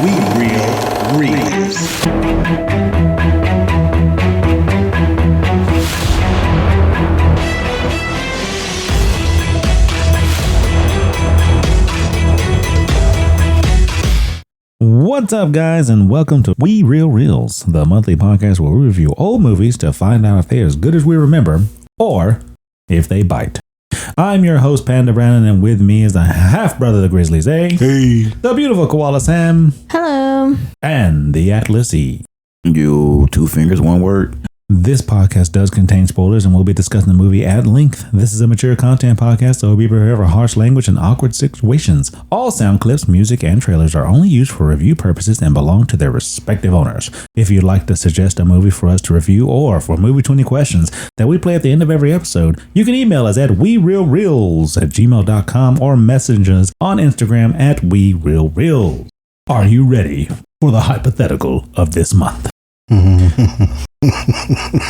We Real Reels. What's up, guys, and welcome to We Real Reels, the monthly podcast where we review old movies to find out if they're as good as we remember, or if they bite. I'm your host, Panda Brandon, and with me is the half-brother of the Grizzlies, eh? Hey. The beautiful Koala Sam. Hello. And the Atlas E. You, 2 fingers, 1 word. This podcast does contain spoilers, and we'll be discussing the movie at length. This is a mature content podcast, so be prepared for harsh language and awkward situations. All sound clips, music, and trailers are only used for review purposes and belong to their respective owners. If you'd like to suggest a movie for us to review or for movie 20 questions that we play at the end of every episode, you can email us at werealreels@gmail.com or message us on Instagram at werealreels. Are you ready for the hypothetical of this month?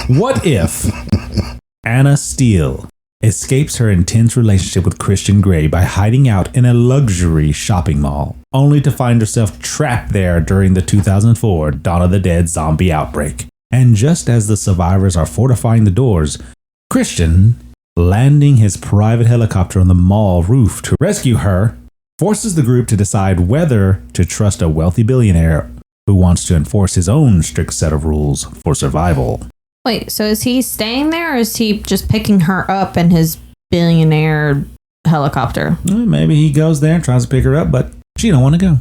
What if Anna Steele escapes her intense relationship with Christian Grey by hiding out in a luxury shopping mall, only to find herself trapped there during the 2004 Dawn of the Dead zombie outbreak? And just as the survivors are fortifying the doors, Christian, landing his private helicopter on the mall roof to rescue her, forces the group to decide whether to trust a wealthy billionaire who wants to enforce his own strict set of rules for survival. Wait, so is he staying there or is he just picking her up in his billionaire helicopter? Maybe he goes there and tries to pick her up, but she don't want to go.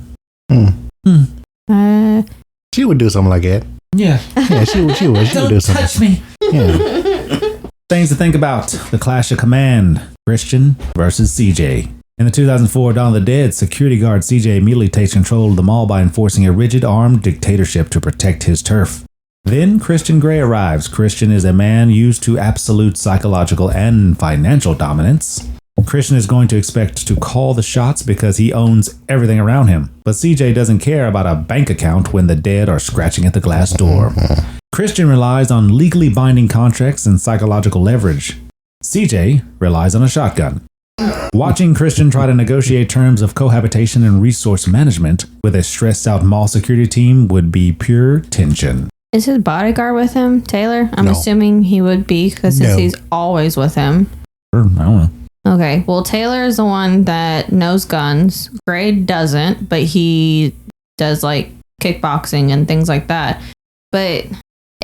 She would do something like that. Yeah. Yeah, she would do something. Don't touch me. Yeah. Things to think about. The clash of command. Christian versus CJ. In the 2004 Dawn of the Dead, security guard CJ immediately takes control of the mall by enforcing a rigid armed dictatorship to protect his turf. Then Christian Grey arrives. Christian is a man used to absolute psychological and financial dominance. Christian is going to expect to call the shots because he owns everything around him. But CJ doesn't care about a bank account when the dead are scratching at the glass door. Christian relies on legally binding contracts and psychological leverage. CJ relies on a shotgun. Watching Christian try to negotiate terms of cohabitation and resource management with a stressed out mall security team would be pure tension. Is his bodyguard with him, Taylor? I'm No. assuming he would be because No. he's always with him. I don't know. Okay, well, Taylor is the one that knows guns. Gray doesn't, but he does like kickboxing and things like that. But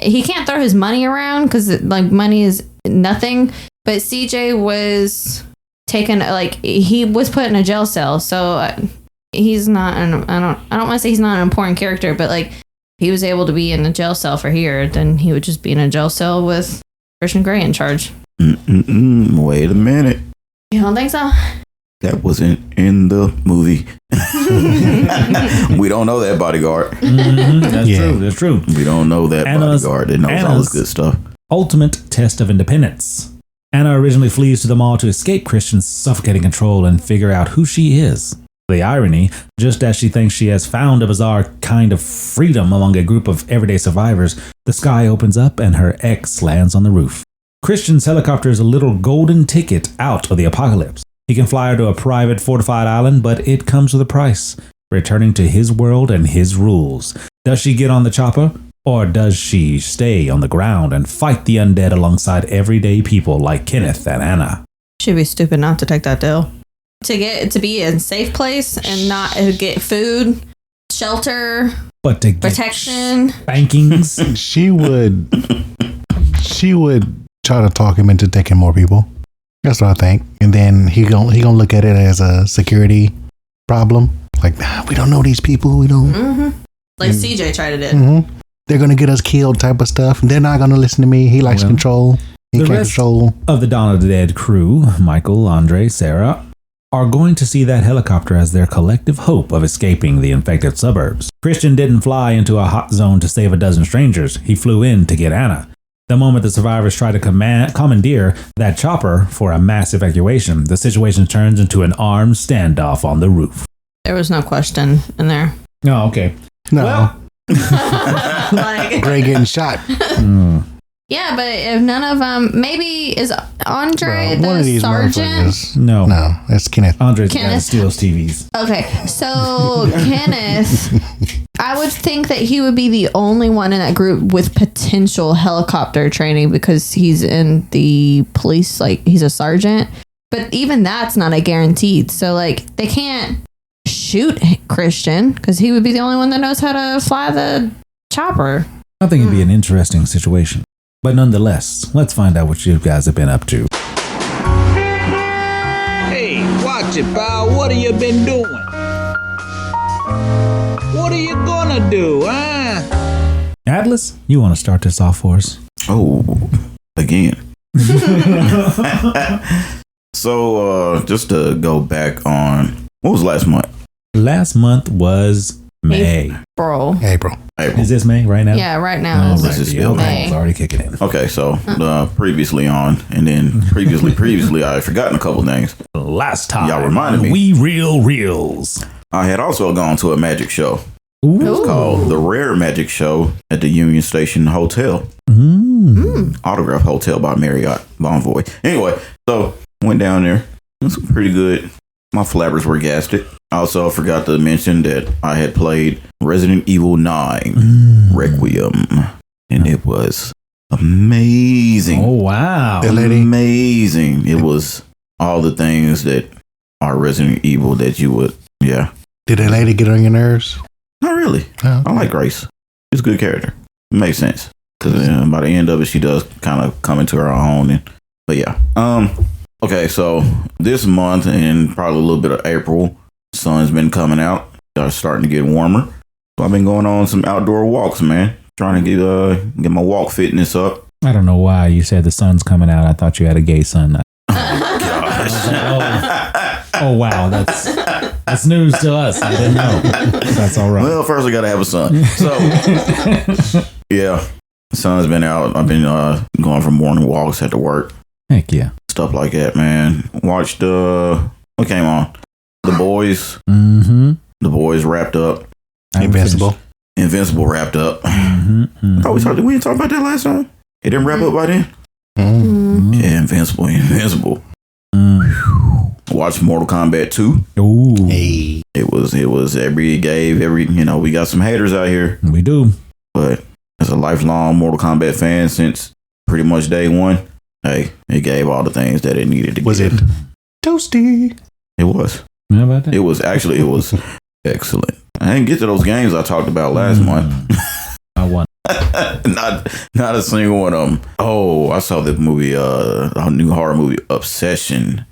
he can't throw his money around because like money is nothing. But CJ was taken, like he was put in a jail cell, so he's not I don't want to say he's not an important character, but like he was able to be in a jail cell for here, then he would just be in a jail cell with Christian Grey in charge. Wait a minute. You don't think so? That wasn't in the movie. We don't know that bodyguard. That's true. We don't know that bodyguard that knows all this good stuff. Ultimate test of independence. Anna originally flees to the mall to escape Christian's suffocating control and figure out who she is. The irony, just as she thinks she has found a bizarre kind of freedom among a group of everyday survivors, the sky opens up and her ex lands on the roof. Christian's helicopter is a little golden ticket out of the apocalypse. He can fly her to a private fortified island, but it comes with a price, returning to his world and his rules. Does she get on the chopper? Or does she stay on the ground and fight the undead alongside everyday people like Kenneth and Anna? She'd be stupid not to take that deal. To be in a safe place and not get food, shelter, But to get protection. spankings? She would try to talk him into taking more people. That's what I think. And then he gonna look at it as a security problem. Like, we don't know these people. We don't. Mm-hmm. Like CJ tried it. Mm-hmm. They're gonna get us killed type of stuff. They're not gonna listen to me. He likes control. He the can't rest control. of the Dawn of the Dead crew, Michael, Andre, Sarah, are going to see that helicopter as their collective hope of escaping the infected suburbs. Christian didn't fly into a hot zone to save a dozen strangers. He flew in to get Anna. The moment the survivors try to commandeer that chopper for a mass evacuation, the situation turns into an armed standoff on the roof. There was no question in there. Oh, okay. No. Well, Like, Gray getting shot. Yeah, but if none of them, maybe is Andre Bro, one of the these sergeant? motherfuckers- No. No, it's Kenneth. Andre's the guy that Kenneth. steals TVs. Okay, so Kenneth, I would think that he would be the only one in that group with potential helicopter training because he's in the police, like he's a sergeant. But even that's not a guaranteed. So like they can't shoot Christian because he would be the only one that knows how to fly the chopper. I think it'd be an interesting situation. But nonetheless, let's find out what you guys have been up to. Hey, watch it, pal. What have you been doing? What are you gonna do, huh? Atlas, you want to start this off for us? Oh, again. So, just to go back on, what was last month? Last month was May. Bro. April. April. Is this May right now? Yeah, right now. Oh, is this is still okay. May. It's already kicking in. Okay, so previously on, and then previously, I had forgotten a couple things. Last time. Y'all reminded me. We Reel Reels. I had also gone to a magic show. Ooh. Ooh. Called the Rare Magic Show at the Union Station Hotel, Autograph Hotel by Marriott Bonvoy. Anyway, so went down there. It was pretty good. My flabbers were gasted. I also forgot to mention that I had played Resident Evil 9 Requiem, and it was amazing. Oh, wow. That lady. Amazing. It was all the things that are Resident Evil that you would, yeah. Did that lady get on your nerves? Not really. No. I like Grace. She's a good character. It makes sense. Because by the end of it, she does kind of come into her own. But yeah. Okay, so this month and probably a little bit of April, sun's been coming out. It's starting to get warmer. So I've been going on some outdoor walks, man. Trying to get my walk fitness up. I don't know why you said the sun's coming out. I thought you had a gay son. Oh, wow. That's news to us. I didn't know. That's all right. Well, first I got to have a son. So, yeah. The sun's been out. I've been going for morning walks at the work. Heck yeah. Stuff like that, man. Watched what came on? The Boys. Mm-hmm. The Boys wrapped up. Invincible. Invincible wrapped up. Mm-hmm. Oh, we didn't talk about that last time. It didn't wrap up by then. Mm. Yeah, Invincible. Watched Mortal Kombat 2. Ooh. Hey. It was we got some haters out here, We do. but as a lifelong Mortal Kombat fan since pretty much day one, hey, it gave all the things that it needed to Was give. it toasty? It was. How about that? It was excellent. I didn't get to those games I talked about last month. I won. Not a single one of them. Oh, I saw the movie, a new horror movie, Obsession.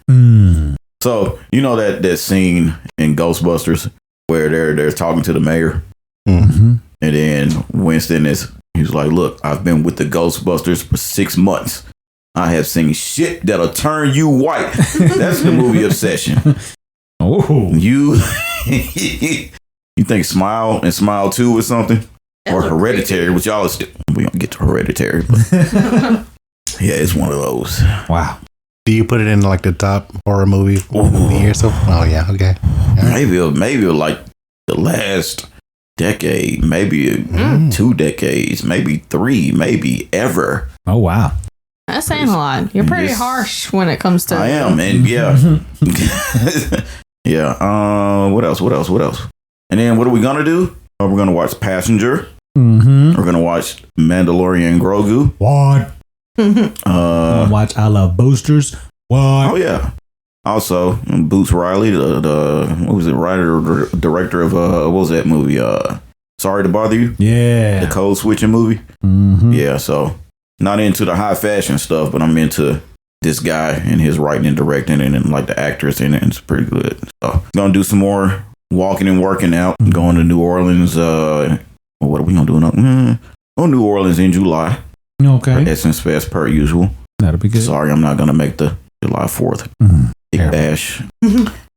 So you know that scene in Ghostbusters where they're talking to the mayor, Mm-hmm. and then Winston he's like, "Look, I've been with the Ghostbusters for 6 months. I have seen shit that'll turn you white." That's the movie Obsession. Oh. You think Smile and Smile 2 or something? Or Hereditary, which y'all is we don't get to Hereditary, but yeah, it's one of those. Wow. Do you put it in like the top horror movie of the year? So, oh yeah, okay. Maybe like the last decade, maybe 2 decades, maybe 3, maybe ever. Oh, wow. That's saying a lot. You're pretty Yes. harsh when it comes to. I am, and yeah, yeah. What else? And then what are we gonna do? We're gonna watch Passenger. Mm-hmm. We're gonna watch Mandalorian Grogu. What? Watch I Love Boosters. What? Oh yeah. Also, Boots Riley, the what was it, writer or director of what was that movie? Sorry to Bother You. Yeah. The code switching movie. Mm-hmm. Yeah, so not into the high fashion stuff, but I'm into this guy and his writing and directing and like the actors in it. It's pretty good. So gonna do some more walking and working out. Going to New Orleans. What are we gonna do? Go New Orleans in July. Okay. Essence Fest per usual. That'll be good. Sorry, I'm not gonna make the July 4th big Terrible. bash.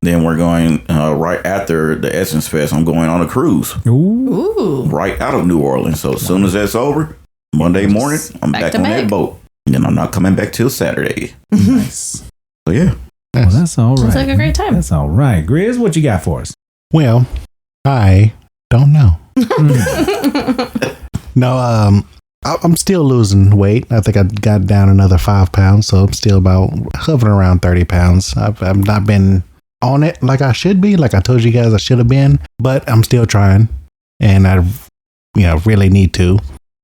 Then we're going right after the Essence Fest. I'm going on a cruise Ooh. Ooh. right out of New Orleans. So as soon as that's over, Monday morning, I'm Back back to on back. that boat. And then I'm not coming back till Saturday. Nice. So yeah. Well, that's all right. Sounds like a great time. That's all right. Grizz, what you got for us? Well, I don't know. No, I'm still losing weight. I think I got down another 5 pounds, so I'm still about hovering around 30 pounds. I've not been on it like I should be, like I told you guys I should have been, but I'm still trying, and I, really need to.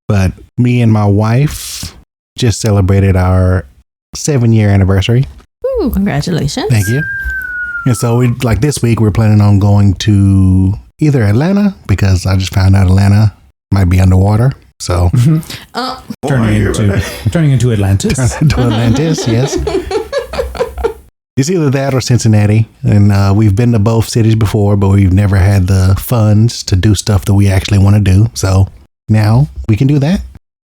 But me and my wife just celebrated our 7-year anniversary. Ooh, congratulations. Thank you. And so this week we're planning on going to either Atlanta, because I just found out Atlanta might be underwater. So turning into Atlantis. Turn into Atlantis, yes. It's either that or Cincinnati. And we've been to both cities before, but we've never had the funds to do stuff that we actually want to do. So now we can do that.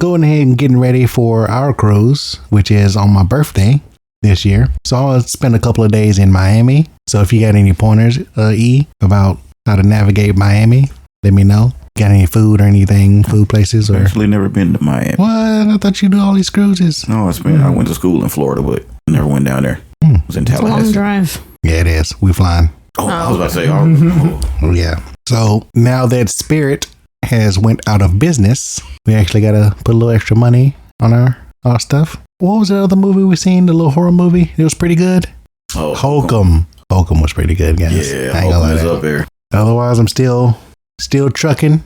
Going ahead and getting ready for our cruise, which is on my birthday this year. So I'll spend a couple of days in Miami. So if you got any pointers, about how to navigate Miami, let me know. Got any food or anything, food places? Or Actually never been to Miami. What? I thought you do all these cruises. No, I went to school in Florida, but never went down there. I was in It's a Tallahassee. long drive. Yeah, it is. We flying. Oh, I was about to say, oh, Yeah. So now that Spirit has went out of business, we actually got to put a little extra money on our stuff. What was the other movie we seen? The little horror movie? It was pretty good. oh Holcomb. Holcomb was pretty good, guys. Yeah, I ain't gonna lie Holcomb is to up there. Otherwise, I'm still trucking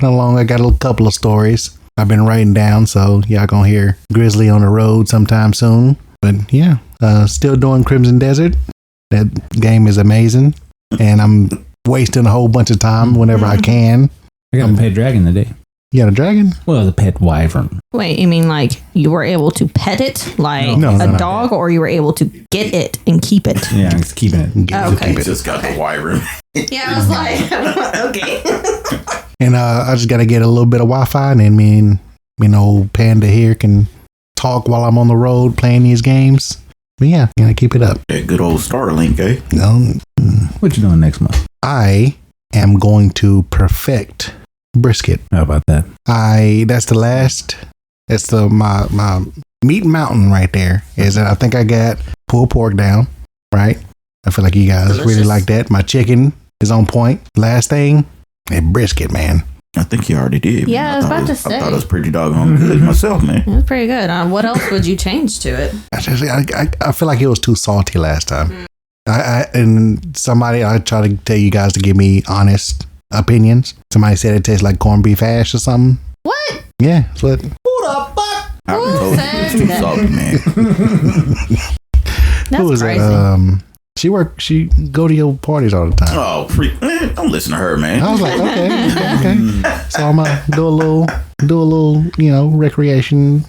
along. I got a couple of stories I've been writing down, so y'all gonna hear Grizzly on the road sometime soon. But yeah, still doing Crimson Desert. That game is amazing, and I'm wasting a whole bunch of time whenever I can. I got a pet dragon today. You got a dragon? Well, the pet wyvern. Wait, you mean like you were able to pet it like No, a no. dog, or you were able to get it and keep it? Yeah, I'm just keeping it. Okay. He just got the wyvern. Yeah, I was like, okay. And I just got to get a little bit of Wi-Fi, and then me and old Panda here can talk while I'm on the road playing these games. But yeah, gonna keep it up. That good old Starlink, eh? What you doing next month? I am going to perfect brisket. How about that? That's my meat mountain right there. Is that I think I got pulled pork down, right? I feel like you guys really like that. My chicken is on point. Last thing, and brisket, man. I think you already did. Yeah, I was about to I say. thought it was pretty doggone good myself, man. It was pretty good. What else would you change to it? I feel like it was too salty last time. I try to tell you guys to give me honest opinions. Somebody said it tastes like corned beef hash or something. What? Yeah, that's what. I told you it's too said salty, man. That's Who was crazy. that? She go to your parties all the time. Oh, don't listen to her, man. I was like, okay. So I'm gonna do a little, recreation,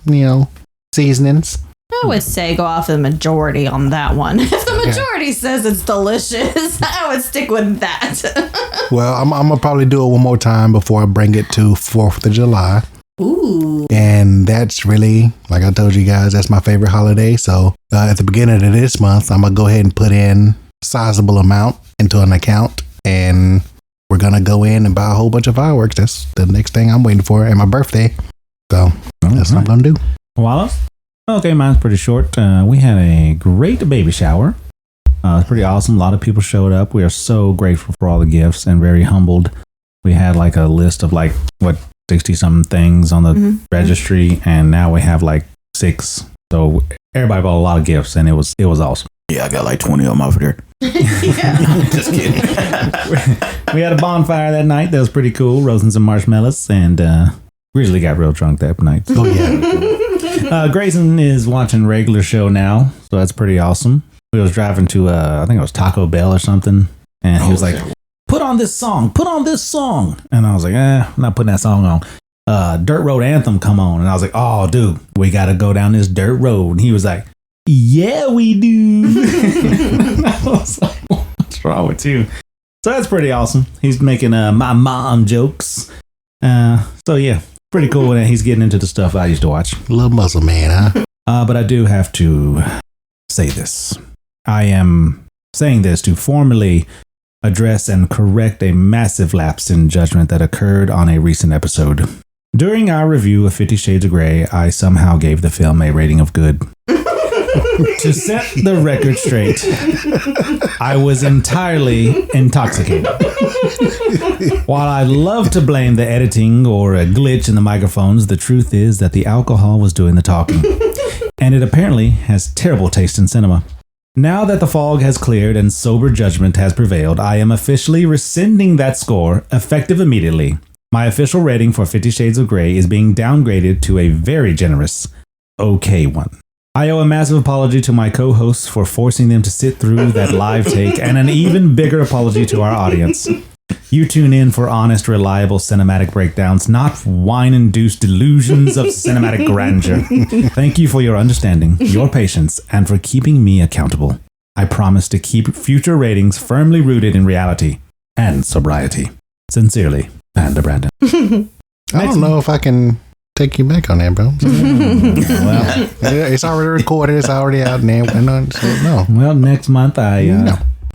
seasonings. I would say go off the majority on that one. If the majority says it's delicious, I would stick with that. Well, I'm gonna probably do it one more time before I bring it to 4th of July. Ooh. And that's really, like I told you guys, that's my favorite holiday. So at the beginning of this month, I'm going to go ahead and put in a sizable amount into an account. And we're going to go in and buy a whole bunch of fireworks. That's the next thing I'm waiting for. And my birthday. So that's what I'm going to do. Wallace? Okay, mine's pretty short. We had a great baby shower. It's pretty awesome. A lot of people showed up. We are so grateful for all the gifts and very humbled. We had like a list of 60-something things on the registry, and now we have 6. So everybody bought a lot of gifts, and it was awesome. Yeah, I got 20 of them over there. Just kidding. We had a bonfire that night. That was pretty cool. Roasting some marshmallows, and Grizzly got real drunk that night. Oh, yeah. Grayson is watching regular show now, so that's pretty awesome. We was driving to I think it was Taco Bell or something, and he was like, put on this song. And I was like, I'm not putting that song on. Dirt Road Anthem come on. And I was like, oh, dude, we got to go down this dirt road. And he was like, yeah, we do. I was like, what's wrong with you? So that's pretty awesome. He's making my mom jokes. So yeah, pretty cool that he's getting into the stuff I used to watch. Little muscle man, huh? But I do have to say this. I am saying this to formally address and correct a massive lapse in judgment that occurred on a recent episode. During our review of 50 Shades of Grey, I somehow gave the film a rating of good. To set the record straight, I was entirely intoxicated. While I'd love to blame the editing or a glitch in the microphones, the truth is that the alcohol was doing the talking. And it apparently has terrible taste in cinema. Now that the fog has cleared and sober judgment has prevailed, I am officially rescinding that score, effective immediately. My official rating for 50 Shades of Grey is being downgraded to a very generous, okay one. I owe a massive apology to my co-hosts for forcing them to sit through that live take, and an even bigger apology to our audience. You tune in for honest, reliable cinematic breakdowns, not wine-induced delusions of cinematic grandeur. Thank you for your understanding, your patience, and for keeping me accountable. I promise to keep future ratings firmly rooted in reality and sobriety. Sincerely, Panda Brandon. I don't know if I can take you back on that, bro. Well, It's already recorded. It's already out there. No. well, next month I'm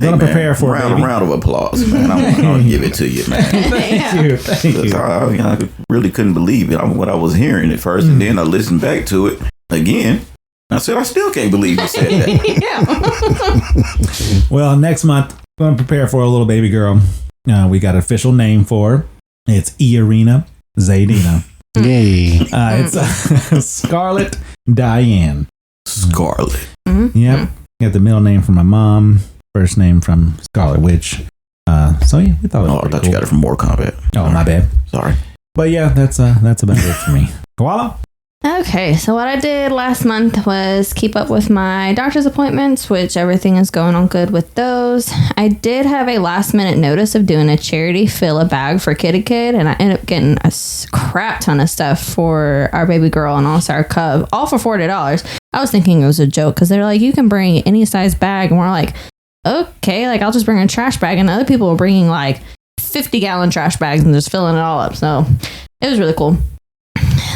going to prepare for a round of applause, man. I'm going to give it to you, man. Thank you. I really couldn't believe it. What I was hearing at first, and then I listened back to it again. I said, I still can't believe you said that. Well, next month, I'm going to prepare for a little baby girl. We got an official name for her. It's Irina Zaydina. Yay. It's Scarlett Diane. Scarlet. Yep. Got the middle name from my mom, first name from Scarlet Witch. So yeah, we thought it was I pretty thought cool. you got it from Mortal Kombat. Oh, my bad. Sorry. But yeah, that's about it for me. Koala? Okay, so what I did last month was keep up with my doctor's appointments, which everything is going on good with those. I did have a last minute notice of doing a charity fill a bag for Kitty Kid, and I ended up getting a crap ton of stuff for our baby girl and also our cub, all for $40. I was thinking it was a joke because they're like, you can bring any size bag, and we're like, okay, like I'll just bring a trash bag, and other people were bringing like 50-gallon trash bags and just filling it all up. So it was really cool.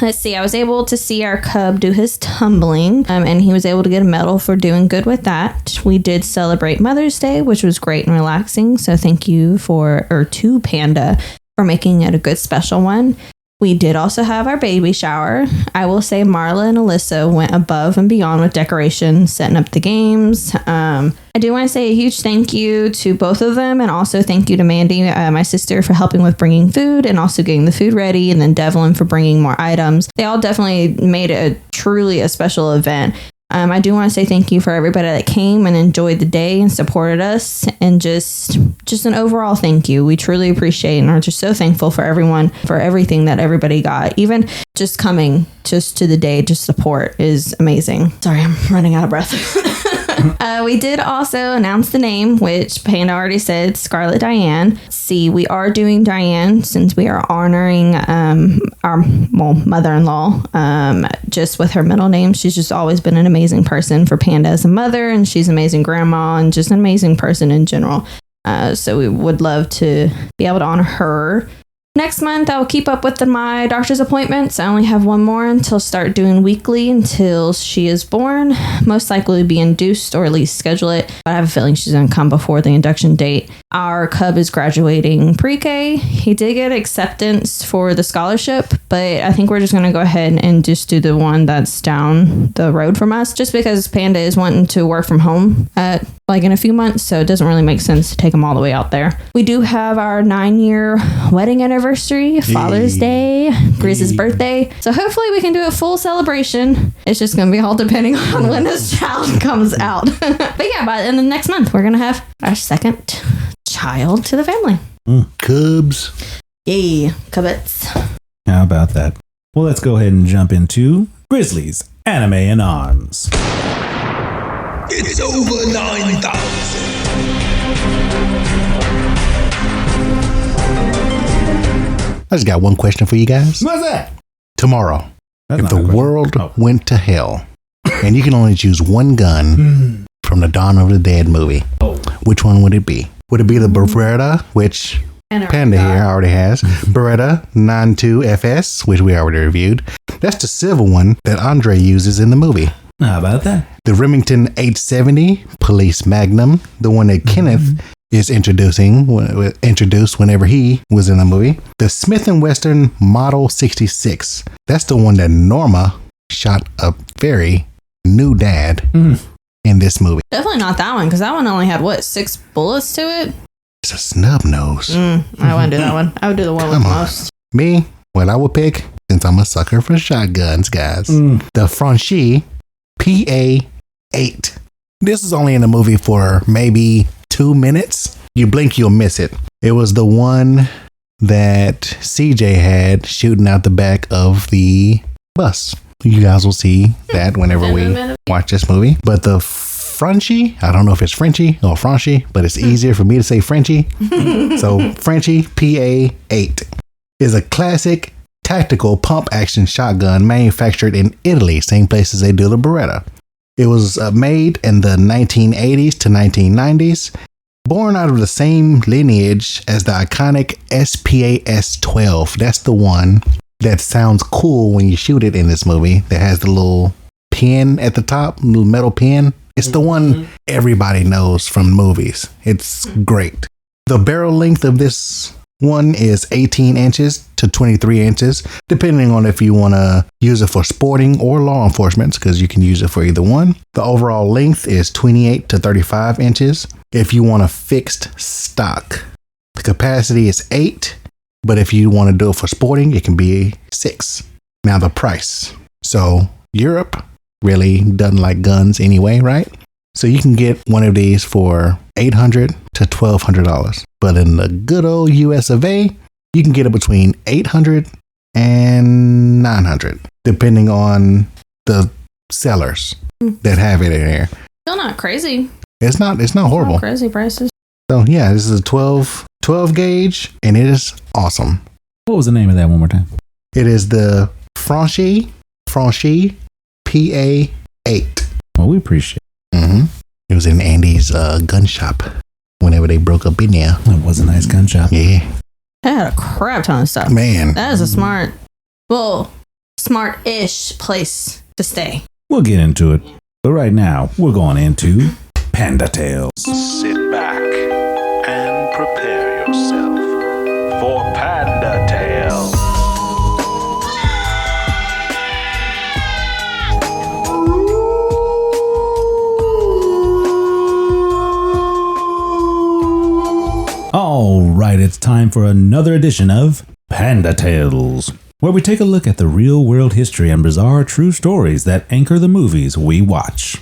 Let's see, I was able to see our cub do his tumbling, and he was able to get a medal for doing good with that. We did celebrate Mother's Day, which was great and relaxing. So thank you to Panda for making it a good special one. We did also have our baby shower. I will say Marla and Alyssa went above and beyond with decorations, setting up the games. I do want to say a huge thank you to both of them, and also thank you to Mandy, my sister, for helping with bringing food and also getting the food ready, and then Devlin for bringing more items. They all definitely made it truly a special event. I do want to say thank you for everybody that came and enjoyed the day and supported us, and just an overall thank you. We truly appreciate and are just so thankful for everyone, for everything that everybody got. Even just coming just to the day, just support is amazing. Sorry, I'm running out of breath. We did also announce the name, which Panda already said, Scarlett Diane. See, we are doing Diane since we are honoring our mother-in-law just with her middle name. She's just always been an amazing person for Panda as a mother, and she's an amazing grandma and just an amazing person in general. So we would love to be able to honor her. Next month, I'll keep up with my doctor's appointments. I only have one more until start doing weekly until she is born. Most likely be induced or at least schedule it. But I have a feeling she's going to come before the induction date. Our cub is graduating pre-K. He did get acceptance for the scholarship, but I think we're just going to go ahead and just do the one that's down the road from us, just because Panda is wanting to work from home in a few months, so it doesn't really make sense to take him all the way out there. We do have our 9-year wedding anniversary, Father's Day, Grizzly's birthday, so hopefully we can do a full celebration. It's just going to be all depending on when this child comes out. But yeah, by the end of next month, we're going to have our second child to the family. Cubs. Yay, Cubits. How about that? Well, let's go ahead and jump into Grizzlies, Anime in Arms. It's over 9,000. I just got one question for you guys. What's that? Tomorrow, That's if not the a question. world Oh. went to hell and you can only choose one gun from the Dawn of the Dead movie, which one would it be? Would it be the Beretta, which Panda here already has, Beretta 92FS, which we already reviewed? That's the civil one that Andre uses in the movie. How about that? The Remington 870 Police Magnum, the one that Kenneth is introduced whenever he was in the movie. The Smith & Wesson Model 66. That's the one that Norma shot a very new dad in this movie. Definitely not that one, because that one only had, 6 bullets to it? It's a snub nose. I wouldn't do that one. I would do the one with the most. Me, what I would pick, since I'm a sucker for shotguns, guys, the Franchi PA8. This is only in the movie for maybe 2 minutes. You blink, you'll miss it. It was the one that CJ had shooting out the back of the bus. You guys will see that whenever we watch this movie. But the Franchi, I don't know if it's Frenchy or Franchi, but it's easier for me to say Frenchy. So Franchi PA8 is a classic tactical pump action shotgun manufactured in Italy, same place as they do the Beretta. It was made in the 1980s to 1990s, born out of the same lineage as the iconic SPAS-12. That's the one that sounds cool when you shoot it in this movie, that has the little pin at the top, little metal pin. It's the one everybody knows from movies. It's great. The barrel length of this one is 18 inches to 23 inches, depending on if you want to use it for sporting or law enforcement, because you can use it for either one. The overall length is 28 to 35 inches. If you want a fixed stock, the capacity is 8, but if you want to do it for sporting, it can be 6. Now the price. So Europe really doesn't like guns anyway, right? So you can get one of these for $800 to $1,200. But in the good old US of A, you can get it between $800 and $900, depending on the sellers that have it in there. Still not crazy. It's not horrible. Not crazy prices. So yeah, this is a 12 gauge, and it is awesome. What was the name of that one more time? It is the Franchi PA8. Well, we appreciate it. It was in Andy's gun shop whenever they broke up in there. It was a nice gun shop. Yeah. That had a crap ton of stuff. Man. That is a smart-ish place to stay. We'll get into it. But right now, we're going into Panda Tales. Sit back and prepare yourself for Panda Tales. All right, it's time for another edition of Panda Tales, where we take a look at the real-world history and bizarre true stories that anchor the movies we watch.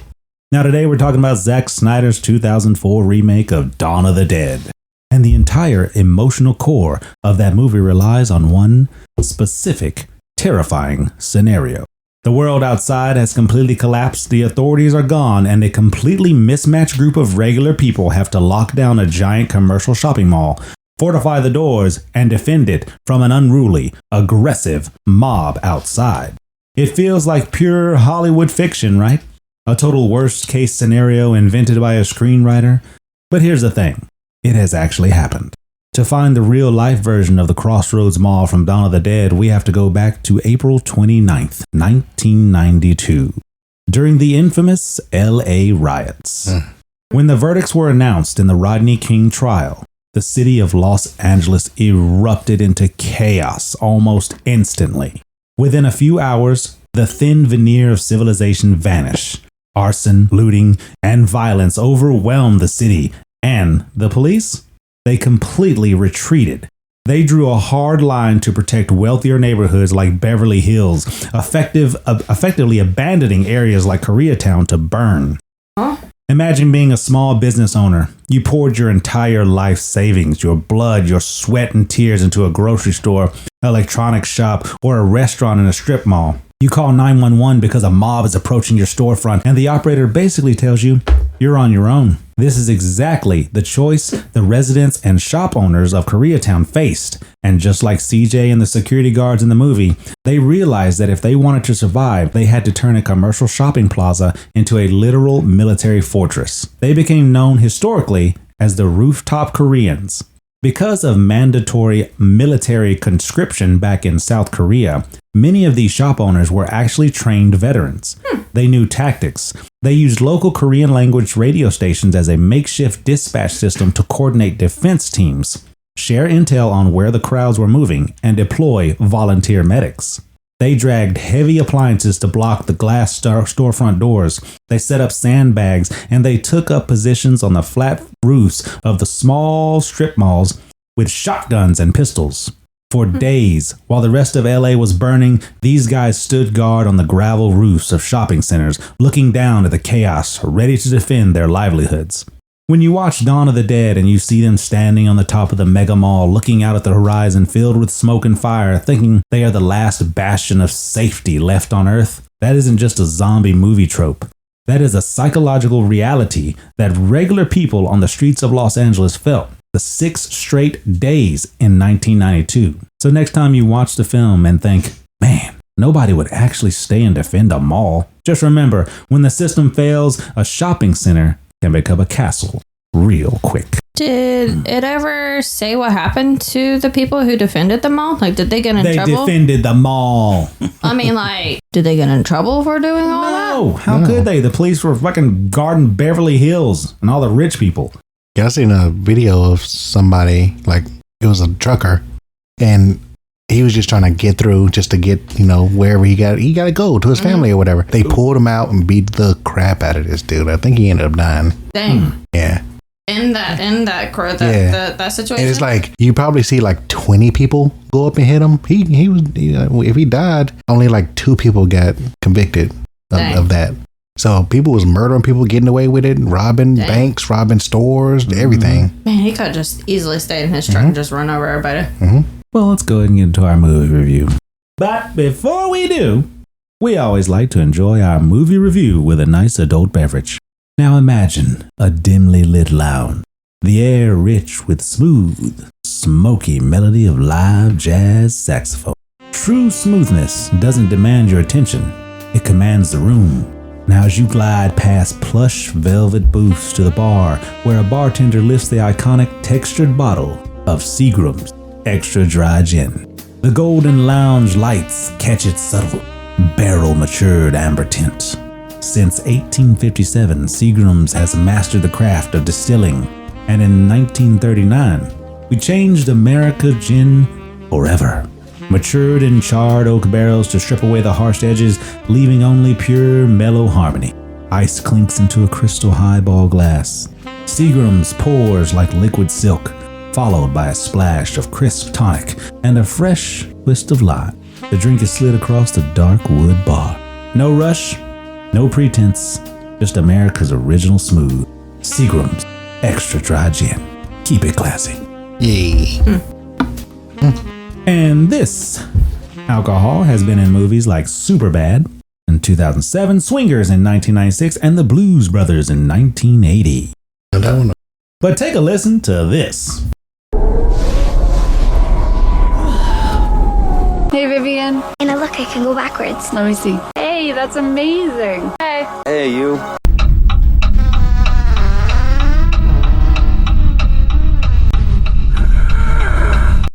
Now today we're talking about Zack Snyder's 2004 remake of Dawn of the Dead. And the entire emotional core of that movie relies on one specific, terrifying scenario. The world outside has completely collapsed, the authorities are gone, and a completely mismatched group of regular people have to lock down a giant commercial shopping mall, fortify the doors, and defend it from an unruly, aggressive mob outside. It feels like pure Hollywood fiction, right? A total worst-case scenario invented by a screenwriter. But here's the thing. It has actually happened. To find the real-life version of the Crossroads Mall from Dawn of the Dead, we have to go back to April 29th, 1992, during the infamous LA riots. When the verdicts were announced in the Rodney King trial, the city of Los Angeles erupted into chaos almost instantly. Within a few hours, the thin veneer of civilization vanished. Arson, looting, and violence overwhelmed the city, and the police? They completely retreated. They drew a hard line to protect wealthier neighborhoods like Beverly Hills, effectively abandoning areas like Koreatown to burn. Imagine being a small business owner. You poured your entire life savings, your blood, your sweat and tears into a grocery store, electronics shop, or a restaurant in a strip mall. You call 911 because a mob is approaching your storefront, and the operator basically tells you you're on your own. This is exactly the choice the residents and shop owners of Koreatown faced. And just like CJ and the security guards in the movie, they realized that if they wanted to survive, they had to turn a commercial shopping plaza into a literal military fortress. They became known historically as the Rooftop Koreans. Because of mandatory military conscription back in South Korea, many of these shop owners were actually trained veterans. They knew tactics. They used local Korean language radio stations as a makeshift dispatch system to coordinate defense teams, share intel on where the crowds were moving, and deploy volunteer medics. They dragged heavy appliances to block the glass storefront doors. They set up sandbags, and they took up positions on the flat roofs of the small strip malls with shotguns and pistols. For days, while the rest of LA was burning, these guys stood guard on the gravel roofs of shopping centers, looking down at the chaos, ready to defend their livelihoods. When you watch Dawn of the Dead and you see them standing on the top of the mega mall, looking out at the horizon filled with smoke and fire, thinking they are the last bastion of safety left on Earth, that isn't just a zombie movie trope. That is a psychological reality that regular people on the streets of Los Angeles felt the 6 straight days in 1992. So next time you watch the film and think, man, nobody would actually stay and defend a mall, just remember, when the system fails, a shopping center can become a castle real quick. Did it ever say what happened to the people who defended the mall? Like, did they get in trouble? They defended the mall. I mean, like, did they get in trouble for doing all that? No, how could they? The police were fucking guarding Beverly Hills and all the rich people. Yeah, I seen a video of somebody, like, it was a trucker, and he was just trying to get through just to get, wherever he got to go to his family or whatever. They pulled him out and beat the crap out of this dude. I think he ended up dying. Dang. Yeah. In that that situation. And it's like, you probably see like 20 people go up and hit him. He was, if he died, only like 2 people got convicted of that. So people was murdering people, getting away with it, robbing banks, robbing stores, everything. Man, he could just easily stay in his truck and just run over everybody. Well, let's go ahead and get into our movie review. But before we do, we always like to enjoy our movie review with a nice adult beverage. Now imagine a dimly lit lounge, the air rich with smooth, smoky melody of live jazz saxophone. True smoothness doesn't demand your attention, it commands the room. Now as you glide past plush velvet booths to the bar, where a bartender lifts the iconic textured bottle of Seagram's Extra Dry Gin. The golden lounge lights catch its subtle, barrel-matured amber tint. Since 1857, Seagram's has mastered the craft of distilling, and in 1939, we changed America gin forever. Matured in charred oak barrels to strip away the harsh edges, leaving only pure, mellow harmony. Ice clinks into a crystal highball glass. Seagram's pours like liquid silk, followed by a splash of crisp tonic and a fresh twist of lime. The drink is slid across the dark wood bar. No rush, no pretense, just America's original smooth. Seagram's Extra Dry Gin. Keep it classy. Yay. And this alcohol has been in movies like Superbad in 2007, Swingers in 1996, and The Blues Brothers in 1980. But take a listen to this. Hey, Vivian. And look, I can go backwards. Let me see. Hey, that's amazing. Hey. Hey, you.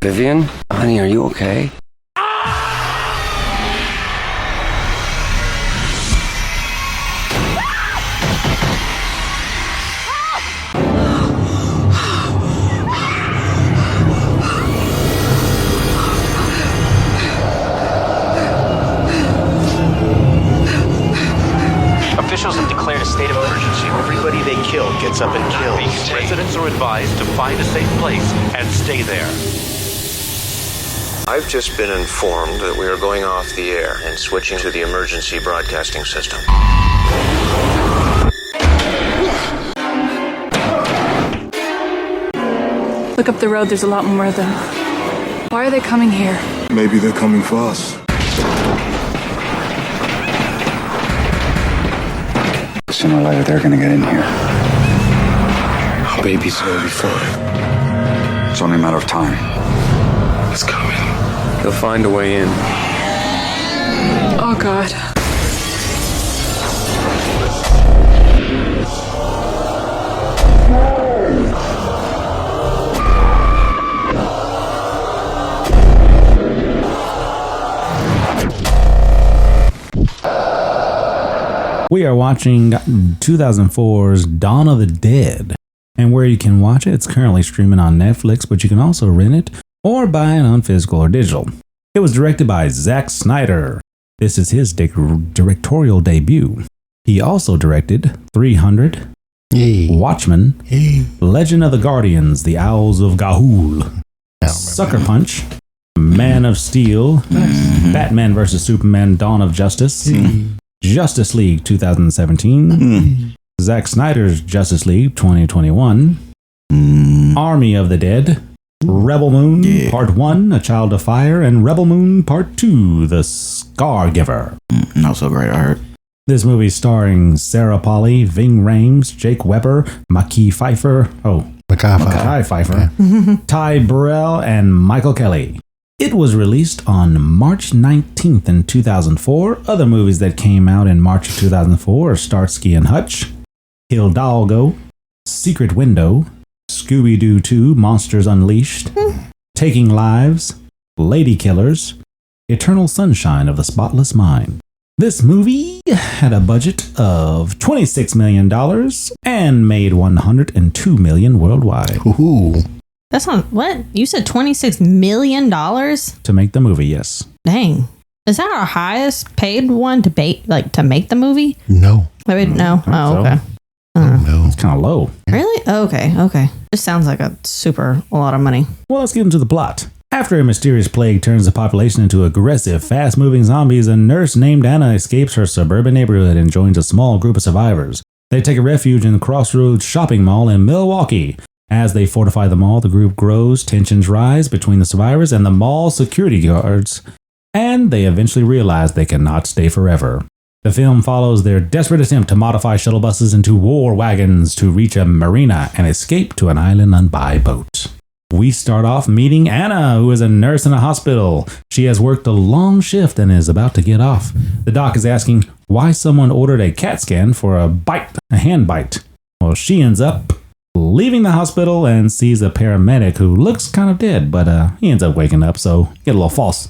Vivian? Honey, are you okay? Officials have declared a state of emergency. Everybody they kill gets up and kills. Residents are advised to find a safe place and stay there. I've just been informed that we are going off the air and switching to the emergency broadcasting system. Look up the road, there's a lot more of them. Why are they coming here? Maybe they're coming for us. Sooner or later, they're gonna get in here. Our baby's gonna be fine. It's only a matter of time. It's coming. They'll find a way in. Oh, God. We are watching 2004's Dawn of the Dead. And where you can watch it, it's currently streaming on Netflix, but you can also rent it or buy it on physical or digital. It was directed by Zack Snyder. This is his directorial debut. He also directed 300, Watchmen, Legend of the Guardians, The Owls of Ga'Hoole, Sucker Punch, Man of Steel, Batman vs. Superman, Dawn of Justice, Justice League 2017, Zack Snyder's Justice League 2021, Army of the Dead, Rebel Moon Part 1, A Child of Fire, and Rebel Moon Part 2, The Scargiver. Not so great, I heard. This movie starring Sarah Polley, Ving Rhames, Jake Weber, Mackay Pfeiffer, Ty Burrell, and Michael Kelly. It was released on March 19th in 2004. Other movies that came out in March of 2004 are Starsky and Hutch, Hidalgo, Secret Window, Scooby-Doo 2, Monsters Unleashed, Taking Lives, Lady Killers, Eternal Sunshine of the Spotless Mind. This movie had a budget of $26 million and made $102 million worldwide. Ooh. That's not what? You said $26 million? To make the movie, yes. Dang. Is that our highest paid one to make the movie? No. Maybe no. Oh, so. okay. No. It's kind of low. Really? Okay. This sounds like a lot of money. Well, let's get into the plot. After a mysterious plague turns the population into aggressive, fast-moving zombies, a nurse named Anna escapes her suburban neighborhood and joins a small group of survivors. They take a refuge in the Crossroads shopping mall in Milwaukee. As they fortify the mall, the group grows, tensions rise between the survivors and the mall security guards, and they eventually realize they cannot stay forever. The film follows their desperate attempt to modify shuttle buses into war wagons to reach a marina and escape to an island by boat. We start off meeting Anna, who is a nurse in a hospital. She has worked a long shift and is about to get off. The doc is asking why someone ordered a CAT scan for a hand bite. Well, she ends up leaving the hospital and sees a paramedic who looks kind of dead, but he ends up waking up, so get a little false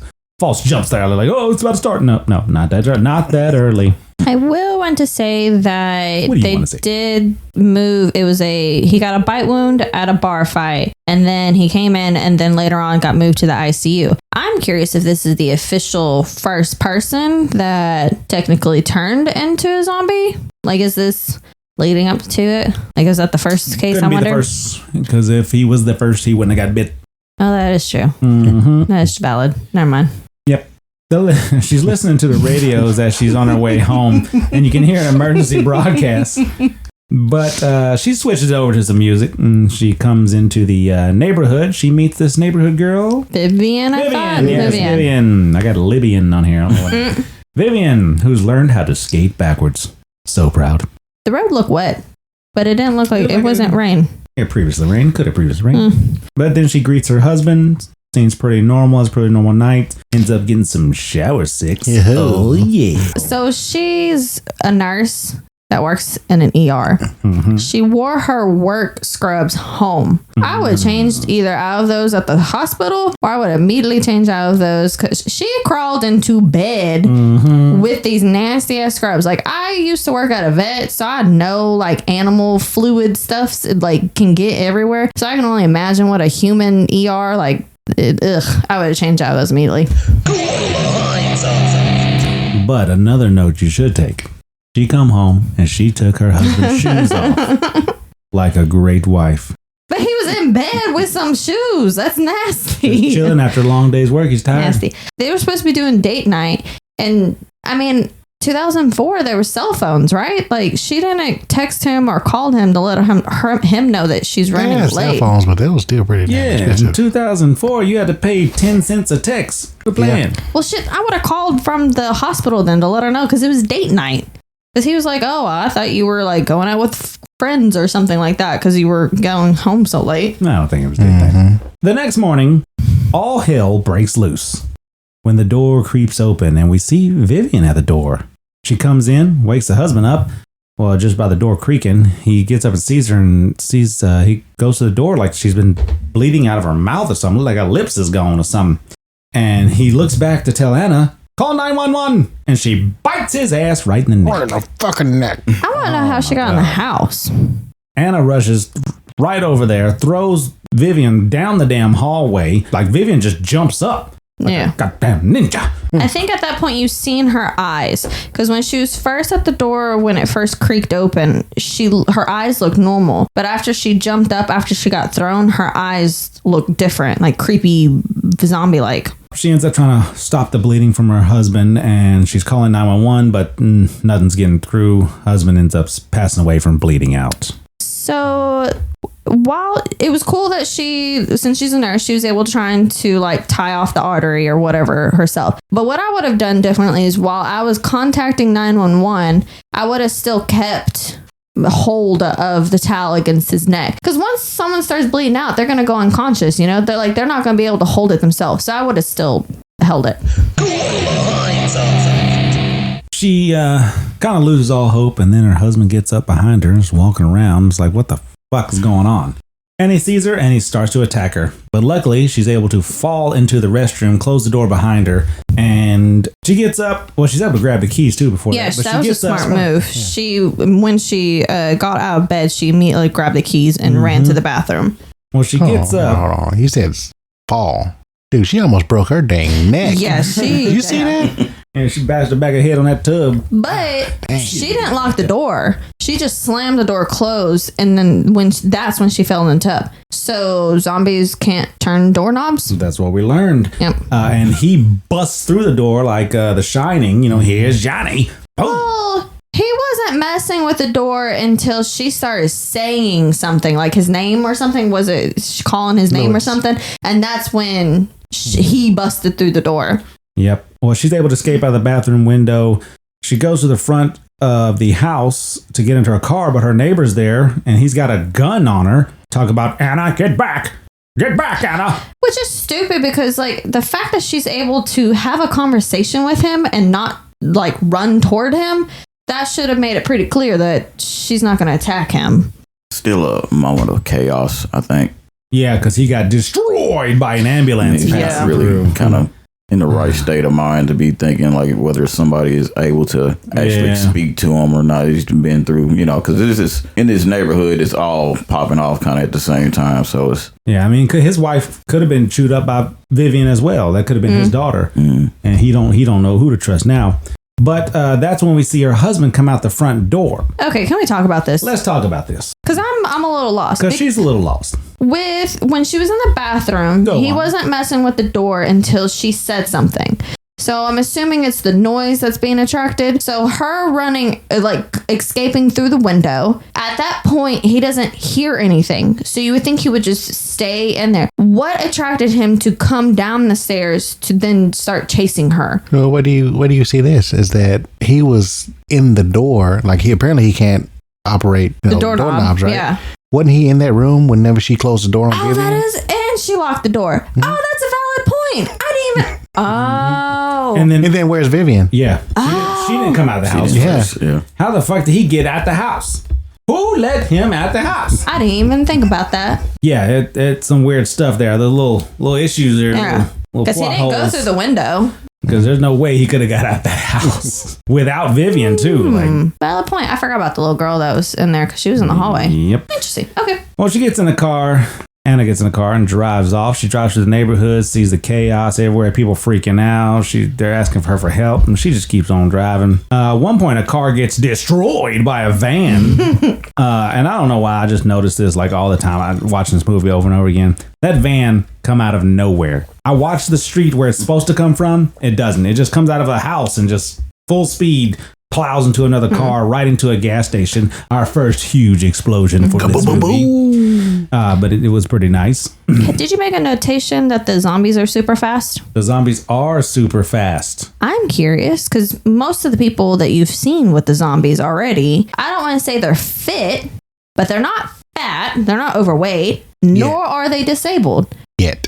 jumps there. They're like, oh, it's about to start. No, not that early. I will want to say that they did move. He got a bite wound at a bar fight, and then he came in and then later on got moved to the ICU. I'm curious if this is the official first person that technically turned into a zombie. Like, is this leading up to it? Like, is that the first case? Couldn't be the first, because if he was the first, he wouldn't have got bit. Oh, that is true. Mm-hmm. That is valid. Never mind. Yep. She's listening to the radios as she's on her way home, and you can hear an emergency broadcast. But she switches over to some music, and she comes into the neighborhood. She meets this neighborhood girl. Vivian. Vivian. I got a Libyan on here. I don't know what. Vivian, who's learned how to skate backwards. So proud. The road looked wet, but it didn't look like it wasn't rain. It previously rained. Could have previously rained. But then she greets her husband. Seems pretty normal. It's a pretty normal night. Ends up getting some shower sex. Yeah. Oh, yeah. So she's a nurse that works in an ER. Mm-hmm. She wore her work scrubs home. I would have changed either out of those at the hospital, or I would immediately change out of those, because she crawled into bed with these nasty ass scrubs. Like, I used to work at a vet, so I know like animal fluid stuff like can get everywhere. So I can only imagine what a human ER like. I would have changed out of those immediately. But another note you should take. She come home and she took her husband's shoes off. Like a great wife. But he was in bed with some shoes. That's nasty. Just chilling after a long day's work. He's tired. Nasty. They were supposed to be doing date night. And I mean, 2004, there were cell phones, right? Like, she didn't text him or called him to let him know that she's running late. Cell phones, but they was still pretty expensive. In 2004, you had to pay 10 cents a text for playing. Yeah. Well, shit, I would have called from the hospital then to let her know, because it was date night. Because he was like, oh, I thought you were like going out with friends or something like that because you were going home so late. I don't think it was date night. The next morning, all hell breaks loose when the door creeps open and we see Vivian at the door. She comes in, wakes the husband up. Well, just by the door creaking, he gets up and sees her and sees he goes to the door like she's been bleeding out of her mouth or something, like her lips is gone or something. And he looks back to tell Anna, call 911. And she bites his ass right in the neck. Right in the fucking neck. I want to know how she got in the house. Anna rushes right over there, throws Vivian down the damn hallway. Like, Vivian just jumps up. Yeah. Goddamn ninja. I think at that point you've seen her eyes, because when she was first at the door, when it first creaked open, her eyes looked normal, but after she jumped up, after she got thrown, her eyes looked different, like creepy zombie like. She ends up trying to stop the bleeding from her husband, and she's calling 911, but nothing's getting through. Husband ends up passing away from bleeding out. So while it was cool that since she's a nurse, she was able to try to like tie off the artery or whatever herself. But what I would have done differently is while I was contacting 911, I would have still kept hold of the towel against his neck. Because once someone starts bleeding out, they're going to go unconscious, you know? They're not going to be able to hold it themselves. So I would have still held it. She kind of loses all hope, and then her husband gets up behind her and is walking around. It's like, what the fuck is going on? And he sees her and he starts to attack her. But luckily, she's able to fall into the restroom, close the door behind her, and she gets up. Well, she's able to grab the keys too before that. But that was a smart move. Yeah. When she got out of bed, she immediately grabbed the keys and ran to the bathroom. Well, she gets up. Hold on. You said fall. Dude, she almost broke her dang neck. Yeah, You see that? And she bashed the back of her head on that tub. But she didn't lock the door. She just slammed the door closed, and then that's when she fell in the tub. So zombies can't turn doorknobs? That's what we learned. Yep. And he busts through the door like The Shining. You know, here's Johnny. Boom. Well, he wasn't messing with the door until she started saying something, like his name or something. Was it calling his name or something? And that's when he busted through the door. Yep. Well, she's able to escape out of the bathroom window. She goes to the front of the house to get into her car, but her neighbor's there, and he's got a gun on her. Talk about, Anna, get back. Get back, Anna. Which is stupid, because like the fact that she's able to have a conversation with him and not like run toward him, that should have made it pretty clear that she's not going to attack him. Still a moment of chaos, I think. Yeah, because he got destroyed by an ambulance. He's really kind of in the right state of mind to be thinking like whether somebody is able to actually speak to him or not. He's been through, you know, because this is in this neighborhood, it's all popping off kind of at the same time. So it's I mean, his wife could have been chewed up by Vivian as well. That could have been his daughter, and he don't know who to trust now. But that's when we see her husband come out the front door. Okay, can we talk about this? Let's talk about this. Because I'm a little lost. Because she's a little lost. When she was in the bathroom, he wasn't messing with the door until she said something. So I'm assuming it's the noise that's being attracted. So her running, like escaping through the window, at that point, he doesn't hear anything. So you would think he would just stay in there. What attracted him to come down the stairs to then start chasing her? Well, where do you see this? Is that he was in the door, like he can't operate the doorknobs, right? Yeah. Wasn't he in that room whenever she closed the door on Vivian? That is, and she locked the door. Mm-hmm. Oh, that's a valid point. I didn't even. Oh. And then where's Vivian? Yeah. She didn't come out of the house. Yeah. How the fuck did he get out the house? Who let him out the house? I didn't even think about that. Yeah, it's some weird stuff there. The little issues there. Yeah. Because he didn't go through the window. Because there's no way he could have got out that house without Vivian too. Valid point. I forgot about the little girl that was in there because she was in the hallway. Yep. Interesting. Okay. Well, she gets in the car. Anna gets in the car and drives off. She drives through the neighborhood, sees the chaos everywhere, people freaking out. They're asking for her for help, and she just keeps on driving. At one point, a car gets destroyed by a van. And I don't know why, I just noticed this like all the time. I'm watching this movie over and over again. That van come out of nowhere. I watched the street where it's supposed to come from. It doesn't. It just comes out of a house and just full speed plows into another car, right into a gas station. Our first huge explosion for this movie. But it was pretty nice. Did you make a notation that the zombies are super fast? The zombies are super fast. I'm curious because most of the people that you've seen with the zombies already, I don't want to say they're fit, but they're not fat. They're not overweight, nor are they disabled. Yet.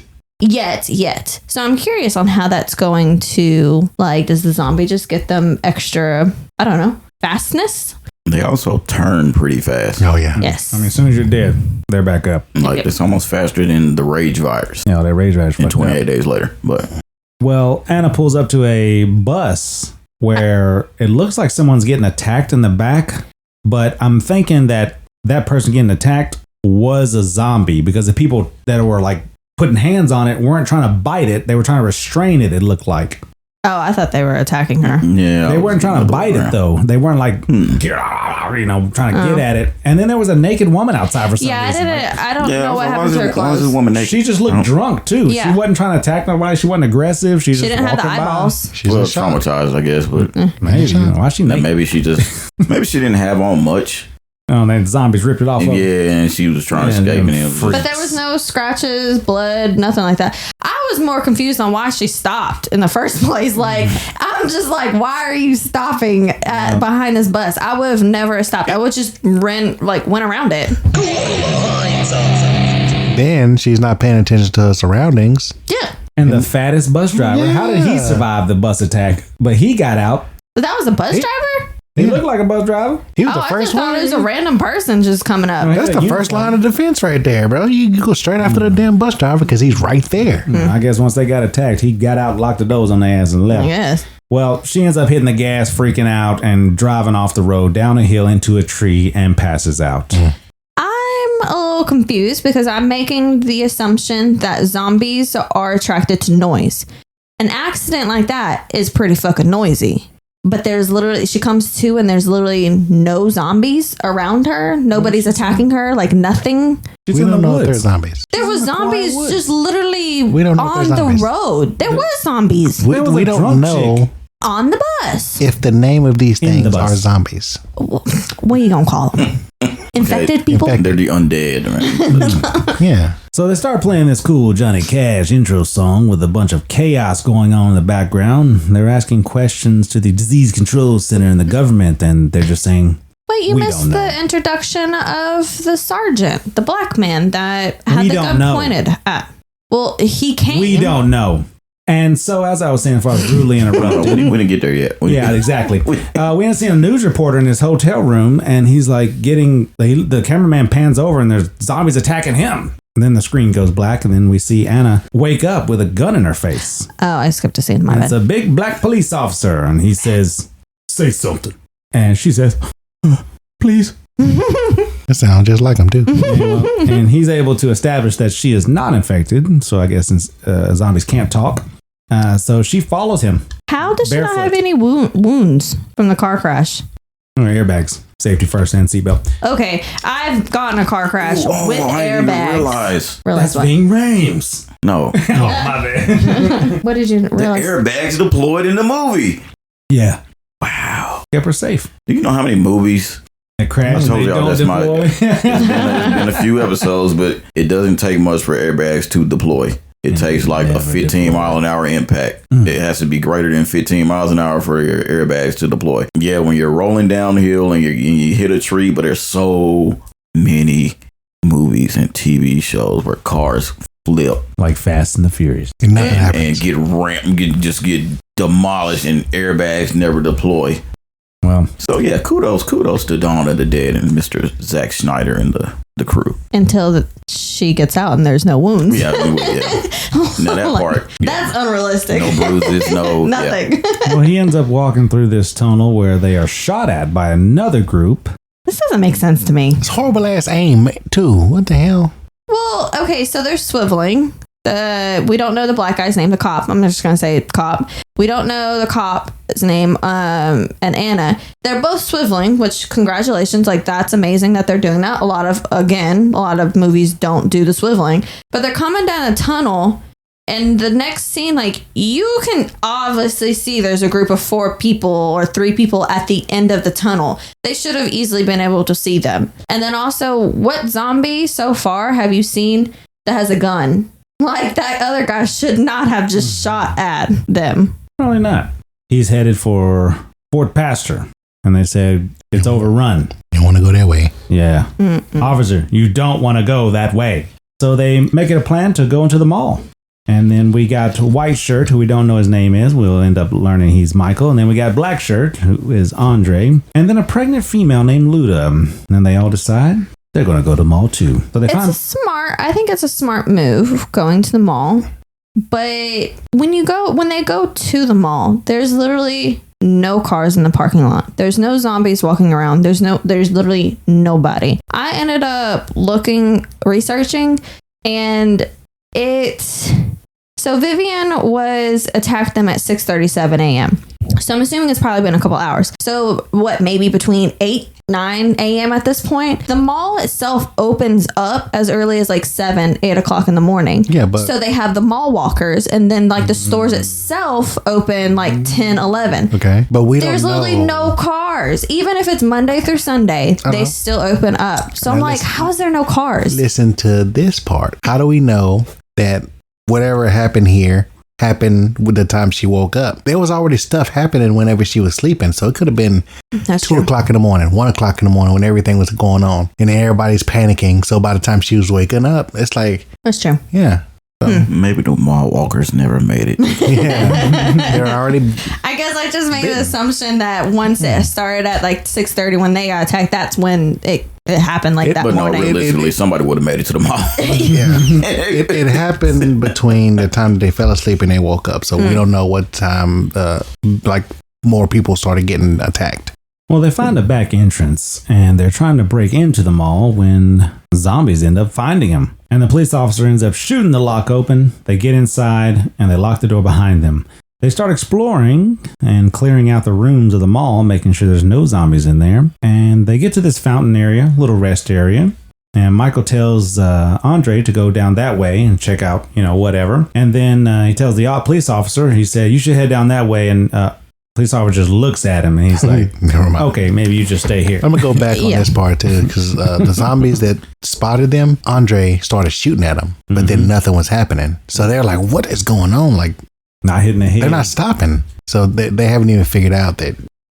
So I'm curious on how that's going to, like, does the zombie just get them extra, I don't know, fastness? They also turn pretty fast. Oh, yeah. Yes. I mean, as soon as you're dead, they're back up. Like, it's almost faster than the rage virus. Yeah, that rage virus. And 28 days later. But well, Anna pulls up to a bus where it looks like someone's getting attacked in the back, but I'm thinking that person getting attacked was a zombie because the people that were, like, putting hands on it weren't trying to bite it. They were trying to restrain it, it looked like. Oh, I thought they were attacking her. Yeah. They weren't trying to bite it, though. They weren't like, trying to get at it. And then there was a naked woman outside for some reason. I don't know what happened to her clothes. Woman naked? She just looked drunk, too. Yeah. She wasn't trying to attack nobody. She wasn't aggressive. She just didn't have the eyeballs. She's traumatized, I guess. But maybe. Why she naked? Maybe she didn't have on much. Oh, and then zombies ripped it off. And she was trying to escape. But there was no scratches, blood, nothing like that. I was more confused on why she stopped in the first place. Like, I'm just like, why are you stopping behind this bus? I would have never stopped. I would just went around it. Then she's not paying attention to her surroundings. Yeah. And the fattest bus driver, how did he survive the bus attack? But he got out. That was a bus driver? He looked like a bus driver. He was the first one. I thought it was a random person just coming up. That's the first line of defense right there, bro. You go straight after the damn bus driver because he's right there. I guess once they got attacked, he got out, locked the doors on their ass, and left. Yes. Well, she ends up hitting the gas, freaking out, and driving off the road down a hill into a tree and passes out. I'm a little confused because I'm making the assumption that zombies are attracted to noise. An accident like that is pretty fucking noisy. But she comes to and there's literally no zombies around her. Nobody's attacking her, like nothing. She's we in don't the know woods. if there's zombies. There was zombies just literally We don't know if on there's the zombies. road. There was zombies We don't know on the bus. if the name of these things are zombies. What are you going to call them? Infected people? They're the undead. Right? Yeah. So they start playing this cool Johnny Cash intro song with a bunch of chaos going on in the background. They're asking questions to the Disease Control Center and the government, and they're just saying, Wait, you missed the introduction of the sergeant, the black man that had the gun pointed at. Well, he came. We don't know. And so, as I was saying before, I was rudely interrupted. We didn't get there yet. Yeah, exactly. We hadn't seen a news reporter in his hotel room, and he's like the cameraman pans over, and there's zombies attacking him. And then the screen goes black, and then we see Anna wake up with a gun in her face. Oh, I skipped a scene. My bad. It's a big black police officer, and he says, "Say something." And she says, "Please." That sounds just like him, too. And he's able to establish that she is not infected. So I guess since zombies can't talk, so she follows him. How does she not have any wounds from the car crash? Airbags, safety first, and seatbelt. Okay, I've gotten a car crash with I didn't even airbags. realize what? Being Rames. No. Oh, my bad. What did you realize? The airbags deployed in the movie. Yeah. Wow. Kept her safe. Do you know how many movies? That crash. I told y'all that's it's been a few episodes, but it doesn't take much for airbags to deploy. It takes like a 15 mile an hour impact. It has to be greater than 15 miles an hour for your airbags to deploy. Yeah, when you're rolling downhill and you hit a tree, but there's so many movies and TV shows where cars flip. Like Fast and the Furious. And get ramped, get demolished, and airbags never deploy. Well, so yeah, kudos to Dawn of the Dead and Mr. Zack Snyder and the crew. Until she gets out and there's no wounds. Yeah. Now that part. That's unrealistic. No bruises, no. Nothing. Yeah. Well, he ends up walking through this tunnel where they are shot at by another group. This doesn't make sense to me. It's horrible ass aim, too. What the hell? Well, okay, so they're swiveling. We don't know the black guy's name, the cop. I'm just going to say cop. We don't know the cop's name, and Anna. They're both swiveling, which congratulations. Like, that's amazing that they're doing that. A lot of movies don't do the swiveling. But they're coming down a tunnel, and the next scene, like, you can obviously see there's a group of 4 people or 3 people at the end of the tunnel. They should have easily been able to see them. And then also, what zombie so far have you seen that has a gun? Like, that other guy should not have just shot at them. Probably not. He's headed for Fort Pastor, and they said it's overrun. You want to go that way? Yeah. Officer, you don't want to go that way. So they make it a plan to go into the mall. And then we got White Shirt, who we don't know his name is. We'll end up learning he's Michael. And then we got Black Shirt, who is Andre. And then a pregnant female named Luda. And they all decide they're going to go to the mall too. So they I think it's a smart move going to the mall. But when they go to the mall, there's literally no cars in the parking lot. There's no zombies walking around. There's literally nobody. I ended up researching, and So Vivian was attacked them at 6:37 a.m. So I'm assuming it's probably been a couple hours. So what, maybe between 9 a.m. at this point? The mall itself opens up as early as like 8 o'clock in the morning. Yeah, but so they have the mall walkers, and then like the stores itself open like 10, 11. Okay, but there's literally no cars. Even if it's Monday through Sunday, they still open up. So I'm like, how is there no cars? Listen to this part. How do we know that whatever happened here happened with the time she woke up? There was already stuff happening whenever she was sleeping, so it could have been 2 o'clock in the morning, 1 o'clock in the morning when everything was going on, and then everybody's panicking. So by the time she was waking up, it's like, that's true. Yeah. Maybe the mall walkers never made it. Yeah, they're already. I guess I just made the assumption that once it started at like 6:30 when they got attacked, that's when it happened that but morning. No, realistically, somebody would have made it to the mall. Yeah, it happened between the time they fell asleep and they woke up. So we don't know what time, like more people started getting attacked. Well, they find a back entrance, and they're trying to break into the mall when zombies end up finding them. And the police officer ends up shooting the lock open. They get inside, and they lock the door behind them. They start exploring and clearing out the rooms of the mall, making sure there's no zombies in there. And they get to this fountain area, little rest area. And Michael tells Andre to go down that way and check out, whatever. And then he tells the police officer, he said, you should head down that way. And police officer just looks at him and he's like, never mind. Okay, maybe you just stay here. I'm gonna go back on this part too, because the zombies that spotted them, Andre started shooting at them, but then nothing was happening. So they're like, what is going on? Like, not hitting the head. They're not stopping. So they haven't even figured out that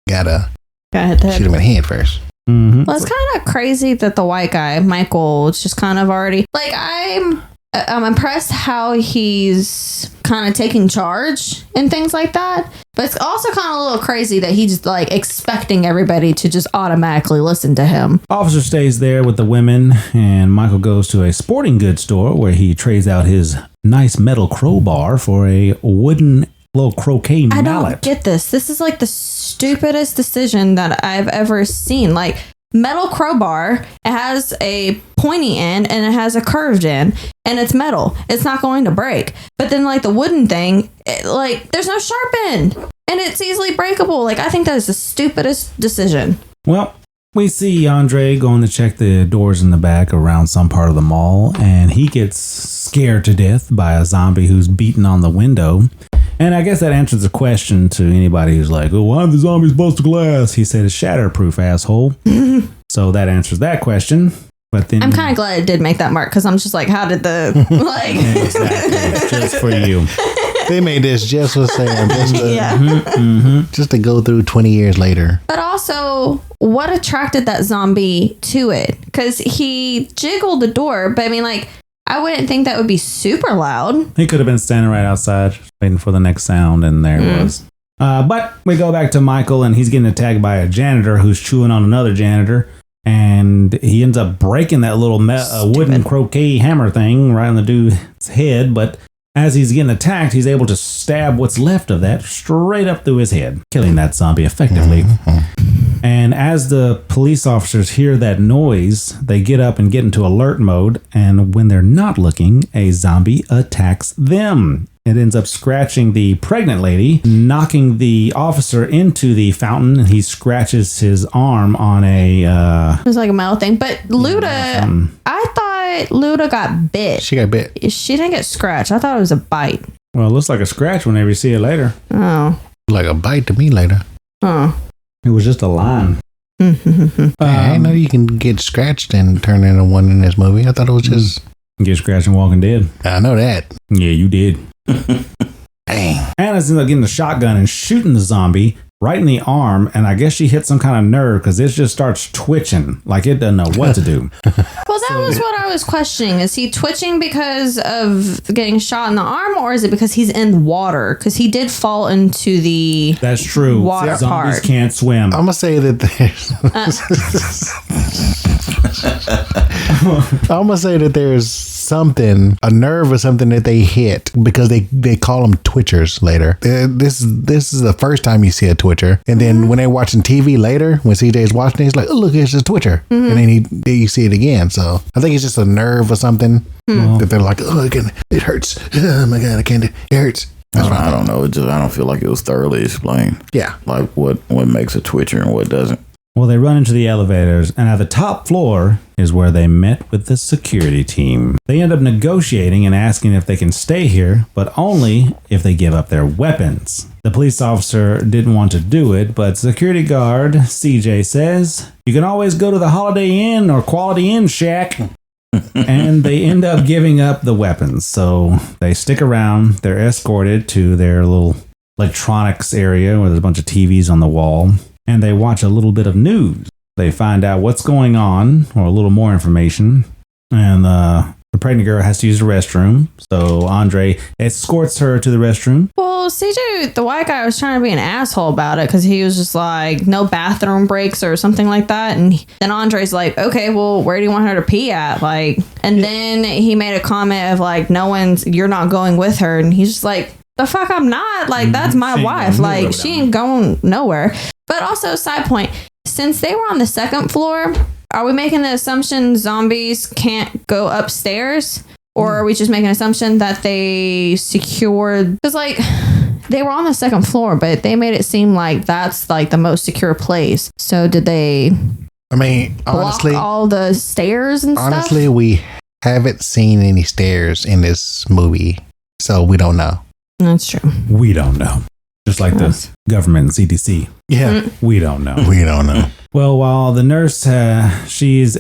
gotta shoot him in the head first. Mm-hmm. Well, it's kind of crazy that the white guy, Michael, is just kind of already like, I'm impressed how he's kind of taking charge and things like that. But it's also kind of a little crazy that he's like expecting everybody to just automatically listen to him. Officer stays there with the women, and Michael goes to a sporting goods store where he trades out his nice metal crowbar for a wooden little croquet mallet. I don't get this. This is like the stupidest decision that I've ever seen. Like, metal crowbar, it has a pointy end and it has a curved end, and it's metal. It's not going to break. But then like the wooden thing, there's no sharp end and it's easily breakable. Like, I think that is the stupidest decision. Well, we see Andre going to check the doors in the back around some part of the mall, and he gets scared to death by a zombie who's beating on the window. And I guess that answers the question to anybody who's like, oh, why did the zombies bust the glass? He said it's shatterproof, asshole. So that answers that question. But then I'm kind of glad it did make that mark, because I'm just like, how did the exactly, just for you. They made this just for Sam, just to go through 20 years later. But also, what attracted that zombie to it? Because he jiggled the door, but I mean, like, I wouldn't think that would be super loud. He could have been standing right outside waiting for the next sound, and there it was. But we go back to Michael, and he's getting attacked by a janitor who's chewing on another janitor. And he ends up breaking that little wooden croquet hammer thing right on the dude's head. But as he's getting attacked, he's able to stab what's left of that straight up through his head, killing that zombie effectively. And as the police officers hear that noise, they get up and get into alert mode. And when they're not looking, a zombie attacks them. It ends up scratching the pregnant lady, knocking the officer into the fountain, and he scratches his arm on a... it was like a metal thing. But Luda, I thought Luda got bit. She got bit. She didn't get scratched. I thought it was a bite. Well, it looks like a scratch whenever you see it later. Oh. Like a bite to me later. Oh. It was just a line. I know you can get scratched and turn into one in this movie. I thought it was just... Get scratched in Walking Dead. I know that. Yeah, you did. Dang. Anna's ends up getting the shotgun and shooting the zombie right in the arm, and I guess she hit some kind of nerve because it just starts twitching like it doesn't know what to do. Well, that was what I was questioning. Is he twitching because of getting shot in the arm, or is it because he's in water? Because he did fall into the That's true. water Zombies part. can't swim. I'm going to say that I'm going to say that there's something, a nerve or something that they hit, because they call them twitchers later. This is the first time you see a twitcher. Twitcher. And then when they're watching TV later, when CJ's watching it, he's like, oh, look, it's a Twitcher. And then you see it again. So I think it's just a nerve or something that they're like, oh, it hurts. Oh my God, I can't, it hurts. I don't know. I don't feel like it was thoroughly explained. Yeah. Like what makes a Twitcher and what doesn't. Well, they run into the elevators, and at the top floor is where they met with the security team. They end up negotiating and asking if they can stay here, but only if they give up their weapons. The police officer didn't want to do it, but security guard CJ says, you can always go to the Holiday Inn or Quality Inn Shack. And they end up giving up the weapons. So they stick around. They're escorted to their little electronics area where there's a bunch of TVs on the wall. And they watch a little bit of news. They find out what's going on, or a little more information. And the pregnant girl has to use the restroom. So Andre escorts her to the restroom. Well, CJ, the white guy, was trying to be an asshole about it because he was just like, no bathroom breaks or something like that. And then Andre's like, okay, well, where do you want her to pee at? Like, and then he made a comment of like, you're not going with her. And he's just like, the fuck, I'm not. Like, that's my wife. Like, she ain't going nowhere. But also, side point, since they were on the second floor, are we making the assumption zombies can't go upstairs? Or are we just making an assumption that they secured? Because, like, they were on the second floor, but they made it seem like that's, like, the most secure place. So did they honestly, block all the stairs and stuff? Honestly, we haven't seen any stairs in this movie, so we don't know. That's true. We don't know. Just like the government and CDC. Yeah. We don't know. We don't know. Well, while the nurse, she's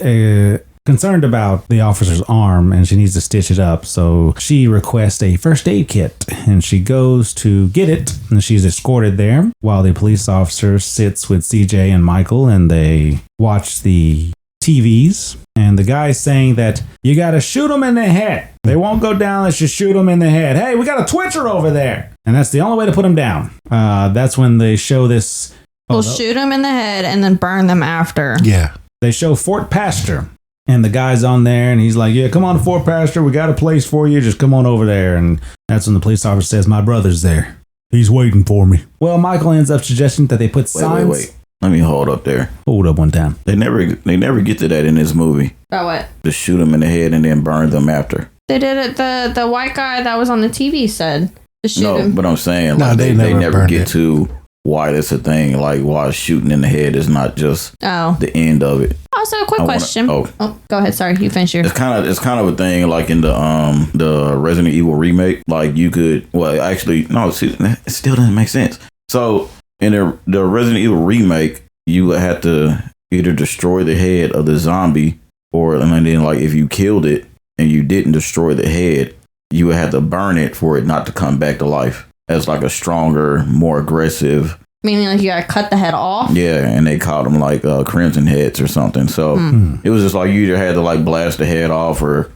concerned about the officer's arm and she needs to stitch it up. So she requests a first aid kit and she goes to get it and she's escorted there while the police officer sits with CJ and Michael and they watch the TVs. And the guy's saying that you got to shoot them in the head. They won't go down unless you shoot them in the head. Hey, we got a Twitcher over there. And that's the only way to put him down. That's when they show this. We'll shoot them in the head and then burn them after. Yeah. They show Fort Pastor. And the guy's on there and he's like, yeah, come on to Fort Pastor. We got a place for you. Just come on over there. And that's when the police officer says, my brother's there. He's waiting for me. Well, Michael ends up suggesting that they put signs. Wait. Let me hold up there. Hold up one time. They never get to that in this movie. About what? To shoot them in the head and then burn them after. They did it. The white guy that was on the TV said to shoot him. But I'm saying like they never get to why that's a thing. Like why shooting in the head is not just the end of it. Also, a quick question. Go ahead. Sorry, you finish your. It's kind of a thing like in the Resident Evil remake. Like you could it still doesn't make sense. So in the Resident Evil remake, you would have to either destroy the head of the zombie, and then like if you killed it and you didn't destroy the head, you would have to burn it for it not to come back to life as like a stronger, more aggressive. Meaning like you gotta cut the head off? Yeah, and they called them like crimson heads or something. So it was just like you either had to like blast the head off or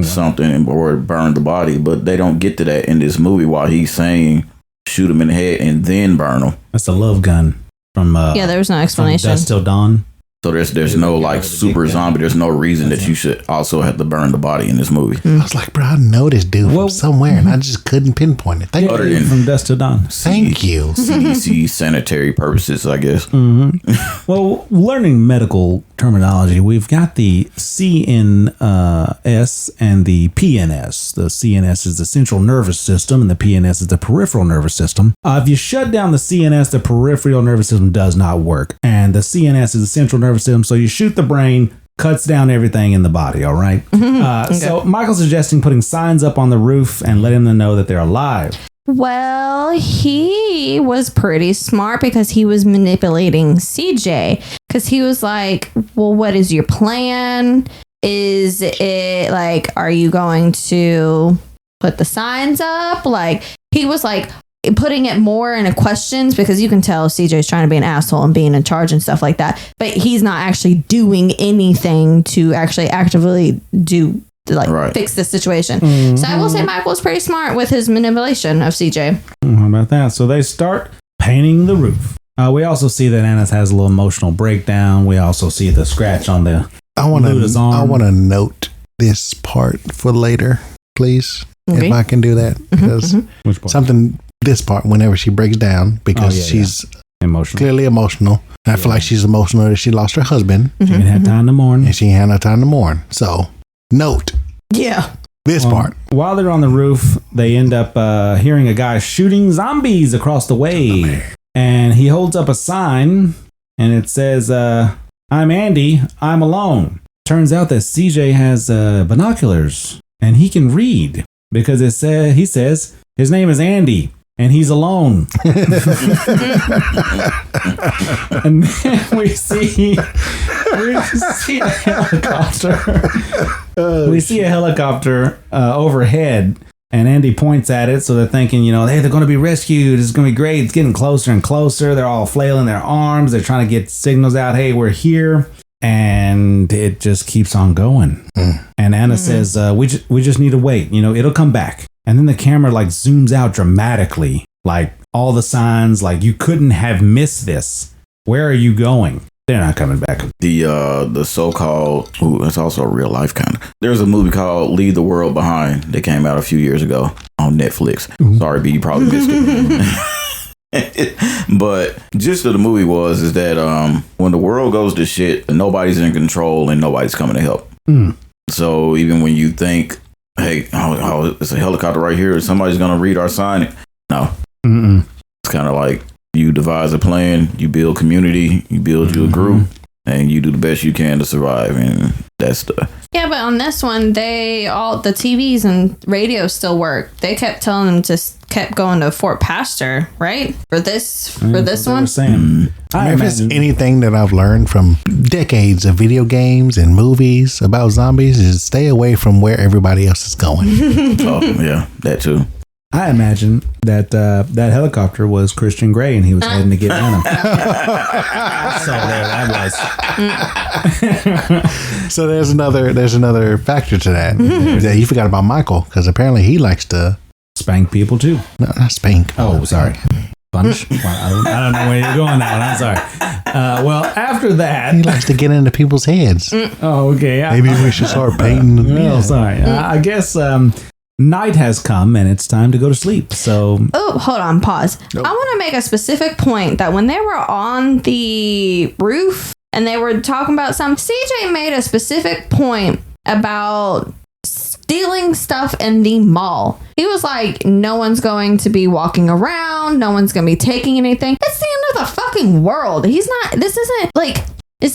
something or burn the body, but they don't get to that in this movie while he's saying shoot him in the head and then burn him. That's a love gun from there was no explanation. Dusk Till Dawn. So there's no like super zombie. There's no reason that you should also have to burn the body in this movie. I was like, bro, I know this dude from somewhere, and I just couldn't pinpoint it. Thank you. From Dusk Till Dawn. Thank you. CDC sanitary purposes, I guess. Well, learning medical terminology, we've got the CNS and the PNS. The CNS is the central nervous system, and the PNS is the peripheral nervous system. If you shut down the CNS, the peripheral nervous system does not work, and the CNS is the central nervous system. So you shoot the brain, cuts down everything in the body. All right. So Michael's suggesting putting signs up on the roof and letting them know that they're alive. Well, he was pretty smart because he was manipulating CJ. Because he was like, well, what is your plan? Is it like, are you going to put the signs up? Like, he was like putting it more into questions because you can tell CJ's trying to be an asshole and being in charge and stuff like that. But he's not actually doing anything to actually actively fix the situation. So I will say Michael was pretty smart with his manipulation of CJ. How about that? So they start painting the roof. We also see that Anna has a little emotional breakdown. We also see the scratch on the Luda's arm. I want to note this part for later, please, if I can do that. Because Which part? this part, whenever she breaks down, because she's Emotional. Clearly emotional. And I feel like she's emotional that she lost her husband. She didn't have time to mourn. And she ain't had no time to mourn. So, note. Yeah. This part. While they're on the roof, they end up hearing a guy shooting zombies across the way. And he holds up a sign, and it says, I'm Andy, I'm alone. Turns out that CJ has binoculars, and he can read, because he says his name is Andy, and he's alone. And then we see a helicopter. We see a helicopter overhead, and Andy points at it, so they're thinking, hey, they're going to be rescued. It's going to be great. It's getting closer and closer. They're all flailing their arms. They're trying to get signals out. Hey, we're here. And it just keeps on going. And Anna says, we just need to wait. It'll come back. And then the camera zooms out dramatically. All the signs, you couldn't have missed this. Where are you going? They're not coming back. The so-called, it's also a real life kind of. There's a movie called Leave the World Behind that came out a few years ago on Netflix. Sorry, B, you probably missed it. But gist of the movie is that when the world goes to shit, nobody's in control and nobody's coming to help. So even when you think, hey, it's a helicopter right here, somebody's gonna read our sign. No. It's kind of like you devise a plan, you build community, you build you a group, and you do the best you can to survive. And that's Yeah, but on this one, the TVs and radios still work. They kept telling them to kept going to Fort Pastor, right? For this one. If it's anything that I've learned from decades of video games and movies about zombies, is stay away from where everybody else is going. Oh yeah, that too. I imagine that that helicopter was Christian Grey, and he was heading to get Anna. So there that was. So there's another factor to that. That you forgot about Michael, because apparently he likes to spank people too. No, not spank. Oh, sorry. Punish? Well, I don't know where you're going now. I'm sorry. Well, after that, he likes to get into people's heads. Oh, okay. Maybe we should start painting. Well, sorry. I guess. Night has come and it's time to go to sleep. So, hold on, pause. I want to make a specific point that when they were on the roof and they were talking about CJ made a specific point about stealing stuff in the mall. He was like, no one's going to be walking around, no one's going to be taking anything. It's the end of the fucking world. This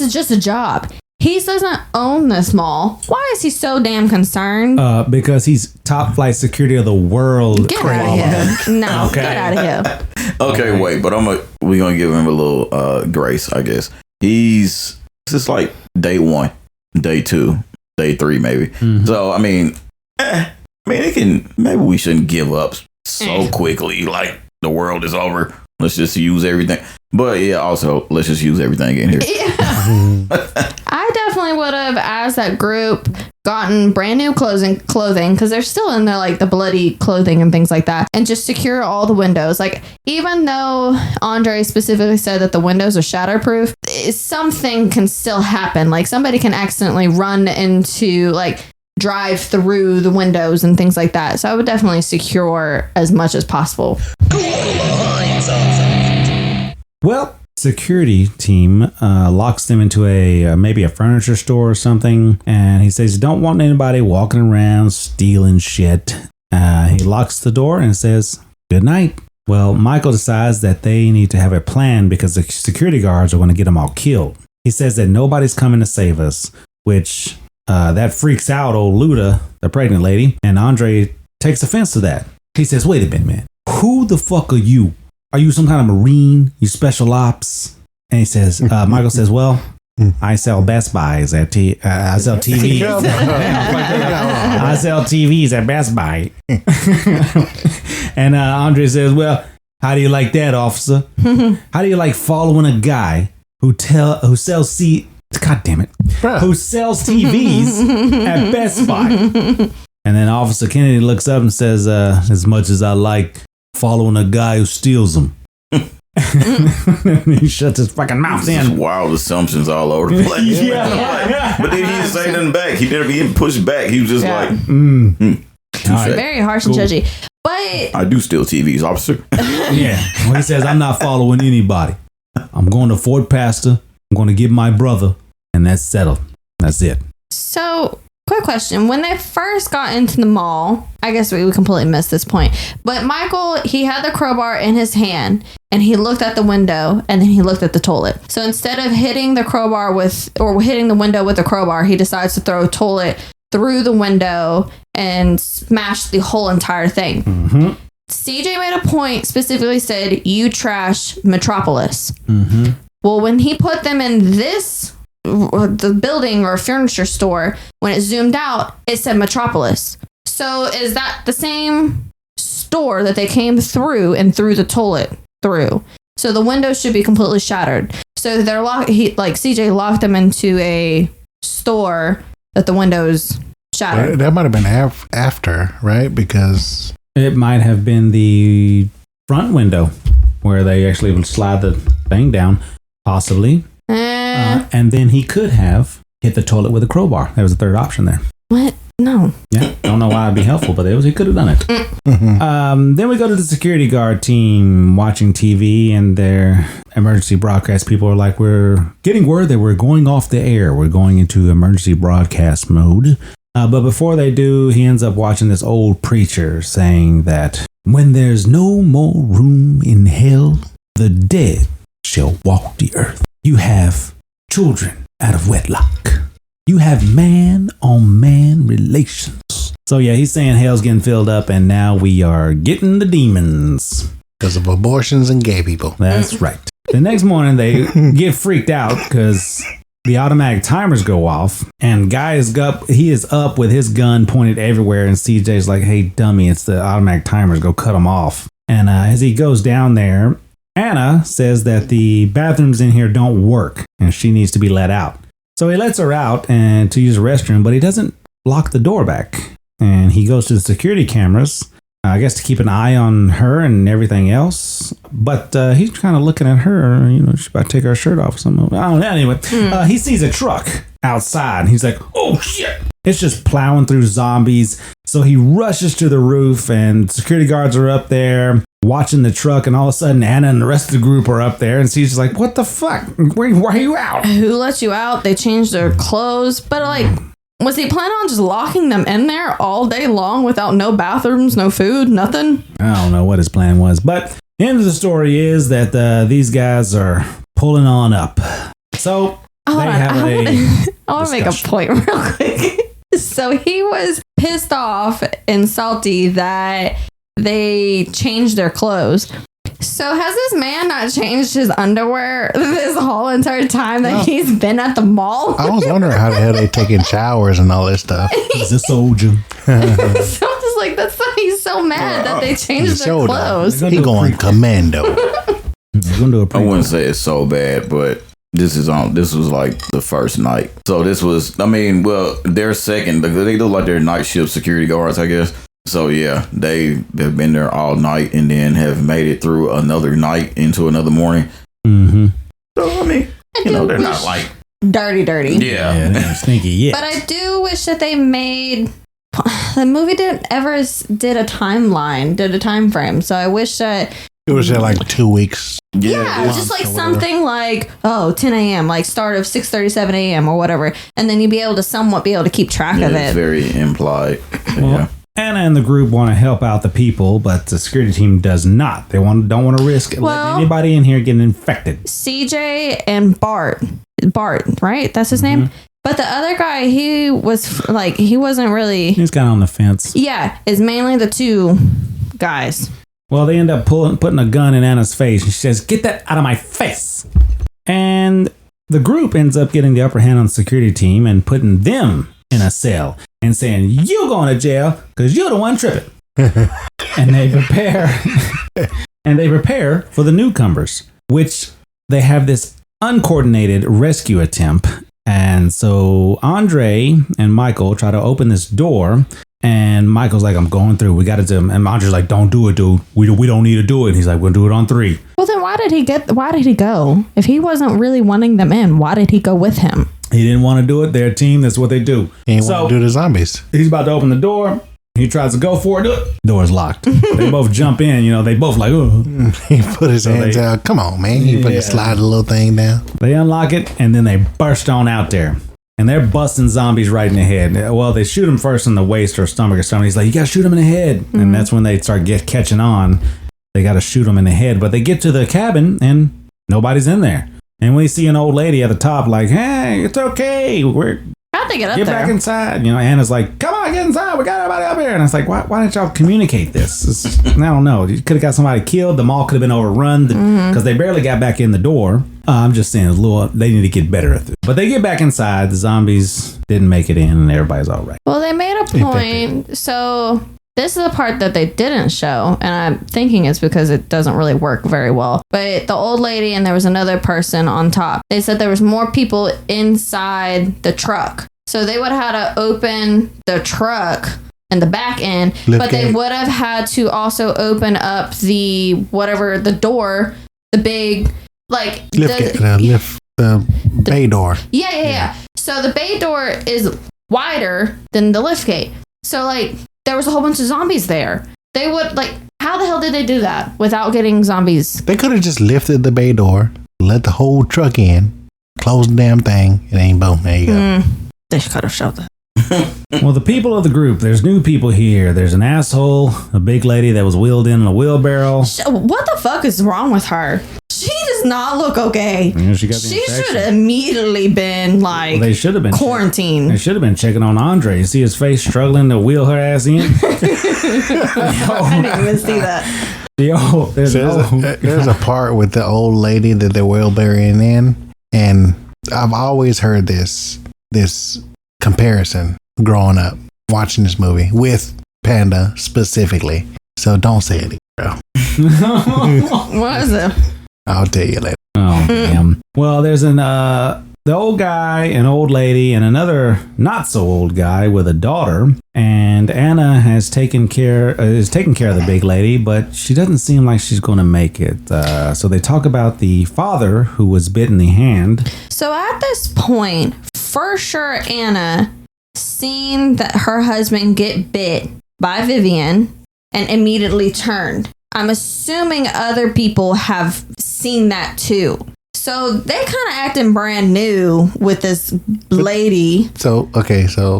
is just a job. He doesn't own this mall. Why is he so damn concerned? Because he's top flight security of the world. Get out of here. No, okay. Get out of here. Okay, wait, but we're going to give him a little grace, I guess. This is like day 1, day 2, day 3 maybe. Mm-hmm. So, maybe we shouldn't give up so quickly. Like, the world is over. Let's just use everything. But yeah, also, let's just use everything in here. Yeah. I definitely would have, as that group, gotten brand new clothing because they're still in there, the bloody clothing and things like that, and just secure all the windows. Even though Andre specifically said that the windows are shatterproof, something can still happen. Somebody can accidentally run into, drive through the windows and things like that. So I would definitely secure as much as possible. Well, security team locks them into maybe a furniture store or something, and he says, don't want anybody walking around stealing shit. He locks the door and says, good night. Well, Michael decides that they need to have a plan because the security guards are going to get them all killed. He says that nobody's coming to save us, which that freaks out old Luda, the pregnant lady, and Andre takes offense to that. He says, wait a minute, man. Who the fuck are you? Are you some kind of Marine? You special ops? And he says, Michael says, well, I sell Best Buys I sell TVs. I sell TVs at Best Buy. And Andre says, well, how do you like that, officer? How do you like following a guy who sells God damn it. Who sells TVs at Best Buy? And then Officer Kennedy looks up and says, as much as I like following a guy who steals them. He shuts his fucking mouth in. Just wild assumptions all over the place. But then he didn't say nothing back. He didn't push back. He was just very harsh and judgy. But I do steal TVs, officer. Yeah. Well, he says, I'm not following anybody. I'm going to Fort Pastor. I'm going to get my brother, and that's settled. That's it. So, quick question. When they first got into the mall, I guess we completely missed this point, but Michael, he had the crowbar in his hand, and he looked at the window, and then he looked at the toilet. So instead of hitting the crowbar hitting the window with the crowbar, he decides to throw a toilet through the window and smash the whole entire thing. Mm-hmm. CJ made a point, specifically said, "You trash Metropolis." Mm-hmm. Well, when he put them in the building or furniture store, when it zoomed out, it said Metropolis. So is that the same store that they came through and threw the toilet through? So the windows should be completely shattered. So they're CJ locked them into a store that the windows shattered. That might have been after, right? Because it might have been the front window where they actually would slide the thing down, possibly. And then he could have hit the toilet with a crowbar. That was the third option there. What? No. Yeah, don't know why it'd be helpful, but he could have done it. Then we go to the security guard team watching TV, and their emergency broadcast people are like, "We're getting word that we're going off the air. We're going into emergency broadcast mode." But before they do, he ends up watching this old preacher saying that when there's no more room in hell, the dead shall walk the earth. You have children out of wedlock. You have man-on-man relations. So yeah, he's saying hell's getting filled up, and now we are getting the demons. Because of abortions and gay people. That's right. The next morning, they get freaked out because the automatic timers go off, and Guy is up with his gun pointed everywhere, and CJ's like, "Hey, dummy, it's the automatic timers. Go cut them off." And as he goes down there, Anna says that the bathrooms in here don't work, and she needs to be let out. So he lets her out and to use the restroom, but he doesn't lock the door back. And he goes to the security cameras, I guess to keep an eye on her and everything else. But he's kind of looking at her, she's about to take her shirt off or something. I don't know. Anyway, he sees a truck outside, and he's like, "Oh, shit." It's just plowing through zombies. So he rushes to the roof, and security guards are up there watching the truck, and all of a sudden Anna and the rest of the group are up there, and she's just like, "What the fuck? Why are you out? Who let you out?" They changed their clothes, but was he planning on just locking them in there all day long without no bathrooms, no food, nothing? I don't know what his plan was, but the end of the story is that these guys are pulling on up. So I want to make a point real quick. So he was pissed off and salty that they changed their clothes. So has this man not changed his underwear this whole entire time that he's been at the mall? I was wondering how the hell they taking showers and all this stuff. He's a soldier. So I'm just like, he's so mad that they changed their clothes. He going commando. I wouldn't say it's so bad, but this was like the first night. So this was, their second, because they look like they're night shift security guards, I guess. So yeah, they have been there all night and then have made it through another night into another morning. Mm-hmm. So they're not like dirty. Yeah, they're stinky. Yeah, but I do wish that they made the movie did a timeline, did a time frame. So I wish that it was like 2 weeks. Yeah, just like something like 10 a.m. like start of 6:37 a.m. or whatever, and then you'd be able to somewhat keep track of it. It's very implied. Well, Anna and the group want to help out the people, but the security team does not. They don't want to risk letting anybody in here getting infected. CJ and Bart, right? That's his name. But the other guy, he wasn't really. He's kind of on the fence. Yeah, it's mainly the two guys. Well, they end up putting a gun in Anna's face, and she says, "Get that out of my face!" And the group ends up getting the upper hand on the security team and putting them in a cell and saying, "You're going to jail because you're the one tripping." And they prepare for the newcomers, which they have this uncoordinated rescue attempt. And so Andre and Michael try to open this door, and Michael's like, "I'm going through. We got to do it." And Andre's like, "Don't do it, dude. We don't need to do it." And he's like, "We'll do it on 3. Well, then why did he go? If he wasn't really wanting them in, why did he go with him? He didn't want to do it. They're a team. That's what they do. He didn't want to do the zombies. He's about to open the door. He tries to go for it. Door's locked. They both jump in. They both like, oh. He put his hands out. Come on, man. He fucking slide the little thing down. They unlock it, and then they burst on out there. And they're busting zombies right in the head. Well, they shoot him first in the waist or stomach or something. He's like, you got to shoot him in the head. Mm-hmm. And that's when they start catching on. They got to shoot him in the head. But they get to the cabin, and nobody's in there. And we see an old lady at the top like, hey, it's okay. How'd they get up there? Get back inside. Anna's like, come on, get inside. We got everybody up here. And it's like, why didn't y'all communicate this? I don't know. You could have got somebody killed. The mall could have been overrun because they barely got back in the door. I'm just saying, they need to get better at this. But they get back inside. The zombies didn't make it in, and everybody's all right. Well, they made a point. So this is the part that they didn't show, and I'm thinking it's because it doesn't really work very well. But the old lady and there was another person on top. They said there was more people inside the truck. So they would have had to open the truck and the back end, but they would have had to also open up the door, the big, like the bay door. Yeah. So the bay door is wider than the lift gate. So like there was a whole bunch of zombies there. They would how the hell did they do that without getting zombies? They could have just lifted the bay door, let the whole truck in, closed the damn thing, and ain't boom. There you go. They could have showed that. Well, the people of the group, there's new people here. There's an asshole, a big lady that was wheeled in a wheelbarrow. What the fuck is wrong with her? She does not look okay. Yeah, she should have immediately been they should have been quarantined. They should have been checking on Andre. You see his face struggling to wheel her ass in? I didn't even see that. There's a part with the old lady that they're wheelbarrowing in, and I've always heard this comparison growing up watching this movie with Panda specifically. So don't say it, bro. What is it? I'll tell you later. Oh damn. Well, there's the old guy, an old lady, and another not so old guy with a daughter. And Anna is taking care of the big lady, but she doesn't seem like she's going to make it. So they talk about the father who was bit in the hand. So at this point, for sure, Anna seen that her husband get bit by Vivian and immediately turned. I'm assuming other people have seen that too. So they kind of acting brand new with this lady. So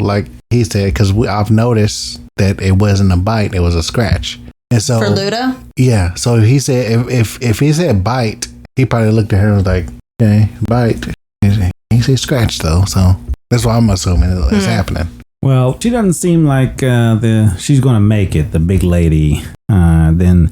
like he said, because I've noticed that it wasn't a bite, it was a scratch. And so for Luda? Yeah. So he said if he said bite, he probably looked at her and was like, okay, bite. He said scratch though, so that's why I'm assuming it's happening. Well, she doesn't seem like she's going to make it, the big lady. Then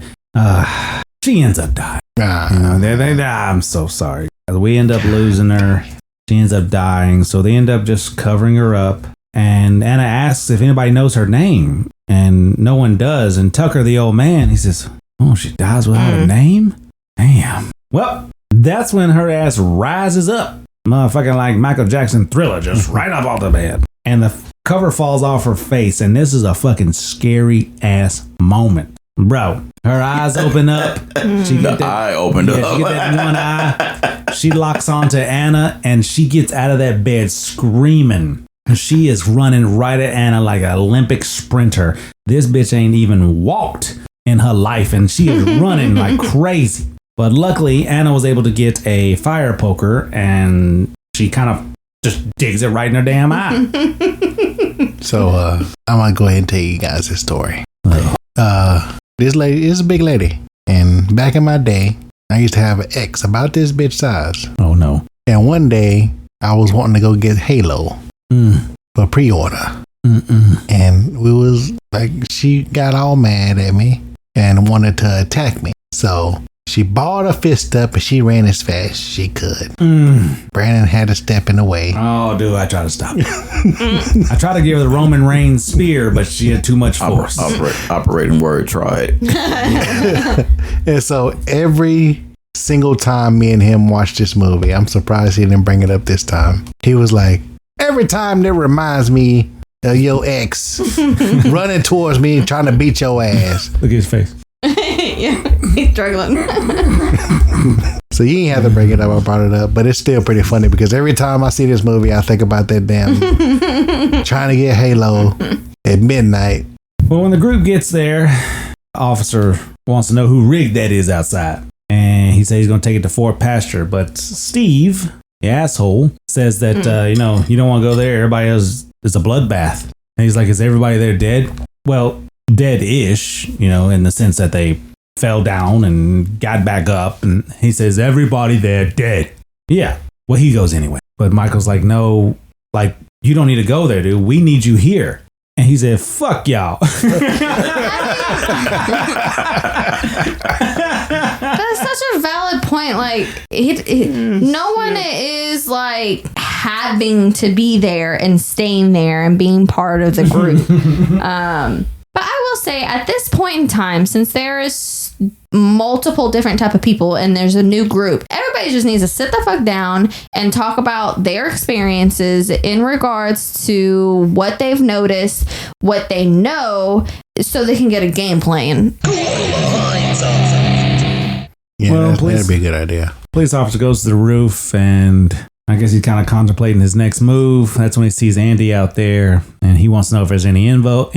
she ends up dying. I'm so sorry. We end up losing her. She ends up dying, so they end up just covering her up. And Anna asks if anybody knows her name, and no one does. And Tucker, the old man, he says, oh, she dies without a name? Damn. Well, that's when her ass rises up. Motherfucking like Michael Jackson Thriller, just right up off the bed. And the cover falls off her face, and this is a fucking scary ass moment. Bro, her eyes open up. Eye opened up. She get that one eye. She locks onto Anna, and she gets out of that bed screaming. She is running right at Anna like an Olympic sprinter. This bitch ain't even walked in her life, and she is running like crazy. But luckily, Anna was able to get a fire poker, and she kind of just digs it right in her damn eye. So I'm going to go ahead and tell you guys this story. This lady is a big lady. And back in my day, I used to have an ex about this bitch size. Oh, no. And one day, I was wanting to go get Halo for pre-order. And we was like, she got all mad at me and wanted to attack me. So she balled her fist up and she ran as fast as she could. Brandon had to step in the way. Oh, dude, I tried to stop it. I tried to give her the Roman Reigns spear, but she had too much force. Operating word, try it. And so every single time me and him watched this movie, I'm surprised he didn't bring it up this time. He was like, every time that reminds me of your ex running towards me trying to beat your ass. Look at his face. Yeah, he's struggling. So you ain't have to bring it up. I brought it up, but it's still pretty funny because every time I see this movie, I think about that damn trying to get Halo at midnight Well, when the group gets there, officer wants to know who rig that is outside. And he says he's going to take it to Fort Pasture. But Steve, the asshole, says that, you don't want to go there. Everybody else is a bloodbath. And he's like, is everybody there dead? Well, dead-ish, in the sense that they fell down and got back up. And he says, everybody there dead. Yeah. Well, he goes anyway. But Michael's like, no, like, you don't need to go there, dude. We need you here. And he said, fuck y'all. That's such a valid point. Like, no one is like having to be there and staying there and being part of the group. But I will say at this point in time, since there is multiple different type of people and there's a new group, everybody just needs to sit the fuck down and talk about their experiences in regards to what they've noticed, what they know, so they can get a game plan. Yeah, well, that'd be a good idea. Police officer goes to the roof and I guess he's kind of contemplating his next move. That's when he sees Andy out there and he wants to know if there's any info.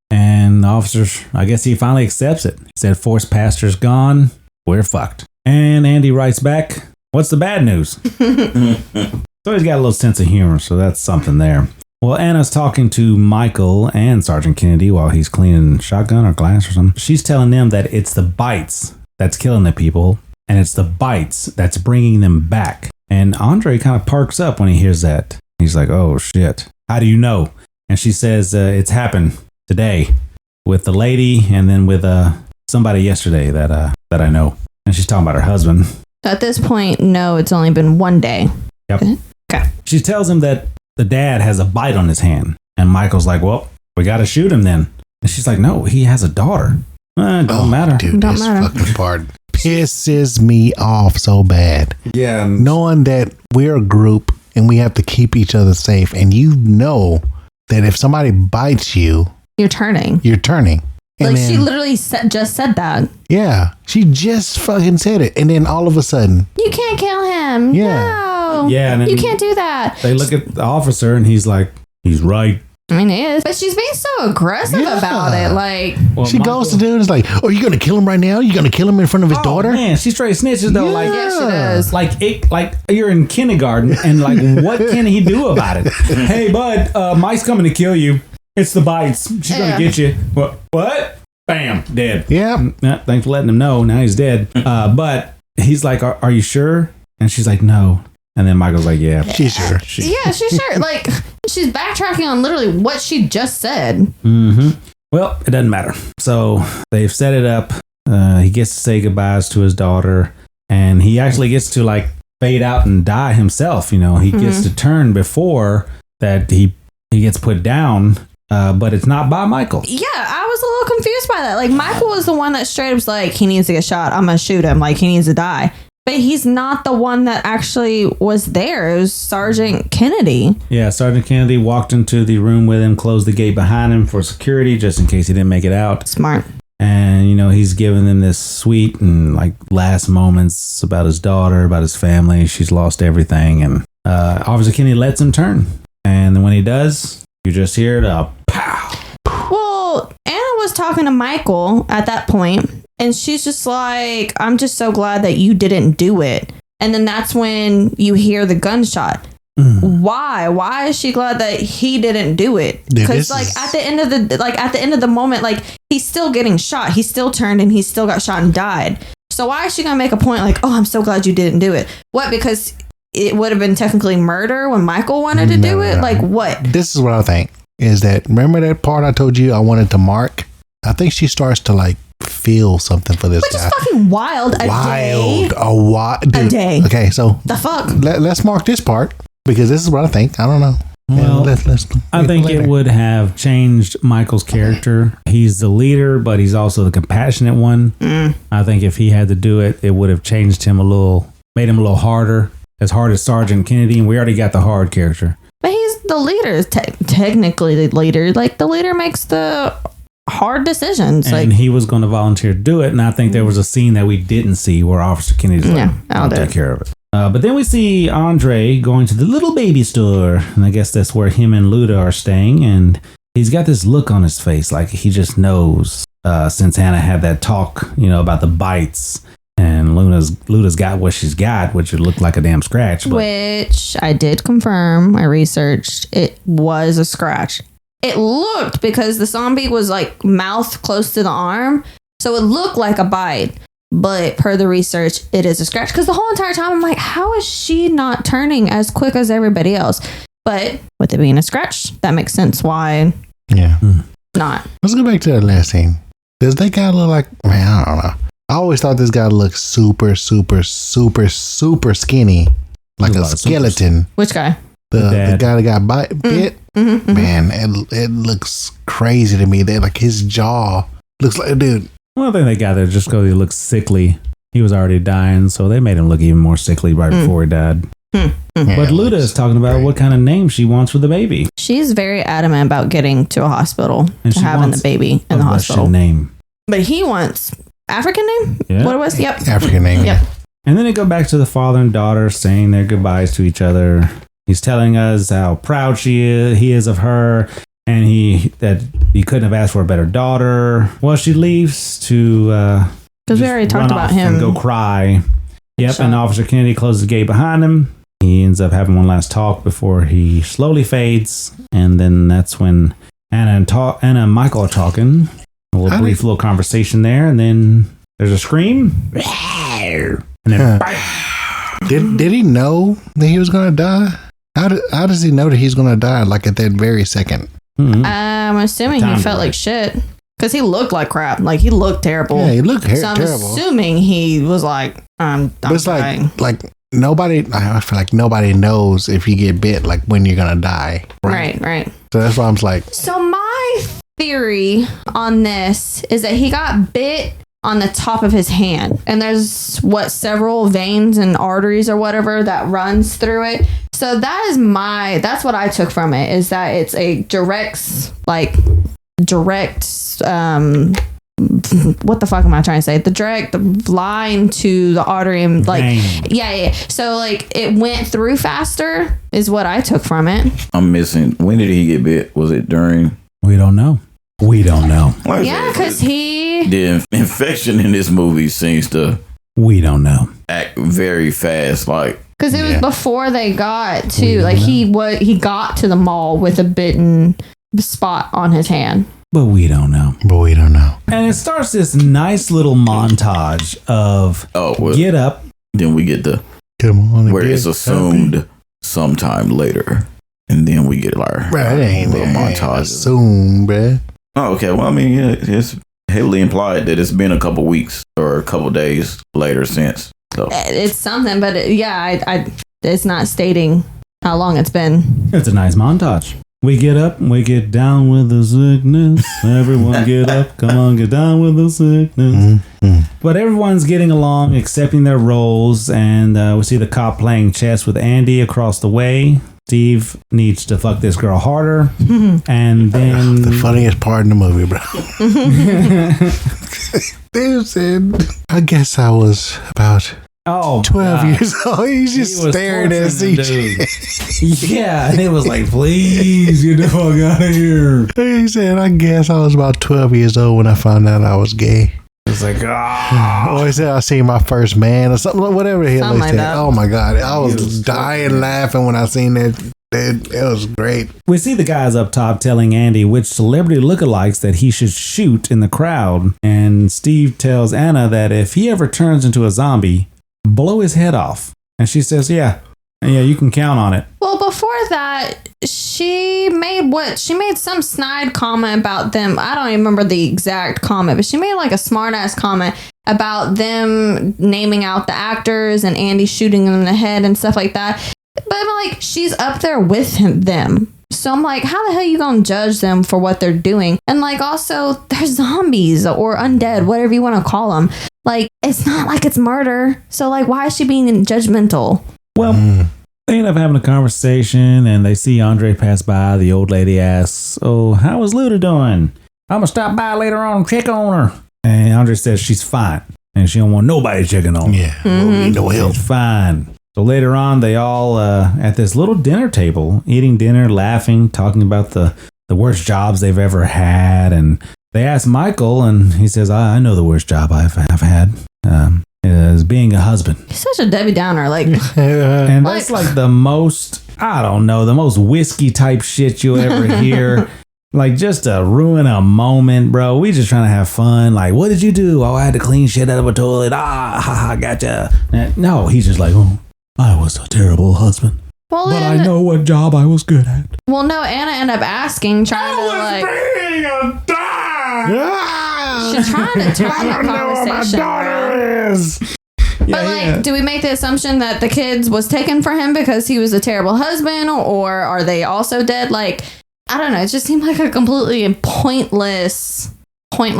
And the officer, I guess he finally accepts it. He said, Force Pastor's gone. We're fucked. And Andy writes back, what's the bad news? So he's got a little sense of humor, so that's something there. Well, Anna's talking to Michael and Sergeant Kennedy while he's cleaning shotgun or glass or something. She's telling them that it's the bites that's killing the people, and it's the bites that's bringing them back. And Andre kind of perks up when he hears that. He's like, oh, shit. How do you know? And she says, it's happened today with the lady and then with somebody yesterday that I know. And she's talking about her husband. At this point, no, it's only been one day. Yep. Okay. She tells him that the dad has a bite on his hand. And Michael's like, well, we got to shoot him then. And she's like, no, he has a daughter. Don't matter. Dude, don't this matter. fucking part pisses me off so bad. Yeah. Knowing that we're a group and we have to keep each other safe. And you know that if somebody bites you, You're turning. And Like, then, she literally just said that. Yeah. She just fucking said it. And then all of a sudden. You can't kill him. Yeah. No. Yeah. And then you can't do that. They look at the officer and he's like, he's right. I mean, it is. But she's being so aggressive about it. Like, well, she goes to do it. It's like, oh, you going to kill him right now? You going to kill him in front of his daughter? Man, she straight snitches though. Yeah. Like, yeah, she does. Like you're in kindergarten and like, what can he do about it? Hey, bud, Mike's coming to kill you. It's the bites. She's going to get you. What? Bam, dead. Yeah. Thanks for letting him know. Now he's dead. But he's like, are you sure? And she's like, no. And then Michael's like, yeah. She's sure. Yeah, she's sure. Like, she's backtracking on literally what she just said. Mm-hmm. Well, it doesn't matter. So they've set it up. He gets to say goodbyes to his daughter. And he actually gets to like fade out and die himself. You know, he gets to turn before that he gets put down. But it's not by Michael. Yeah, I was a little confused by that. Like, Michael was the one that straight up was like, he needs to get shot. I'm going to shoot him. Like, he needs to die. But he's not the one that actually was there. It was Sergeant Kennedy. Yeah, Sergeant Kennedy walked into the room with him, closed the gate behind him for security, just in case he didn't make it out. Smart. And, he's giving them this sweet and like last moments about his daughter, about his family. She's lost everything. And Officer Kennedy lets him turn. And then when he does, you just hear the pow. Well, Anna was talking to Michael at that point, and she's just like, I'm just so glad that you didn't do it. And then that's when you hear the gunshot. Why? Why is she glad that he didn't do it? Because at the end of the moment, like, he's still getting shot. He still turned and he still got shot and died. So why is she gonna make a point like, oh, I'm so glad you didn't do it? What? Because it would have been technically murder when Michael wanted to do it? No. Like, what? This is what I think. Is that, remember that part I told you I wanted to mark? I think she starts to like feel something for this guy. Which is fucking wild. A day. Okay, so the fuck. Let's mark this part because this is what I think. I don't know. Well, I think it would have changed Michael's character. He's the leader, but he's also the compassionate one. I think if he had to do it, it would have changed him a little, made him a little harder. As hard as Sergeant Kennedy, and we already got the hard character. But he's the leader, technically the leader. Like, the leader makes the hard decisions. And he was going to volunteer to do it. And I think there was a scene that we didn't see where Officer Kennedy's like, I'll take care of it. But then we see Andre going to the little baby store. And I guess that's where him and Luda are staying. And he's got this look on his face like he just knows. Since Anna had that talk, about the bites, and Luda's got what she's got, which would look like a damn scratch. But which I did confirm. I researched. It was a scratch. It looked, because the zombie was like mouth close to the arm, so it looked like a bite. But per the research, it is a scratch. Because the whole entire time I'm like, how is she not turning as quick as everybody else? But with it being a scratch, that makes sense why. Yeah. Not. Let's go back to that last scene. Does that guy look like, man, I don't know. I always thought this guy looked super, super, super, super skinny. Like a skeleton. Which guy? The guy that got bit. Mm-hmm. Man, it looks crazy to me. Like his jaw looks like, dude. One thing they got there just because he looks sickly. He was already dying, so they made him look even more sickly right before he died. Yeah, but Luda is talking about what kind of name she wants for the baby. She's very adamant about getting to a hospital And to she having the wants baby in the hospital. Russian name. But he wants African name? Yeah. What it was? Yep. African name. Yep. And then they go back to the father and daughter saying their goodbyes to each other. He's telling us how proud he is of her, and that he couldn't have asked for a better daughter. Well, she leaves to because we already talked about him and go cry. Yep, and Officer Kennedy closes the gate behind him. He ends up having one last talk before he slowly fades, and then that's when Anna and Michael are talking. A brief little conversation there, and then there's a scream, and then Did he know that he was going to die? How does he know that he's going to die? Like at that very second. Mm-hmm. I'm assuming he felt like shit because he looked like crap. Like he looked terrible. Yeah, he looked so I'm terrible. assuming he was like, I'm it's dying. like nobody. I feel like nobody knows if you get bit, like when you're gonna die. Right. So that's why I'm like. So my theory on this is that he got bit on the top of his hand, and there's several veins and arteries or whatever that runs through it. So that's what I took from it, is that it's a direct what the fuck am I trying to say? The direct line to the artery, and yeah. So like it went through faster is what I took from it. I'm missing. When did he get bit? Was it during? We don't know. Yeah, because the infection in this movie seems to. We don't know. Act very fast, like. Because it was before they got to, like, he got to the mall with a bitten spot on his hand. But we don't know. And it starts this nice little montage of get up. Then we get the come on, where it's assumed sometime later, and then we get our little montage. Assume, bruh. Oh, okay. Well, I mean, yeah, it's heavily implied that it's been a couple weeks or a couple days later since. So. It's something, but it's not stating how long it's been. It's a nice montage. We get up, we get down with the sickness. Everyone get up, come on, get down with the sickness. Mm-hmm. But everyone's getting along, accepting their roles, and we see the cop playing chess with Andy across the way. Steve needs to fuck this girl harder. And then... The funniest part in the movie, bro. Steve said, I guess I was about 12 years old. He's just staring at CJ. Yeah, and it was like, please get the fuck out of here. He said, I guess I was about 12 years old when I found out I was gay. It's like, Or he said, I seen my first man or something, whatever the hell he said. That. Oh my God. I was dying laughing when I seen that. It was great. We see the guys up top telling Andy which celebrity lookalikes that he should shoot in the crowd. And Steve tells Anna that if he ever turns into a zombie, blow his head off. And she says, yeah, you can count on it. Well, before that, she made some snide comment about them. I don't even remember the exact comment, but she made like a smart ass comment about them naming out the actors and Andy shooting them in the head and stuff like that. But I'm like, she's up there with them. So I'm like, how the hell are you going to judge them for what they're doing? And like, also, they're zombies or undead, whatever you want to call them. Like, it's not like it's murder. So like, why is she being judgmental? Well, they end up having a conversation and they see Andre pass by. The old lady asks, oh, how is Luda doing? I'm going to stop by later on and check on her. And Andre says she's fine. And she don't want nobody checking on her. Yeah, need no help. She's fine. So later on, they all at this little dinner table, eating dinner, laughing, talking about the the worst jobs they've ever had. And they asked Michael, and he says, I know the worst job I've had. Is being a husband. He's such a Debbie Downer. Like, and that's like the most, I don't know, the most whiskey type shit you'll ever hear. Like, just to ruin a moment, bro. We just trying to have fun. Like, what did you do? Oh, I had to clean shit out of a toilet. Gotcha. No, he's just like, oh, I was a terrible husband. Well, but I know what job I was good at. Well, no, Anna ended up asking, trying to like. Being a dad. She's trying to turn the conversation around. But like, do we make the assumption that the kids was taken for him because he was a terrible husband, or are they also dead? Like, I don't know. It just seemed like a completely pointless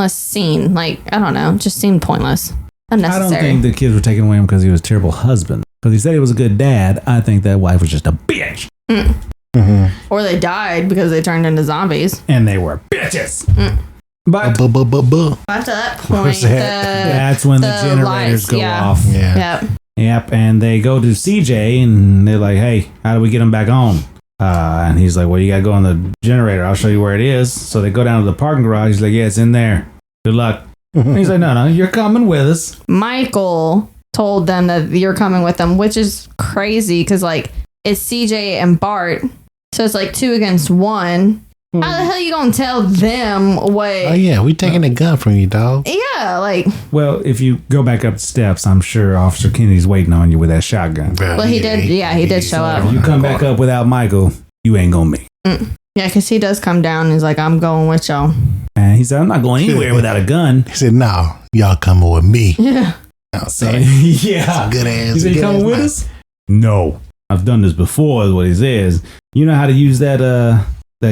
scene. Like, I don't know. It just seemed pointless. Unnecessary. I don't think the kids were taken away because he was a terrible husband. Because he said he was a good dad. I think that wife was just a bitch. Or they died because they turned into zombies. And they were bitches. But after that point, that's when the generators go off. Yep. And they go to CJ and they're like, hey, how do we get him back on? And he's like, well, you got to go on the generator. I'll show you where it is. So they go down to the parking garage. He's like, yeah, it's in there. Good luck. And he's like, no, you're coming with us. Michael told them that you're coming with them, which is crazy because, like, it's CJ and Bart. So it's like 2 against 1. How the hell you gonna tell them what? Oh yeah, we taking a gun from you, dog. Yeah, like. Well, if you go back up the steps, I'm sure Officer Kennedy's waiting on you with that shotgun. Well, he did. Yeah, he did show up. If you come back up without Michael, you ain't gonna make. Yeah, because he does come down and he's like, I'm going with y'all. And he said, I'm not going anywhere without a gun. He said, no, y'all coming with me. Yeah. So, yeah. Good ass. He said, you coming with us? No. I've done this before, is what he says. You know how to use that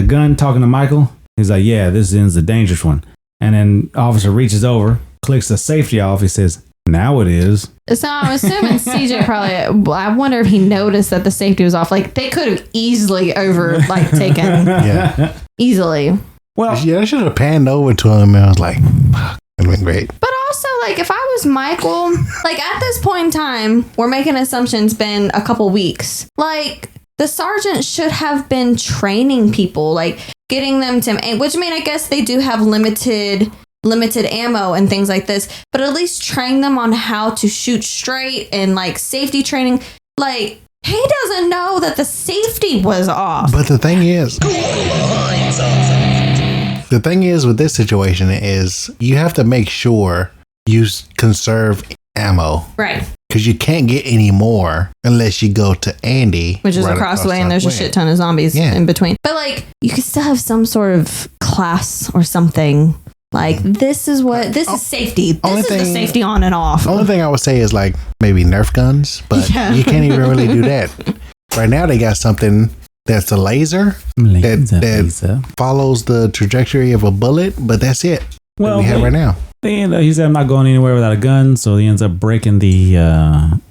gun, talking to Michael? He's like, yeah, this is the dangerous one. And then officer reaches over, clicks the safety off. He says, now it is. So I'm assuming CJ probably, I wonder if he noticed that the safety was off. Like, they could have easily taken. Yeah. Easily. Well, yeah, I should have panned over to him and I was like, fuck, that'd been great. But also, like, if I was Michael, like, at this point in time, we're making assumptions, been a couple weeks. Like, the sergeant should have been training people, like, getting them to, which, I mean, I guess they do have limited ammo and things like this, but at least train them on how to shoot straight and, like, safety training. Like, he doesn't know that the safety was off. But the thing is with this situation is you have to make sure you conserve ammo. Right. Because you can't get any more unless you go to Andy. Which is across the way, and there's a shit ton of zombies in between. But, like, you could still have some sort of class or something. Like, this is safety. This is the safety on and off. The only thing I would say is, like, maybe Nerf guns, but you can't even really do that. Right now, they got something that's a laser that follows the trajectory of a bullet, but that's it. Well, we have right now. He said, I'm not going anywhere without a gun. So he ends up breaking the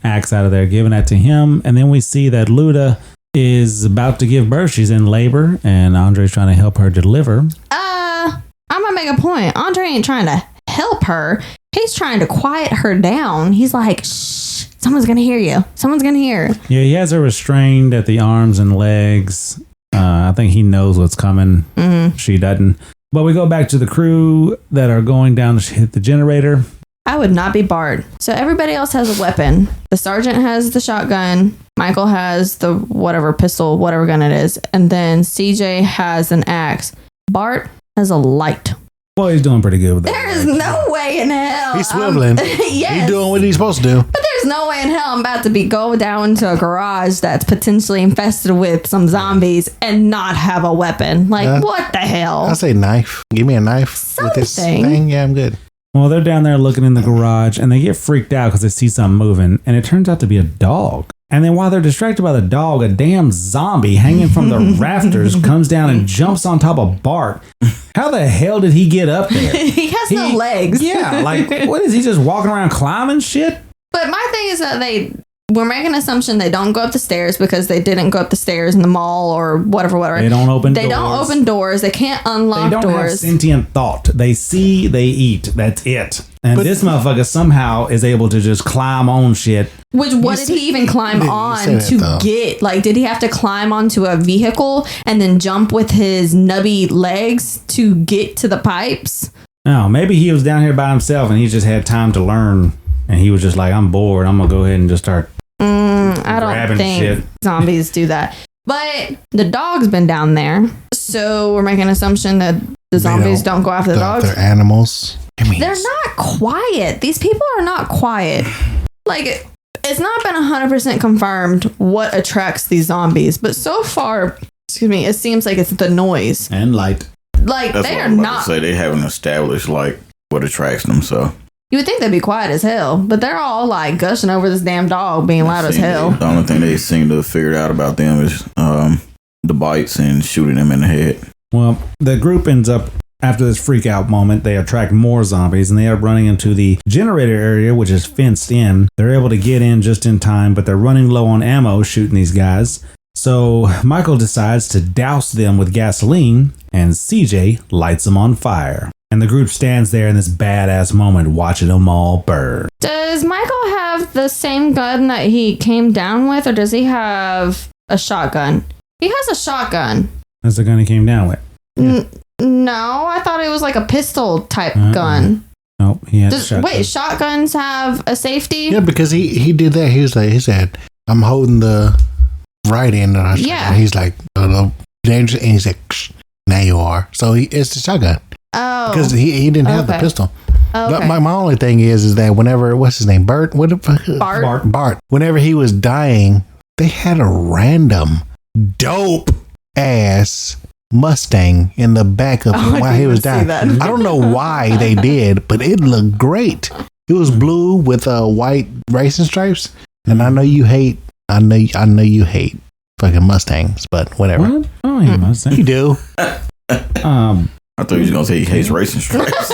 axe out of there, giving that to him. And then we see that Luda is about to give birth. She's in labor, and Andre's trying to help her deliver. I'm going to make a point. Andre ain't trying to help her. He's trying to quiet her down. He's like, shh, someone's going to hear you. Someone's going to hear. Yeah, he has her restrained at the arms and legs. I think he knows what's coming. Mm-hmm. She doesn't. But we go back to the crew that are going down to hit the generator. I would not be Bart. So everybody else has a weapon. The sergeant has the shotgun. Michael has the whatever pistol, whatever gun it is. And then CJ has an axe. Bart has a light. Well, he's doing pretty good with that. There is no way in hell. He's swiveling. Yes. He's doing what he's supposed to do. But there's no way in hell I'm about to go down to a garage that's potentially infested with some zombies and not have a weapon. Like, what the hell? I say knife. Give me a knife with this thing. Yeah, I'm good. Well, they're down there looking in the garage and they get freaked out because they see something moving, and it turns out to be a dog. And then while they're distracted by the dog, a damn zombie hanging from the rafters comes down and jumps on top of Bart. How the hell did he get up there? He has no legs. Yeah, like, what is he just walking around climbing shit? But my thing is that we're making an assumption they don't go up the stairs because they didn't go up the stairs in the mall or whatever. They don't open doors. They don't open doors. They can't unlock doors. They don't have sentient thought. They see, they eat. That's it. And this motherfucker somehow is able to just climb on shit. Which, what did he even climb on to get? Like, did he have to climb onto a vehicle and then jump with his nubby legs to get to the pipes? No, maybe he was down here by himself and he just had time to learn. And he was just like, I'm bored. I'm going to go ahead and just start I don't think zombies do that. But the dog's been down there. So we're making an assumption that the zombies don't go after the dogs. They're animals. They're not quiet. These people are not quiet. Like, it's not been 100% confirmed what attracts these zombies. But so far, it seems like it's the noise. And light. Like, that's they what are I'm about not. to say. They haven't established, like, what attracts them, so. You would think they'd be quiet as hell, but they're all like gushing over this damn dog being loud as hell. The only thing they seem to have figured out about them is the bites and shooting them in the head. Well, the group ends up, after this freak out moment, they attract more zombies and they are running into the generator area, which is fenced in. They're able to get in just in time, but they're running low on ammo shooting these guys. So Michael decides to douse them with gasoline and CJ lights them on fire. And the group stands there in this badass moment watching them all burn. Does Michael have the same gun that he came down with, or does he have a shotgun? He has a shotgun. That's the gun he came down with. No, I thought it was like a pistol type gun. Nope, he has a shotgun. Wait, shotguns have a safety? Yeah, because he did that. He said, I'm holding the right end of the shotgun. Yeah. He's like, dangerous. And he's like, now you are. So it's the shotgun. Oh. Because he didn't have the pistol. Okay. My only thing is that whenever, what's his name? Bart? What the fuck? Bart. Whenever he was dying, they had a random dope ass Mustang in the back of him while he was dying. I don't know why they did, but it looked great. It was blue with white racing stripes. And I know you hate fucking Mustangs, but whatever. What? Oh, I hate Mustangs. You do. I thought you was going to say he hates racing stripes.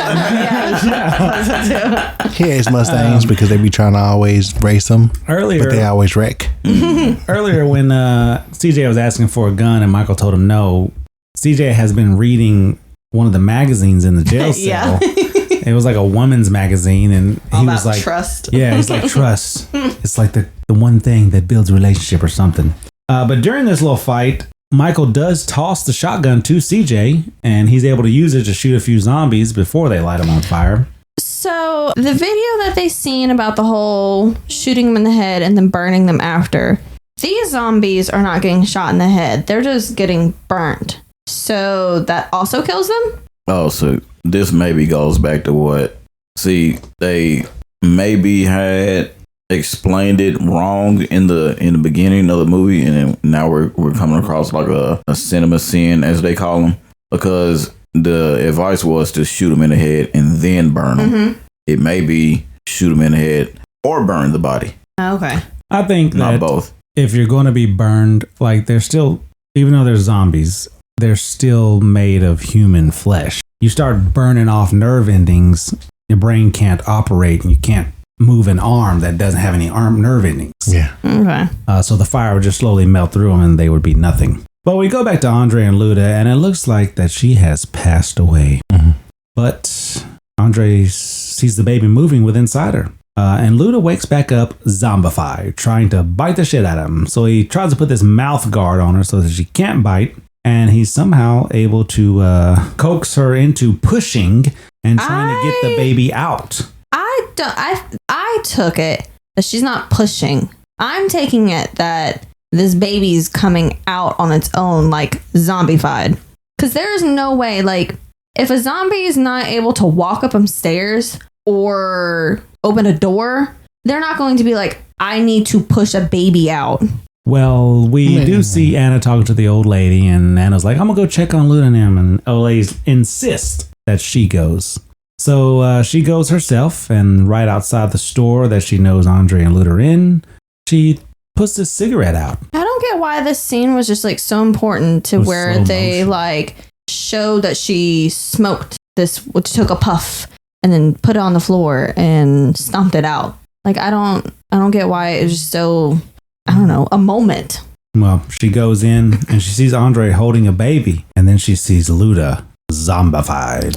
He hates Mustangs because they be trying to always race them. Earlier, but they always wreck. Earlier when CJ was asking for a gun and Michael told him no, CJ has been reading one of the magazines in the jail cell. It was like a woman's magazine, and he was like, trust. Yeah, he's like, trust. It's like the one thing that builds a relationship or something. But during this little fight, Michael does toss the shotgun to CJ, and he's able to use it to shoot a few zombies before they light him on fire. So the video that they seen about the whole shooting them in the head and then burning them after, these zombies are not getting shot in the head. They're just getting burnt. So that also kills them? Oh, so this maybe goes back to what? See, they maybe had explained it wrong in the beginning of the movie, and then now we're coming across like a cinema sin, as they call them, because the advice was to shoot them in the head and then burn them. Mm-hmm. It may be shoot them in the head or burn the body. Okay. I think not that both. If you're going to be burned, like they're still, even though they're zombies, they're still made of human flesh. You start burning off nerve endings, your brain can't operate, and you can't move an arm that doesn't have any nerve endings. Yeah. Okay. So the fire would just slowly melt through them and they would be nothing. But we go back to Andre and Luda, and it looks like that she has passed away. Mm-hmm. But Andre sees the baby moving with inside her. And Luda wakes back up zombified, trying to bite the shit out of him. So he tries to put this mouth guard on her so that she can't bite. And he's somehow able to coax her into pushing and trying to get the baby out. I took it that she's not pushing. I'm taking it that this baby's coming out on its own, like zombified. Because there's no way, like, if a zombie is not able to walk up some stairs or open a door, they're not going to be like, I need to push a baby out. Well, we do see Anna talking to the old lady, and Anna's like, I'm going to go check on Luda and him. And old lady insists that she goes. So she goes herself, and right outside the store that she knows Andre and Luda are in, she puts this cigarette out. I don't get why this scene was just like so important to where they like showed that she smoked this, which took a puff and then put it on the floor and stomped it out. Like, I don't get why it was just so, I don't know, a moment. Well, she goes in and she sees Andre holding a baby, and then she sees Luda zombified.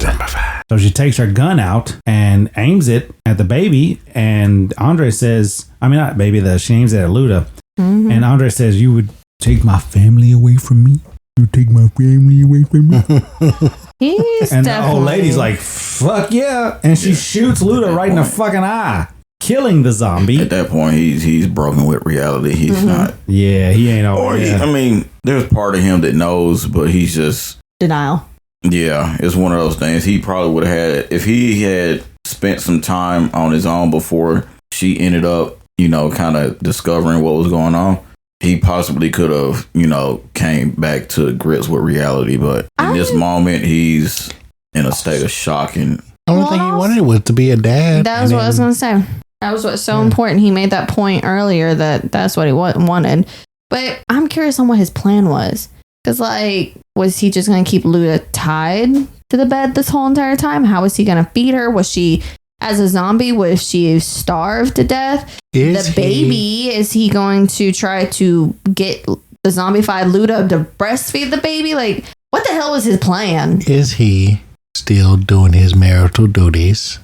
So she takes her gun out and aims it at the baby, and Andre says, I mean, not baby, she aims it at Luda. Mm-hmm. And Andre says, you would take my family away from me? You take my family away from me? And the old lady's like, fuck yeah. And she shoots Luda right in the fucking eye, killing the zombie. At that point, he's broken with reality. He's not. Yeah, he ain't over. I mean, there's part of him that knows, but he's just denial. Yeah, it's one of those things. He probably would have had, if he had spent some time on his own before she ended up, kind of discovering what was going on, he possibly could have, came back to grips with reality. But in this moment, he's in a state of shock. And the only thing he wanted was to be a dad. That was what I was going to say. That was what's so important. He made that point earlier that's what he wanted. But I'm curious on what his plan was. Because, was he just going to keep Luda tied to the bed this whole entire time? How was he going to feed her? Was she, as a zombie, was she starved to death? Is he going to try to get the zombified Luda to breastfeed the baby? Like, what the hell was his plan? Is he still doing his marital duties?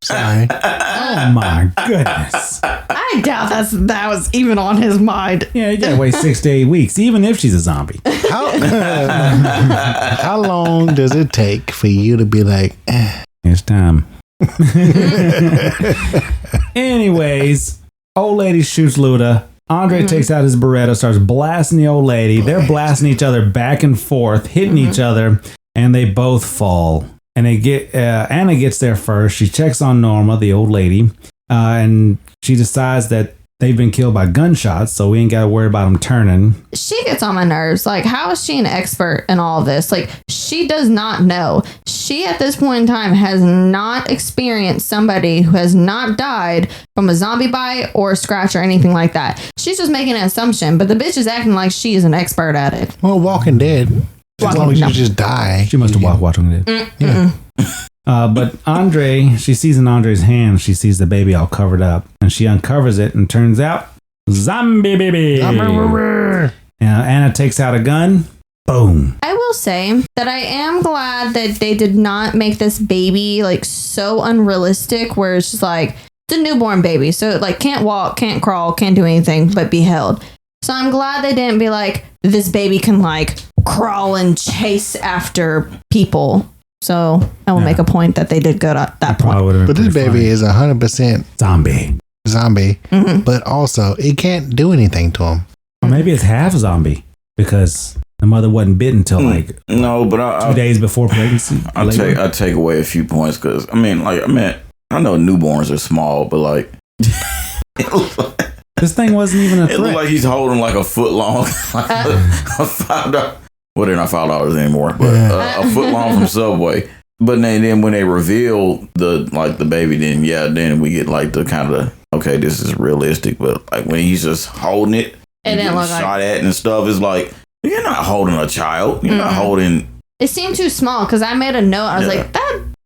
Sorry. Oh my goodness. I doubt that was even on his mind. Yeah, you gotta wait 6 to 8 weeks, even if she's a zombie. How long does it take for you to be like, it's time? Anyways, old lady shoots Luda. Andre takes out his Beretta, starts blasting the old lady. They're blasting each other back and forth, hitting each other, and they both fall. And Anna gets there first. She checks on Norma, the old lady, and she decides that they've been killed by gunshots, so we ain't got to worry about them turning. She gets on my nerves. Like, how is she an expert in all of this? Like, she does not know. She, at this point in time, has not experienced somebody who has not died from a zombie bite or a scratch or anything like that. She's just making an assumption, but the bitch is acting like she is an expert at it. Well, Walking Dead. As long as you just die. She must have watched Walking Dead. Yeah. But Andre, she sees in Andre's hand, she sees the baby all covered up, and she uncovers it, and turns out, zombie baby. Anna takes out a gun. Boom. I will say that I am glad that they did not make this baby so unrealistic, where it's just it's a newborn baby, so it can't walk, can't crawl, can't do anything but be held. So I'm glad they didn't be this baby can crawl and chase after people. So I will make a point that they did good at that point. But this baby is 100% zombie, but also it can't do anything to him. Or maybe it's half zombie because the mother wasn't bitten until no, but 2 days before pregnancy. I take away a few points because I know newborns are small, but this thing wasn't even a threat. It looked like he's holding a foot long, a $5. Well, they're not $5 anymore, but a foot long from Subway. But then when they reveal the baby, then we get the kind of okay, this is realistic. But when he's just holding it and getting shot at and stuff, it's you're not holding a child. You're not holding. It seemed too small because I made a note. I was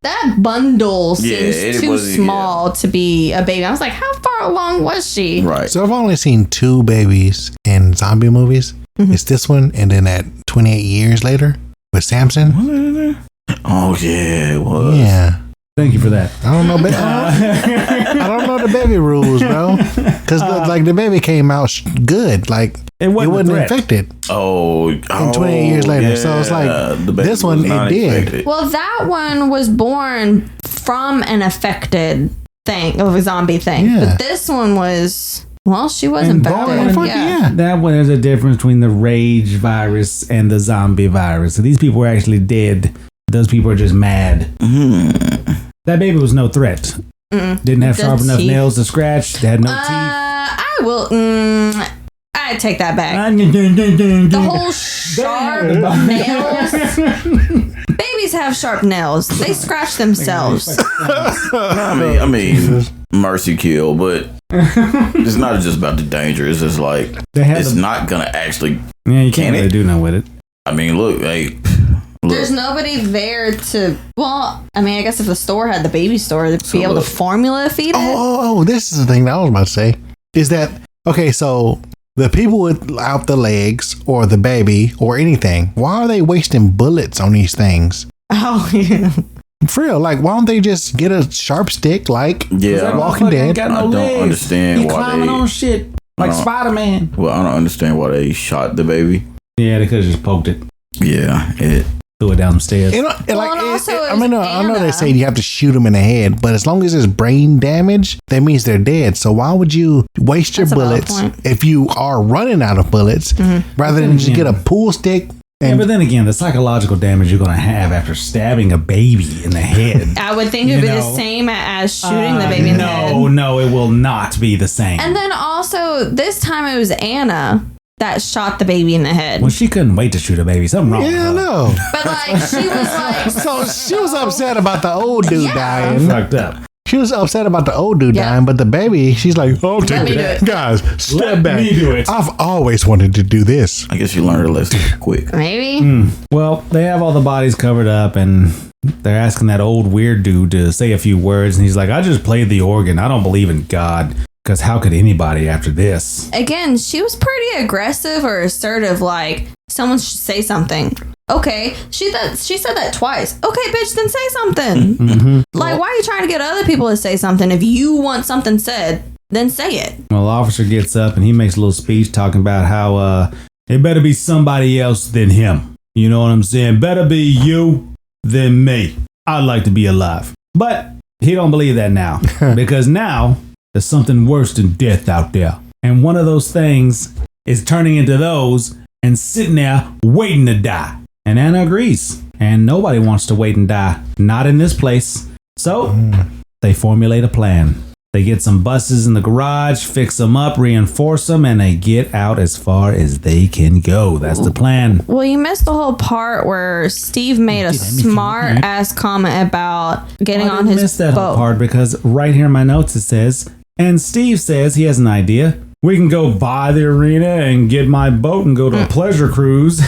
that bundle seems too small to be a baby. I was how far along was she? Right. So I've only seen 2 babies in zombie movies. It's this one, and then at 28 years later with Samson. Oh yeah, it was. Yeah. Thank you for that. I don't know. I don't know the baby rules, bro. Because the baby came out good. It wasn't infected. And 28 years later, so it's this one it did. Infected. Well, that one was born from an affected thing, of a zombie thing. Yeah. But this one was. Well, she was infected. That one, there's a difference between the rage virus and the zombie virus. So these people were actually dead. Those people are just mad. That baby was no threat. Didn't have sharp enough nails to scratch. They had no teeth. I take that back. The whole sharp nails. Babies have sharp nails. They scratch themselves. I mean, mercy kill, but it's not just about the danger. It's just it's not gonna actually. Yeah, you can't really do nothing with it. I mean, look There's nobody there to. Well, I mean, I guess if the store had the baby store, they'd be able to formula feed it. Oh, this is the thing that I was about to say. Is that okay? So the people without the legs or the baby or anything, why are they wasting bullets on these things? Oh, yeah. For real, like why don't they just get a sharp stick like Walking Dead? Got no I don't legs. understand He why climbing they on shit like Spider-Man. Well, I don't understand why they shot the baby. Yeah, they could have just poked it. Yeah, it threw it down the stairs. I know they say you have to shoot them in the head, but as long as there's brain damage, that means they're dead. So why would you waste your bullets if you are running out of bullets rather than just get a pool stick? But then again, the psychological damage you're going to have after stabbing a baby in the head. I would think it would be the same as shooting the baby in the head. No, it will not be the same. And then also, this time it was Anna that shot the baby in the head. Well, she couldn't wait to shoot a baby. Something wrong. Yeah, I know. But like, she was like, so she was upset about the old dude dying. Fucked up. She was upset about the old dude dying, but the baby, she's like, "Oh, take it, guys, step back. Me do it. I've always wanted to do this." I guess you learned a lesson quick. Maybe. Well, they have all the bodies covered up, and they're asking that old weird dude to say a few words, and he's like, "I just played the organ. I don't believe in God." Because how could anybody after this? Again, she was pretty aggressive or assertive, like, someone should say something. Okay, she said that twice. Okay, bitch, then say something. Like, why are you trying to get other people to say something? If you want something said, then say it. Well, the officer gets up and he makes a little speech talking about how it better be somebody else than him. You know what I'm saying? Better be you than me. I'd like to be alive. But he don't believe that now. Because now there's something worse than death out there. And one of those things is turning into those and sitting there waiting to die. And Anna agrees. And nobody wants to wait and die. Not in this place. So they formulate a plan. They get some buses in the garage, fix them up, reinforce them, and they get out as far as they can go. That's the plan. Well, you missed the whole part where Steve made a smart ass comment about getting on his missed that boat. whole part because right here in my notes it says, and Steve says he has an idea. We can go buy the arena and get my boat and go to a pleasure cruise.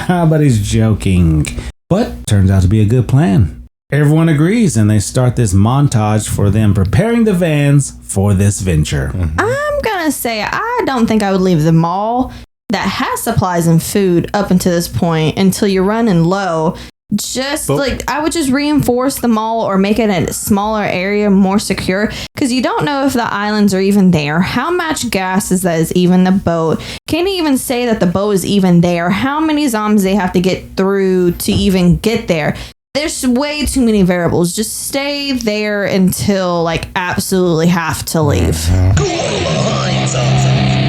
But he's joking. But turns out to be a good plan. Everyone agrees and they start this montage for them preparing the vans for this venture. I'm gonna say I don't think I would leave the mall that has supplies and food up until this point until you're running low. I would just reinforce the mall or make it a smaller area, more secure, because you don't know if the islands are even there. How much gas is even the boat? Can you even say that the boat is even there? How many zombies they have to get through to even get there? There's way too many variables. Just stay there until absolutely have to leave.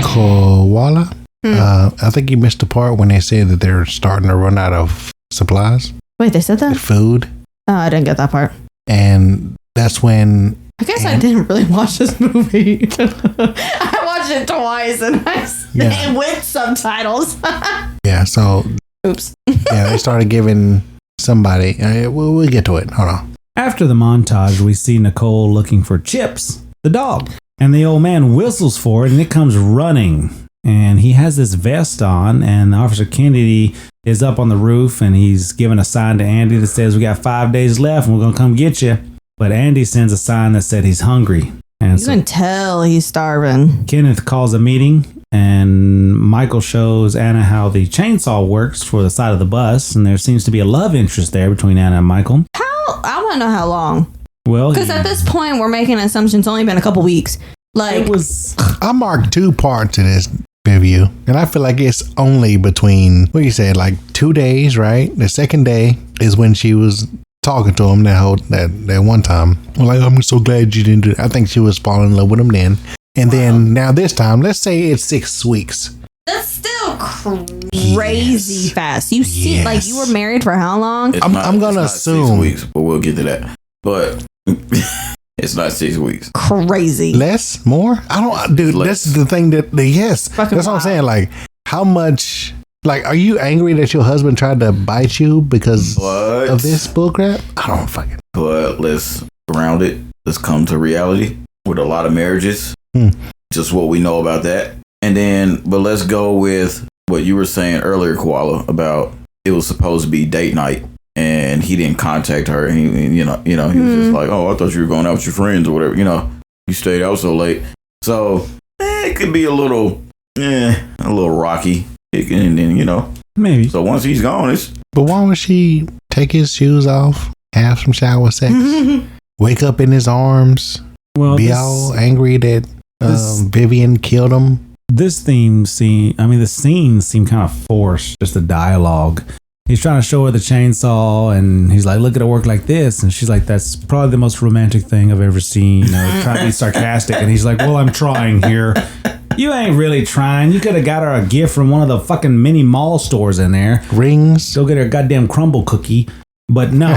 Koala? I think you missed the part when they said that they're starting to run out of supplies. Wait, they said that? Food. Oh, I didn't get that part. And that's when... I guess I didn't really watch this movie. I watched it twice and with subtitles. Yeah, so... Oops. Yeah, they started giving somebody... we'll get to it. Hold on. After the montage, we see Nicole looking for Chips, the dog. And the old man whistles for it and it comes running. And he has this vest on, and Officer Kennedy is up on the roof, and he's giving a sign to Andy that says, we got 5 days left, and we're going to come get you. But Andy sends a sign that said he's hungry. And you can tell he's starving. Kenneth calls a meeting, and Michael shows Anna how the chainsaw works for the side of the bus, and there seems to be a love interest there between Anna and Michael. I want to know how long. Well, because at this point, we're making an assumption it's only been a couple weeks. I marked 2 parts of this review, and I feel like it's only between 2 days, right? The second day is when she was talking to him that one time. I'm so glad you didn't do it. I think she was falling in love with him then. And then now this time, let's say it's 6 weeks. That's still crazy fast. You see, you were married for how long? I'm gonna assume 6 weeks, but we'll get to that. But it's not 6 weeks. Crazy. Less? More? I don't, dude. This is the thing that's what I'm saying. How much? Are you angry that your husband tried to bite you because of this bullcrap? I don't fucking. But let's ground it. Let's come to reality with a lot of marriages. Just what we know about that. And then, but let's go with what you were saying earlier, Koala, about it was supposed to be date night. and he didn't contact her. And he was just like, oh, I thought you were going out with your friends or whatever. You stayed out so late. So it could be a little rocky. And then, maybe. So once he's gone, it's. But why would she take his shoes off, have some shower sex, wake up in his arms, be all angry that Vivian killed him? The scenes seem kind of forced, just the dialogue. He's trying to show her the chainsaw, and he's like, look at it work like this. And she's like, that's probably the most romantic thing I've ever seen. Trying to be sarcastic. And he's like, well, I'm trying here. You ain't really trying. You could have got her a gift from one of the fucking mini mall stores in there. Rings. Go get her a goddamn crumble cookie. But no.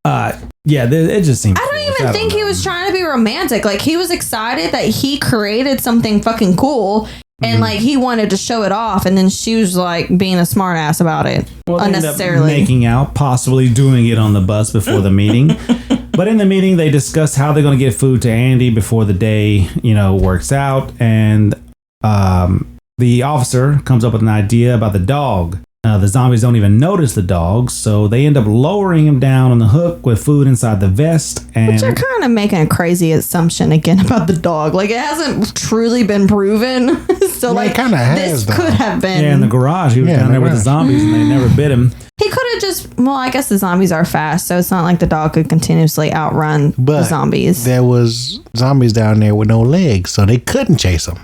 It just seems. I don't even think he was trying to be romantic. Like, he was excited that he created something fucking cool. And like he wanted to show it off, and then she was like being a smartass about it unnecessarily. Making out, possibly doing it on the bus before the meeting. But in the meeting, they discuss how they're going to get food to Andy before the day, works out. And the officer comes up with an idea about the dog. The zombies don't even notice the dog, so they end up lowering him down on the hook with food inside the vest. But you're kind of making a crazy assumption again about the dog. Like, it hasn't truly been proven. So, it kind of has. This could have been. Yeah, in the garage. He was down there with the zombies, and they never bit him. He could have just. Well, I guess the zombies are fast, so it's not like the dog could continuously outrun the zombies. There was zombies down there with no legs, so they couldn't chase him.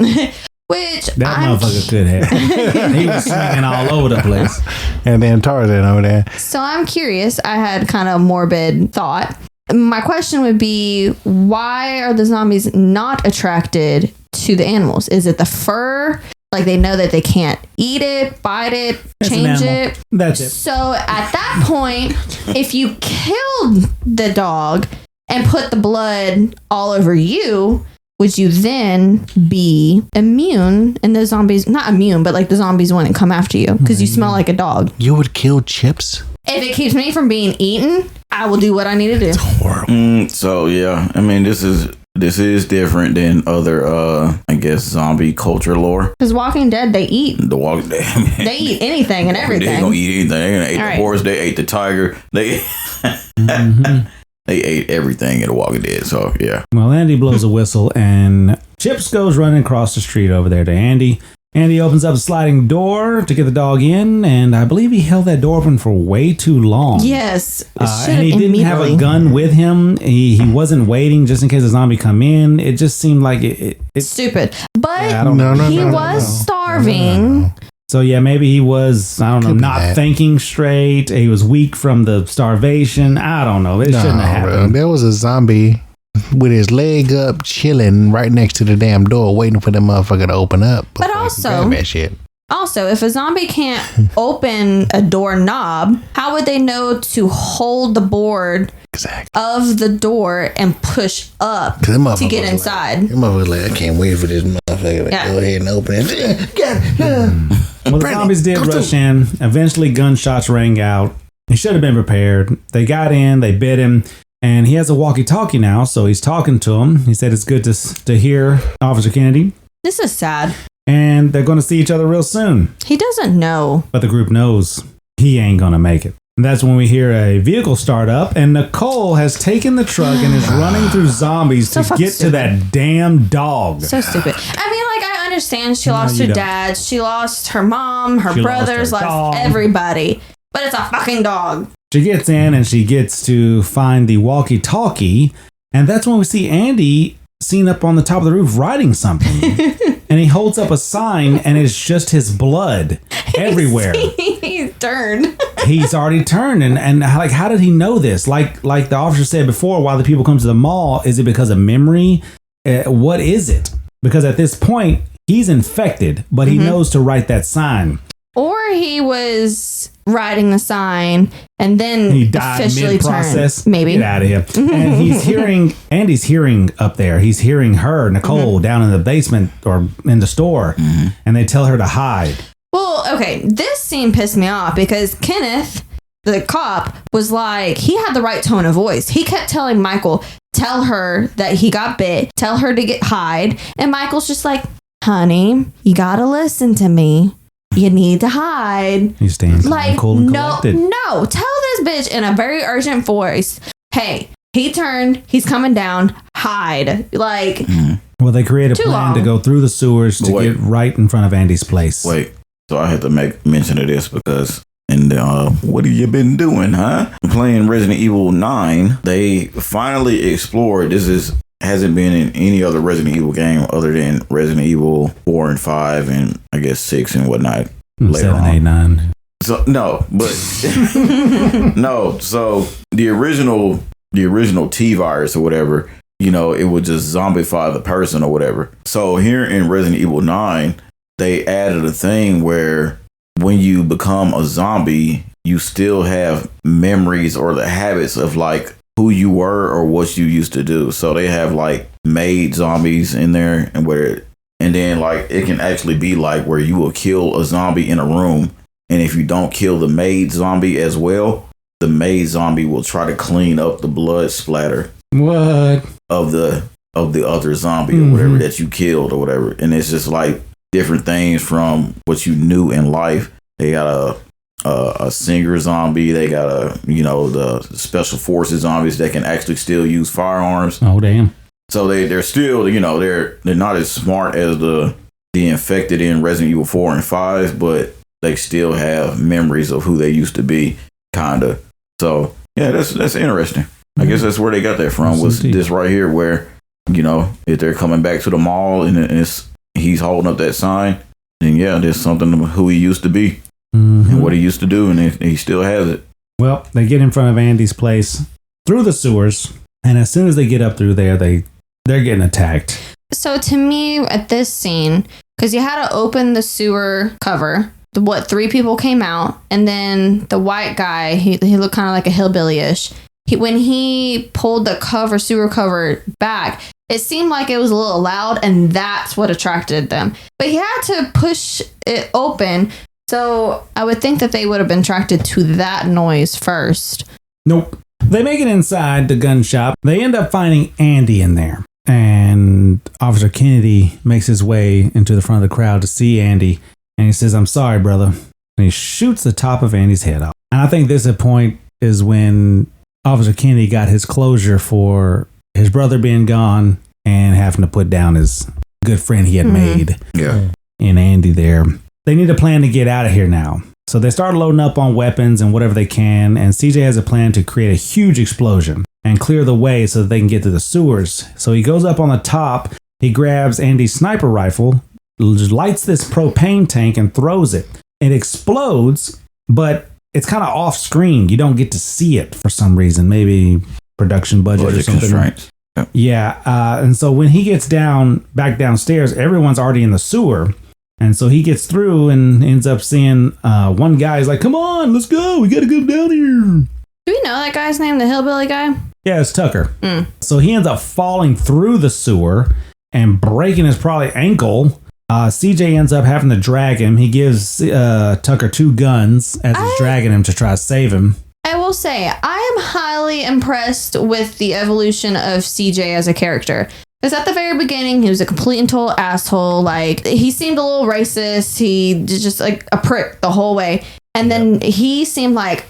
Which that motherfucker could have. He was swinging all over the place. And then Tarzan over there. So I'm curious. I had kind of a morbid thought. My question would be, why are the zombies not attracted to the animals? Is it the fur? Like, they know that they can't eat it, bite it, change it. That's it. So at that point, if you killed the dog and put the blood all over you, would you then be immune? And the zombies, not immune, but like the zombies wouldn't come after you because you smell like a dog. You would kill Chips? If it keeps me from being eaten, I will do what I need to do. It's horrible. So yeah, I mean, this is different than other, I guess, zombie culture lore. Because Walking Dead, they eat. The Walking Dead, I mean, they eat anything and everything. They gonna eat anything. They gonna eat the horse. They ate the tiger. They they ate everything in The Walking Dead. So yeah. Well, Andy blows a whistle, and Chips goes running across the street over there to Andy. Andy opens up a sliding door to get the dog in, and I believe he held that door open for way too long. Yes. And he didn't have a gun with him. He wasn't waiting just in case a zombie come in. It just seemed like it's stupid. But he was starving. So yeah, maybe he was, I don't know, not thinking straight. He was weak from the starvation. I don't know. It shouldn't have happened. Bro. There was a zombie with his leg up, chilling right next to the damn door, waiting for the motherfucker to open up. But also, that shit. Also, if a zombie can't open a doorknob, how would they know to hold the board of the door and push up to get inside? Like, I can't wait for this motherfucker to go ahead and open it. Well, the zombies did rush in. Eventually, gunshots rang out. He should have been prepared. They got in, they bit him, and he has a walkie-talkie now, so he's talking to him. He said it's good to hear Officer Kennedy. This is sad. And they're going to see each other real soon. He doesn't know. But the group knows he ain't going to make it. And that's when we hear a vehicle start up, and Nicole has taken the truck and is running through zombies to get to that damn dog. So stupid. I mean, like, I understand she lost her dad, she lost her mom, her brothers, lost everybody. But it's a fucking dog. She gets in and she gets to find the walkie-talkie, and that's when we see Andy seen up on the top of the roof writing something. And he holds up a sign, and it's just his blood everywhere. He's turned. He's already turned, and like, how did he know this? Like the officer said before, why the people come to the mall? Is it because of memory? What is it? Because at this point, he's infected, but he knows to write that sign. Or he was writing the sign and then he died officially mid-process. turned. Maybe. Get out of here. And Andy's hearing up there. He's hearing her, Nicole, down in the basement or in the store. And they tell her to hide. Well, okay. This scene pissed me off because Kenneth, the cop, was like, he had the right tone of voice. He kept telling Michael, tell her that he got bit, tell her to hide. And Michael's just like, honey, you got to listen to me. You need to hide. He stands Like, cool and no, collected. no. Tell this bitch in a very urgent voice, hey, he turned, he's coming down, hide. Like, Well, they create a Too plan long. to go through the sewers to Wait. get right in front of Andy's place. Wait, so I had to make mention of this because, what have you been doing, huh? Playing Resident Evil 9, they finally explored, hasn't been in any other Resident Evil game other than Resident Evil 4 and 5 and I guess 6 and whatnot later 7, on. 8, 9. So no, but no. So the original T-virus or whatever, it would just zombify the person or whatever. So here in Resident Evil 9, they added a thing where when you become a zombie, you still have memories or the habits of like who you were or what you used to do. So they have like made zombies in there and then like it can actually be like where you will kill a zombie in a room. And if you don't kill the maid zombie as well, the maid zombie will try to clean up the blood splatter What? of the other zombie or whatever that you killed or whatever. And it's just like different things from what you knew in life. They got a singer zombie. They got the special forces zombies that can actually still use firearms. Oh, damn. So they're still, they're not as smart as the infected in Resident Evil 4 and 5, but they still have memories of who they used to be, kinda. So yeah, that's interesting. I guess that's where they got that from. Was this right here where, if they're coming back to the mall and he's holding up that sign, then yeah, there's something of who he used to be and what he used to do, and he still has it. Well, they get in front of Andy's place through the sewers, and as soon as they get up through there, they're getting attacked. so to me at this scene, because you had to open the sewer cover, 3 people came out, and then the white guy, he looked kind of like a hillbilly-ish. When he pulled the sewer cover back, it seemed like it was a little loud, and that's what attracted them. But he had to push it open, so I would think that they would have been attracted to that noise first. Nope. They make it inside the gun shop. They end up finding Andy in there. And Officer Kennedy makes his way into the front of the crowd to see Andy. And he says, "I'm sorry, brother." And he shoots the top of Andy's head off. And I think this point is when Officer Kennedy got his closure for his brother being gone and having to put down his good friend he had made in Andy there. They need a plan to get out of here now. So they start loading up on weapons and whatever they can. And CJ has a plan to create a huge explosion and clear the way so that they can get to the sewers. So he goes up on the top. He grabs Andy's sniper rifle, lights this propane tank and throws it. It explodes, but it's kind of off screen. You don't get to see it for some reason. Maybe production budget or something. Constraints. Yep. Yeah. And so when he gets back downstairs, everyone's already in the sewer. And so he gets through and ends up seeing one guy is like, "Come on, let's go. We got to go down here." Do we know that guy's name, the hillbilly guy? Yeah, it's Tucker. So he ends up falling through the sewer and breaking his probably ankle. CJ ends up having to drag him. He gives Tucker 2 guns as he's dragging him to try to save him. I will say, I am highly impressed with the evolution of CJ as a character. Because at the very beginning, he was a complete and total asshole. Like, he seemed a little racist. He just like a prick the whole way. And then he seemed like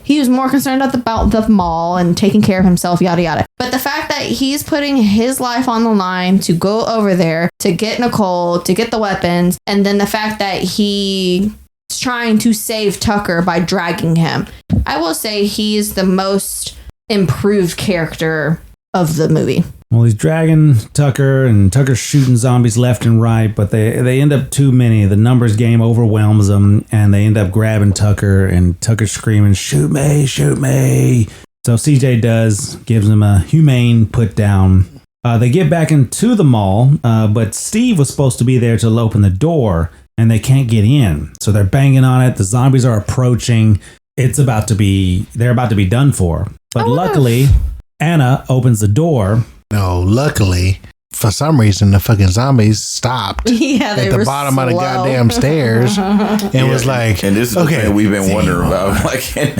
he was more concerned about the mall and taking care of himself, yada, yada. But the fact that he's putting his life on the line to go over there, to get Nicole, to get the weapons, and then the fact that he's trying to save Tucker by dragging him. I will say he's the most improved character of the movie. Well, he's dragging Tucker, and Tucker's shooting zombies left and right, but they end up too many. The numbers game overwhelms them, and they end up grabbing Tucker, and Tucker's screaming, "Shoot me, shoot me." So CJ gives him a humane put down. They get back into the mall, but Steve was supposed to be there to open the door, and they can't get in. So they're banging on it. The zombies are approaching. They're about to be done for. But luckily, Anna opens the door. No, luckily, for some reason, the fucking zombies stopped at the bottom of the goddamn stairs and was like, and this is okay, the thing we've been wondering about. Like, can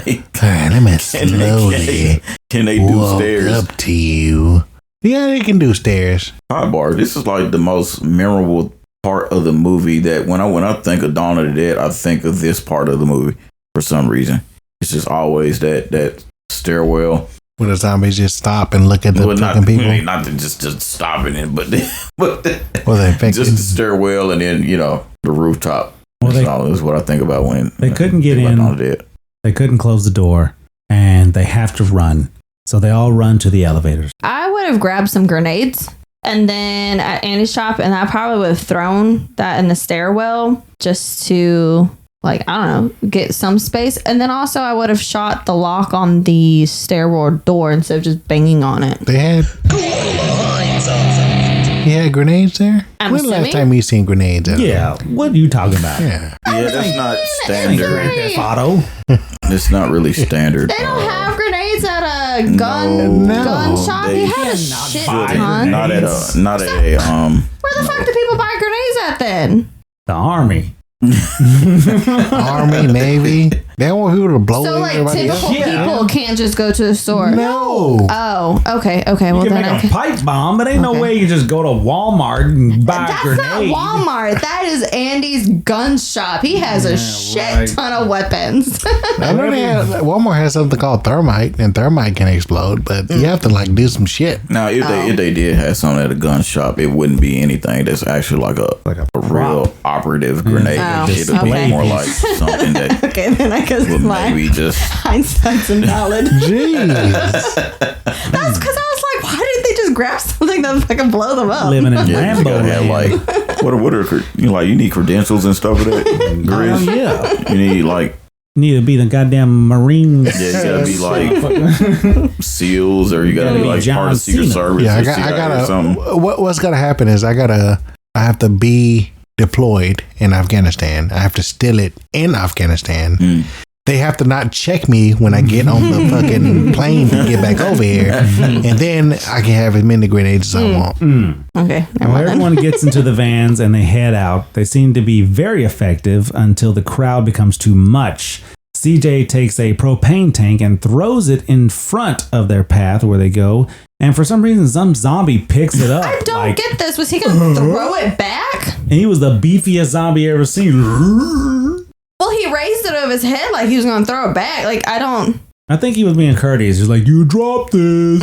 they do stairs? Up to you. Yeah, they can do stairs. Sidebar, this is like the most memorable part of the movie that when I think of Dawn of the Dead, I think of this part of the movie for some reason. It's just always that stairwell. When the zombies just stop and look at the fucking people. Not just stopping it, but they just the stairwell and then, the rooftop. Well, that's what I think about when they couldn't get in. Dawn of the Dead. They couldn't close the door and they have to run. So they all run to the elevators. I would have grabbed some grenades and then at Andy's shop, and I probably would have thrown that in the stairwell just to, I don't know, get some space. And then also I would have shot the lock on the stairwell door instead of just banging on it. They had... You had grenades there? When the last time you seen grenades? Yeah. What are you talking about? Yeah, that's not standard. Auto. It's not really standard. They don't have grenades at a gun shop. He had a shit ton. Not at a. Where the fuck do people buy grenades at then? The army. Army, Navy. They don't want people to blow everybody up. Typical people can't just go to the store. No. Oh, okay. You Well, can then make a pipe bomb, but ain't no way you just go to Walmart and buy a grenade. That's not Walmart. That is Andy's gun shop. He has a shit ton of weapons. I know Walmart has something called thermite, and thermite can explode, but you have to do some shit. Now, if they did have something at a gun shop, it wouldn't be anything that's actually like a real operative grenade. It would be more like something that. Okay, then I guess maybe just hindsight's invalid. Jeez. That's because I was like, why didn't they just grab something that fucking blow them up? Living in Lambo land. What are you need credentials and stuff for that? Grizz? Yeah. You need to be the goddamn Marines. Yeah, you gotta be like SEALs, or you gotta be like part of Secret Service. Yeah, I gotta. What's gonna happen is I have to be deployed in Afghanistan. I have to steal it in Afghanistan. They have to not check me when I get on the fucking plane to get back over here, and then I can have as many grenades as I want. Okay. Well, everyone gets into the vans and they head out. They seem to be very effective until the crowd becomes too much. CJ takes a propane tank and throws it in front of their path where they go. And for some reason, some zombie picks it up. I don't get this. Was he going to throw it back? And he was the beefiest zombie I ever seen. Well, he raised it over his head like he was going to throw it back. I think he was being courteous. He's like, you dropped this.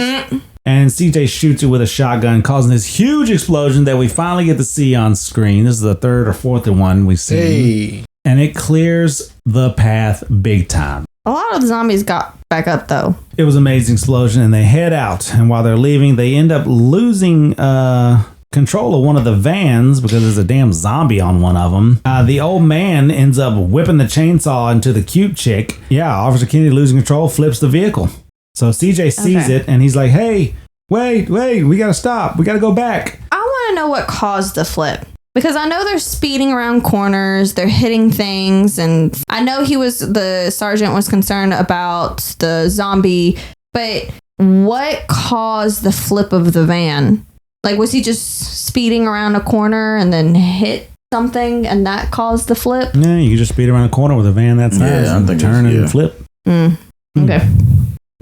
And CJ shoots it with a shotgun, causing this huge explosion that we finally get to see on screen. This is the third or fourth one we see. Hey. And it clears the path big time. A lot of the zombies got back up, though. It was an amazing explosion, and they head out. And while they're leaving, they end up losing control of one of the vans because there's a damn zombie on one of them. The old man ends up whipping the chainsaw into the cute chick. Yeah, Officer Kennedy, losing control, flips the vehicle. So CJ sees it, and he's like, hey, wait, we gotta stop. We gotta go back. I want to know what caused the flip. Because I know they're speeding around corners, they're hitting things, and I know the sergeant was concerned about the zombie, but what caused the flip of the van? Was he just speeding around a corner and then hit something and that caused the flip? Yeah, you can just speed around a corner with a van that size and turn and flip. Okay.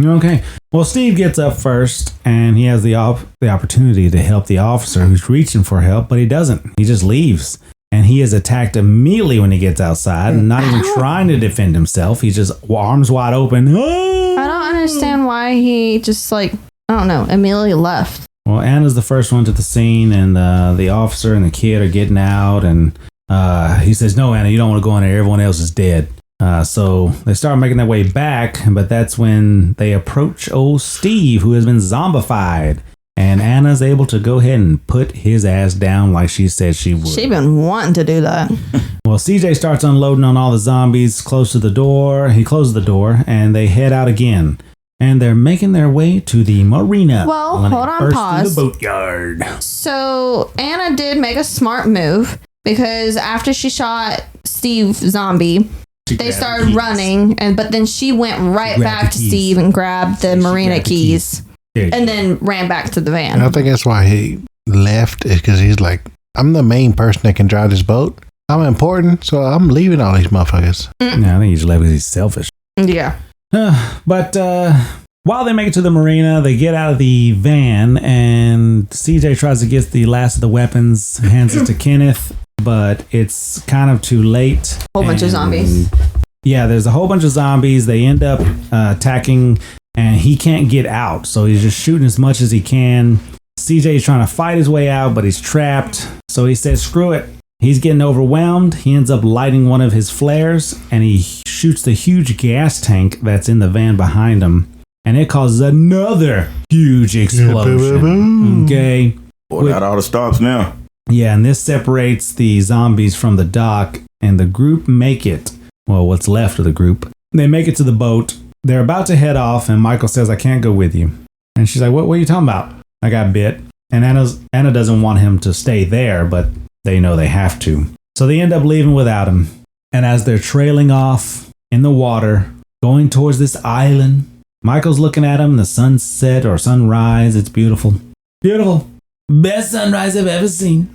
Okay. Well, Steve gets up first, and he has the opportunity to help the officer who's reaching for help, but he doesn't. He just leaves. And he is attacked immediately when he gets outside, and not even trying to defend himself. He's just arms wide open. I don't understand why he just, immediately left. Well, Anna's the first one to the scene, and the officer and the kid are getting out, and he says, no, Anna, you don't want to go in there. Everyone else is dead. So they start making their way back, but that's when they approach old Steve, who has been zombified. And Anna's able to go ahead and put his ass down like she said she would. She's been wanting to do that. Well, CJ starts unloading on all the zombies close to the door. He closes the door, and they head out again. And they're making their way to the marina. Well, hold on, pause. The boatyard. So Anna did make a smart move, because after she shot Steve zombie, they started running, but then she went right back to Steve and grabbed the marina keys and then ran back to the van. And I think that's why he left, is because he's like, I'm the main person that can drive this boat. I'm important, so I'm leaving all these motherfuckers. No, I think he's left because he's selfish. Yeah. But while they make it to the marina, they get out of the van, and CJ tries to get the last of the weapons, hands it to Kenneth. but it's kind of too late. Whole bunch of zombies. Yeah, there's a whole bunch of zombies. They end up attacking, and he can't get out. So he's just shooting as much as he can. CJ's trying to fight his way out, but he's trapped. So he says, screw it. He's getting overwhelmed. He ends up lighting one of his flares, and he shoots the huge gas tank that's in the van behind him. And it causes another huge explosion. Okay. Boy, got all the stops now. Yeah, and this separates the zombies from the dock, and the group make it. Well, what's left of the group. They make it to the boat. They're about to head off, and Michael says, I can't go with you. And she's like, what are you talking about? I got bit. And Anna doesn't want him to stay there, but they know they have to. So they end up leaving without him. And as they're trailing off in the water, going towards this island, Michael's looking at him, the sunset or sunrise. It's beautiful. Beautiful. Best sunrise I've ever seen.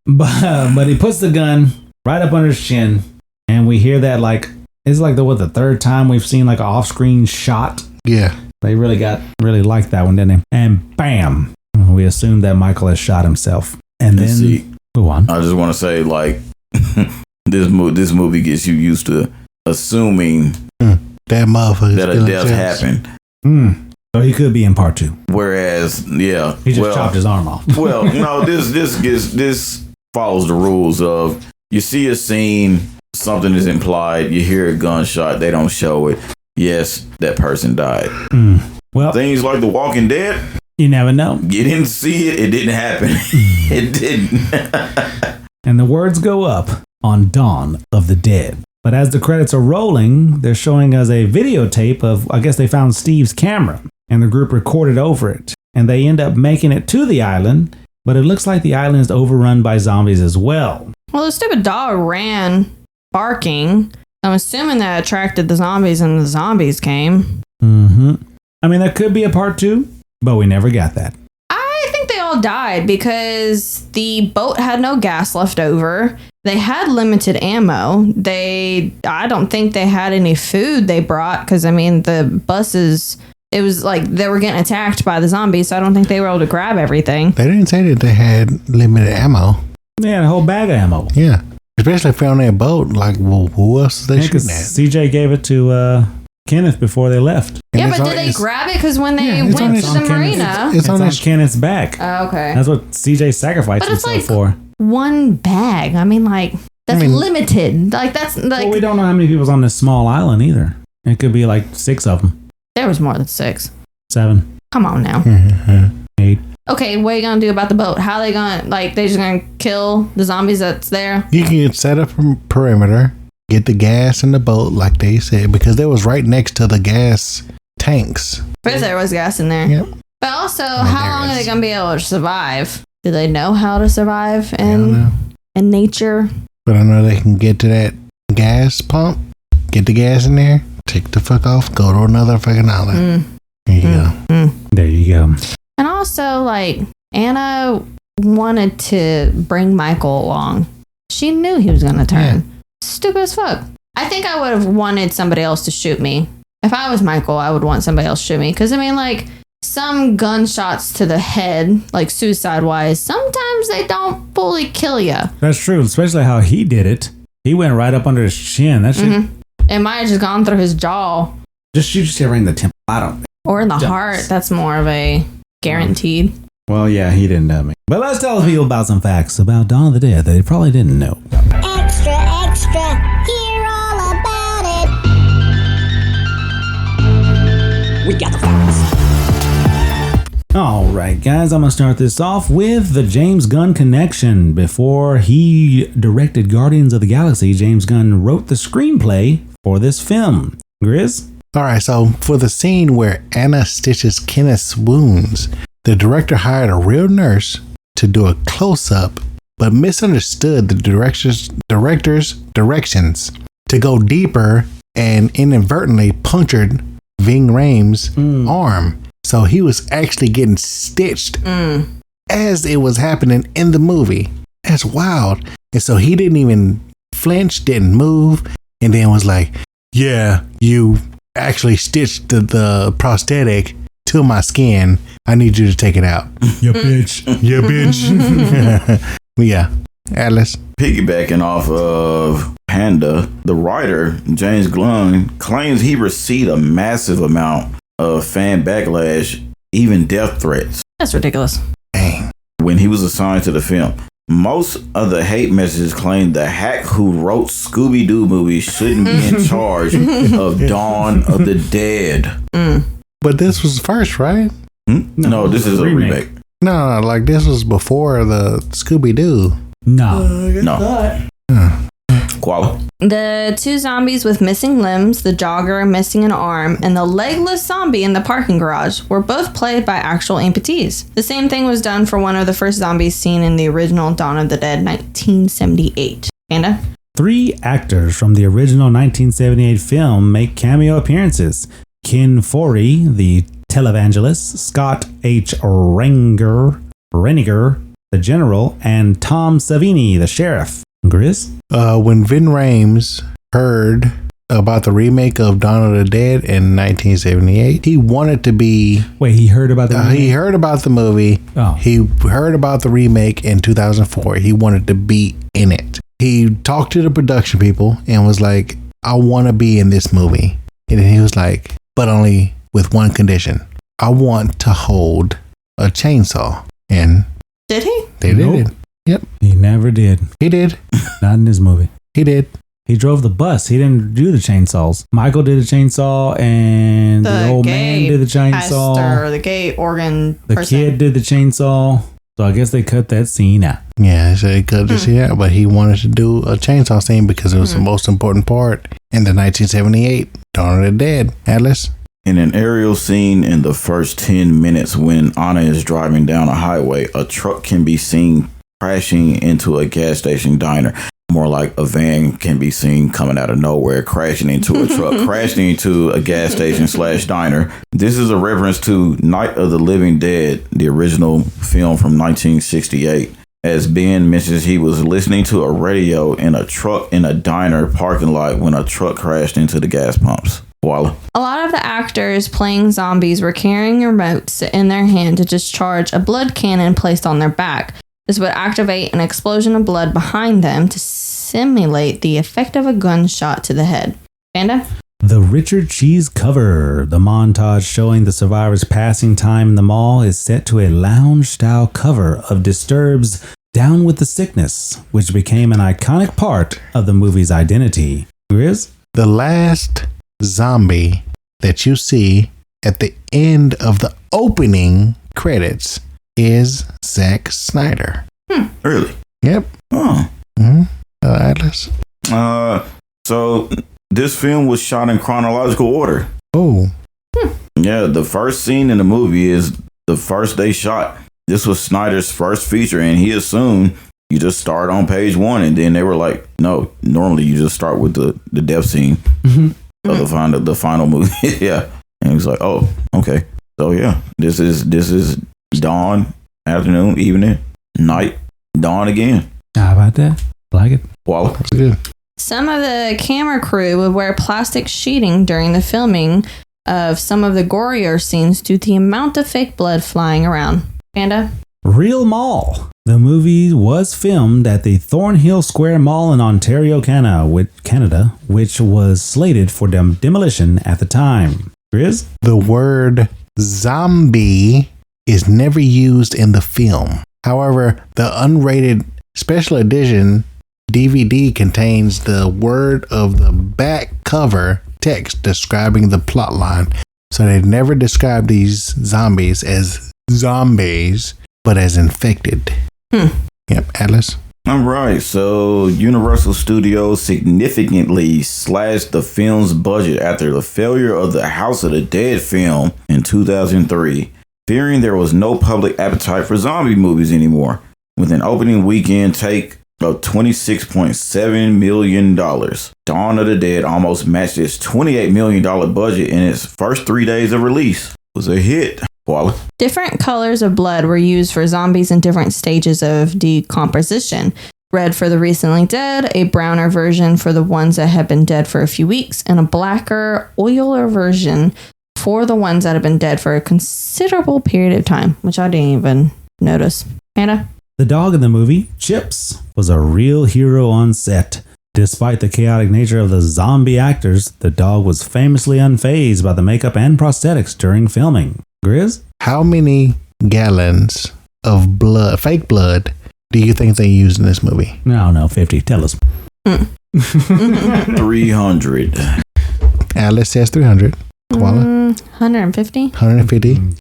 But he puts the gun right up under his chin. And we hear that it's like the third time we've seen like an off-screen shot. Yeah. They really liked that one, didn't they? And bam, we assume that Michael has shot himself. And then go on. I just want to say, this movie gets you used to assuming that motherfucker that a death happened. So he could be in part 2. Whereas, he just chopped his arm off. Well, no, this follows the rules of you see a scene, something is implied, you hear a gunshot, they don't show it. Yes, that person died. Well, things like The Walking Dead, you never know. You didn't see it. It didn't happen. It didn't. And the words go up on Dawn of the Dead. But as the credits are rolling, they're showing us a videotape of, I guess they found Steve's camera, and the group recorded over it. And they end up making it to the island, but it looks like the island is overrun by zombies as well. Well, the stupid dog ran barking. I'm assuming that attracted the zombies, and the zombies came. I mean, that could be a part 2, but we never got that. I think they all died because the boat had no gas left over. They had limited ammo. I don't think they had any food they brought because, I mean, the buses, it was like they were getting attacked by the zombies, so I don't think they were able to grab everything. They didn't say that they had limited ammo. They had a whole bag of ammo. Yeah. Especially if they're on their boat. Like, well, who else is they shooting at? CJ gave it to Kenneth before they left. Yeah, but did they grab it? Because when they went to the marina... It's on Kenneth's back. Oh, okay. That's what CJ sacrificed himself for. One bag. I mean, that's limited. That's like... Well, we don't know how many people's on this small island either. It could be like 6 of them. There was more than 6. 7. Come on now. 8. Okay, what are you going to do about the boat? How are they going to... they just going to kill the zombies that's there? You can set up a perimeter, get the gas in the boat like they said, because they was right next to the gas tanks. But there was gas in there. Yep. But also, how long are they going to be able to survive? Do they know how to survive in nature? But I know they can get to that gas pump, get the gas in there, take the fuck off, go to another fucking island. There you go. There you go. And also, Anna wanted to bring Michael along. She knew he was going to turn. Yeah. Stupid as fuck. I think I would have wanted somebody else to shoot me. If I was Michael, I would want somebody else to shoot me. Because, I mean, some gunshots to the head, suicide-wise, sometimes they don't fully kill you. That's true, especially how he did it. He went right up under his chin. That shit. It might have just gone through his jaw. Just shoot you right in the temple. I don't. Or in the heart. That's more of a guaranteed. Well, yeah, he didn't know me. But let's tell people about some facts about Dawn of the Dead that they probably didn't know. Extra, extra, hear all about it. We got the facts. All right, guys, I'm going to start this off with the James Gunn connection. Before he directed Guardians of the Galaxy, James Gunn wrote the screenplay for this film. Grizz? All right, so for the scene where Anna stitches Kenneth's wounds, the director hired a real nurse to do a close-up, but misunderstood the director's directions to go deeper and inadvertently punctured Ving Rhames' arm. So he was actually getting stitched as it was happening in the movie. That's wild. And so he didn't even flinch, didn't move, and then was like, yeah, you actually stitched the prosthetic to my skin. I need you to take it out. You bitch. You bitch. Yeah. Atlas. Piggybacking off of Panda, the writer, James Gunn, claims he received a massive amount of fan backlash, even death threats. That's ridiculous. Dang. When he was assigned to the film. Most of the hate messages claim the hack who wrote Scooby-Doo movies shouldn't be in charge of Dawn of the Dead. But this was first, right? No, this is a remake. No, like this was before the Scooby-Doo. No. Koala. The two zombies with missing limbs, the jogger missing an arm, and the legless zombie in the parking garage were both played by actual amputees. The same thing was done for one of the first zombies seen in the original Dawn of the Dead 1978. Panda? 3 actors from the original 1978 film make cameo appearances. Ken Foree, the televangelist, Scott H. Reniger, the general, and Tom Savini, the sheriff. Grizz? When Vin Rames heard about the remake of Dawn of the Dead in 1978, he wanted to be... Wait, he heard about the remake? He heard about the movie. Oh. He heard about the remake in 2004. He wanted to be in it. He talked to the production people and was like, I want to be in this movie. And then he was like, but only with one condition. I want to hold a chainsaw. And did he? They did. Yep. He never did. He did. Not in this movie. He did. He drove the bus. He didn't do the chainsaws. Michael did the chainsaw, and the old man did the chainsaw. Pastor, the gay organ The person. kid did the chainsaw. So I guess they cut that scene out. Yeah, so he cut the scene out, but he wanted to do a chainsaw scene because it was the most important part in the 1978 Dawn of the Dead. Atlas? In an aerial scene in the first 10 minutes when Anna is driving down a highway, a truck can be seen crashing into a gas station diner. More like a van can be seen coming out of nowhere, crashing into a truck, crashing into a gas station / diner. This is a reference to Night of the Living Dead, the original film from 1968. As Ben mentions, he was listening to a radio in a truck in a diner parking lot when a truck crashed into the gas pumps. Voila. A lot of the actors playing zombies were carrying remotes in their hand to discharge a blood cannon placed on their back. This would activate an explosion of blood behind them to simulate the effect of a gunshot to the head. Panda? The Richard Cheese cover. The montage showing the survivors passing time in the mall is set to a lounge-style cover of Disturbed's Down with the Sickness, which became an iconic part of the movie's identity. Grizz? The last zombie that you see at the end of the opening credits is Zack Snyder. Really? Yep. Oh. Atlas? So this film was shot in chronological order. Oh. Yeah, the first scene in the movie is the first day shot. This was Snyder's first feature, and he assumed you just start on page 1, and then they were like, no, normally you just start with the death scene of the final movie. Yeah. And he was like, oh, okay. So yeah, this is dawn, afternoon, evening, night, dawn again. How about that? Like it? Voila. That's good. Some of the camera crew would wear plastic sheeting during the filming of some of the gorier scenes due to the amount of fake blood flying around. Panda? Real Mall. The movie was filmed at the Thornhill Square Mall in Ontario, Canada, which was slated for demolition at the time. Grizz? The word zombie is never used in the film. However, the unrated special edition DVD contains the word of the back cover text describing the plot line. So they never describe these zombies as zombies, but as infected. Yep, Atlas. All right, so Universal Studios significantly slashed the film's budget after the failure of the House of the Dead film in 2003, fearing there was no public appetite for zombie movies anymore. With an opening weekend take of $26.7 million, Dawn of the Dead almost matched its $28 million budget in its first 3 days of release. It was a hit. Voila. Different colors of blood were used for zombies in different stages of decomposition. Red for the recently dead, a browner version for the ones that had been dead for a few weeks, and a blacker, oiler version for the ones that had been dead for a considerable period of time, which I didn't even notice. Hannah? The dog in the movie, Chips, was a real hero on set. Despite the chaotic nature of the zombie actors, the dog was famously unfazed by the makeup and prosthetics during filming. Grizz? How many gallons of blood, fake blood, do you think they used in this movie? No, 50. Tell us. 300. Alice says 300. Koala? 150. 150.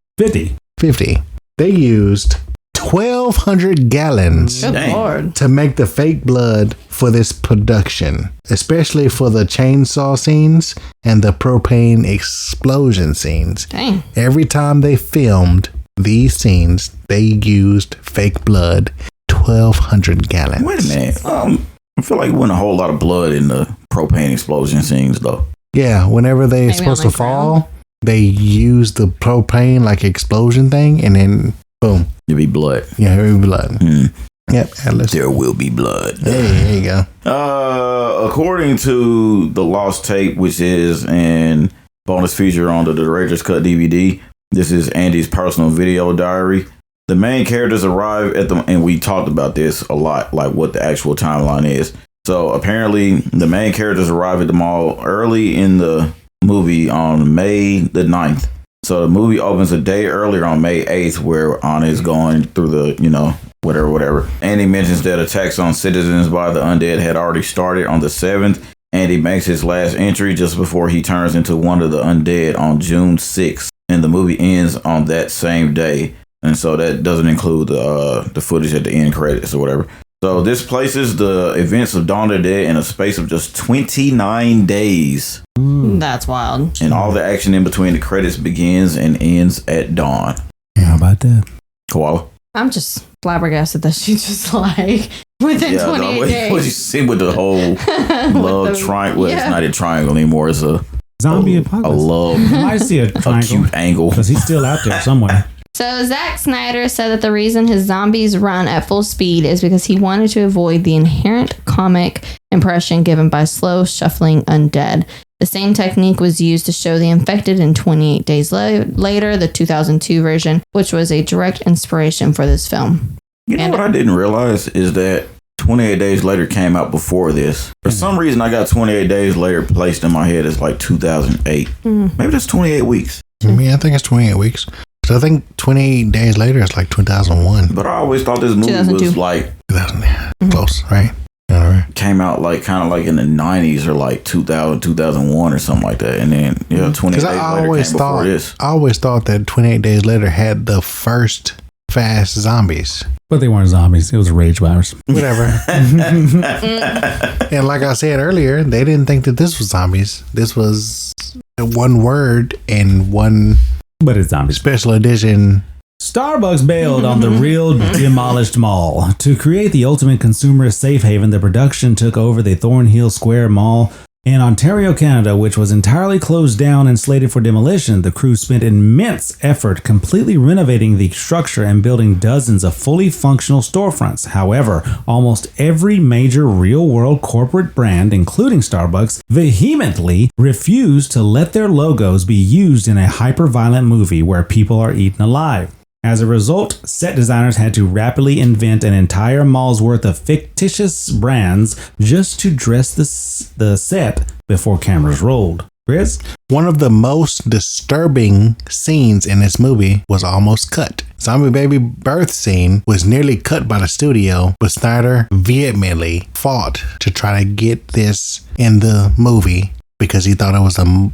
50. They used 1,200 gallons Good Lord. to make the fake blood for this production, especially for the chainsaw scenes and the propane explosion scenes. Dang. Every time they filmed these scenes, they used fake blood, 1,200 gallons. Wait a minute. I feel like it wasn't a whole lot of blood in the propane explosion scenes, though. Yeah, whenever they're Maybe supposed on to the fall, they use the propane like explosion thing, and then boom. There'll be blood. Yeah, there will be blood. Yep, Atlas. There will be blood. Hey, there you go. According to the Lost Tape, which is an bonus feature on the Director's Cut DVD, this is Andy's personal video diary. The main characters arrive at the, and we talked about this a lot, like what the actual timeline is. So apparently the main characters arrive at the mall early in the movie on May the 9th. So the movie opens a day earlier on May 8th, where Anna is going through the, whatever. Andy mentions that attacks on citizens by the undead had already started on the 7th. Andy makes his last entry just before he turns into one of the undead on June 6th. And the movie ends on that same day. And so that doesn't include the footage at the end credits or whatever. So this places the events of Dawn of the Dead in a space of just 29 days. That's wild. And all the action in between the credits begins and ends at dawn. Yeah, how about that? Koala? I'm just flabbergasted that she just like within 28 days. What you see with the whole love triangle. Well, it's not a triangle anymore. It's a zombie apocalypse. A love. You might see a triangle. Cute angle. Because he's still out there somewhere. So Zack Snyder said that the reason his zombies run at full speed is because he wanted to avoid the inherent comic impression given by slow shuffling undead. The same technique was used to show the infected in 28 Days Later, the 2002 version, which was a direct inspiration for this film. You know what I didn't realize is that 28 Days Later came out before this. For some reason, I got 28 Days Later placed in my head as like 2008. Maybe that's 28 weeks. Yeah, I think it's 28 weeks. So I think 28 Days Later is like 2001. But I always thought this movie 2002. was like 2000, close, right? All right. Came out like kind of like in the 90s or like 2000, 2001 or something like that. And then 28 Days Later came before this. I always thought that 28 Days Later had the first fast zombies. But they weren't zombies. It was a rage virus. Whatever. And like I said earlier, they didn't think that this was zombies. This was one word and one... But it's zombies. Special edition. Starbucks bailed on the real demolished mall. To create the ultimate consumerist safe haven, the production took over the Thornhill Square Mall in Ontario, Canada, which was entirely closed down and slated for demolition. The crew spent immense effort completely renovating the structure and building dozens of fully functional storefronts. However, almost every major real-world corporate brand, including Starbucks, vehemently refused to let their logos be used in a hyper-violent movie where people are eaten alive. As a result, set designers had to rapidly invent an entire mall's worth of fictitious brands just to dress the set before cameras rolled. Chris? One of the most disturbing scenes in this movie was almost cut. Zombie baby birth scene was nearly cut by the studio, but Snyder vehemently fought to try to get this in the movie because he thought it was a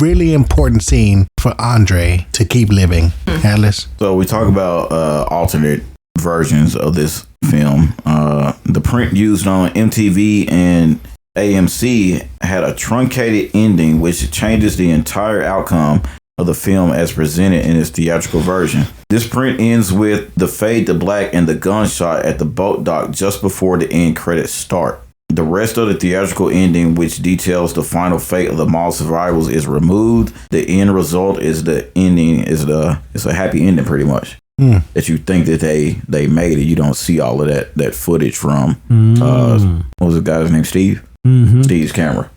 really important scene for Andre to keep living. Atlas? So we talk about alternate versions of this film. The print used on MTV and AMC had a truncated ending which changes the entire outcome of the film as presented in its theatrical version. This print ends with the fade to black and the gunshot at the boat dock just before the end credits start. The rest of the theatrical ending, which details the final fate of the mall survivors, is removed. The end result is the ending it's a happy ending pretty much. That you think that they made it. You don't see all of that footage from what was the guy's name? Steve? Steve's camera.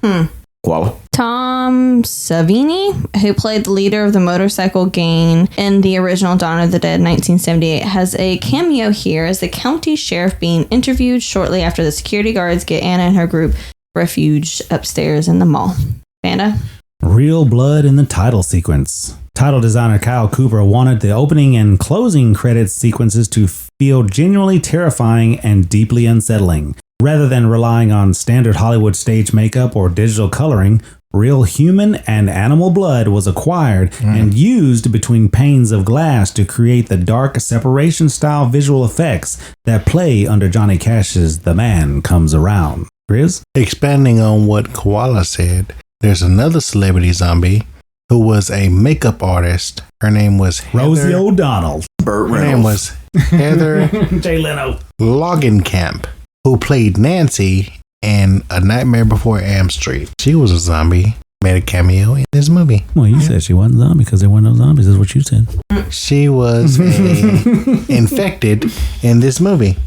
Koala. Tom Savini, who played the leader of the motorcycle gang in the original Dawn of the Dead 1978, has a cameo here as the county sheriff being interviewed shortly after the security guards get Anna and her group refuged upstairs in the mall. Panda? Real blood in the title sequence. Title designer Kyle Cooper wanted the opening and closing credits sequences to feel genuinely terrifying and deeply unsettling. Rather than relying on standard Hollywood stage makeup or digital coloring, real human and animal blood was acquired and used between panes of glass to create the dark separation-style visual effects that play under Johnny Cash's The Man Comes Around. Grizz? Expanding on what Koala said, there's another celebrity zombie who was a makeup artist. Her name was Rosie O'Donnell. Burt Her Reynolds. name was Heather Jay Leno. Logenkamp, who played Nancy in A Nightmare Before Elm Street. She was a zombie, made a cameo in this movie. Well, you said she wasn't a zombie because there weren't no zombies, is what you said. She was infected in this movie.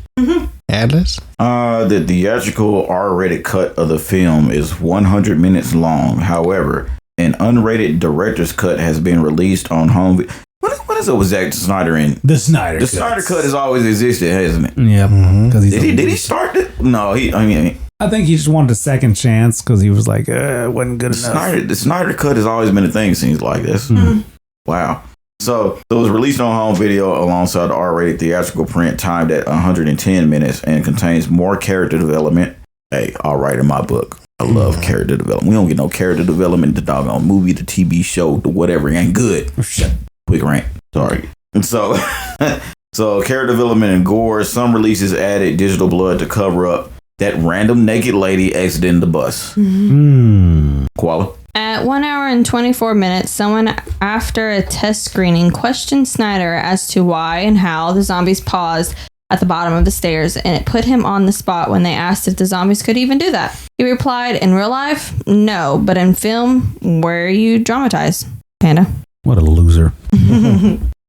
Atlas? The theatrical R-rated cut of the film is 100 minutes long. However, an unrated director's cut has been released on home video. What is it with Zack Snyder in? The Snyder The Cut. Snyder Cut has always existed, hasn't it? Yep. Did he start it? No, I think he just wanted a second chance because he was like, it wasn't good enough. The Snyder Cut has always been a thing, seems like this. Wow. So it was released on home video alongside the R-rated theatrical print, timed at 110 minutes, and contains more character development. Hey, all right in my book. I love character development. We don't get no character development. The doggone movie, the TV show, the whatever ain't good. Quick rant. Sorry. And so, character development and gore. Some releases added digital blood to cover up that random naked lady exiting the bus. Koala. At 1 hour and 24 minutes, someone after a test screening questioned Snyder as to why and how the zombies paused at the bottom of the stairs, and it put him on the spot when they asked if the zombies could even do that. He replied, in real life, no, but in film, where you dramatize. Panda. What a loser.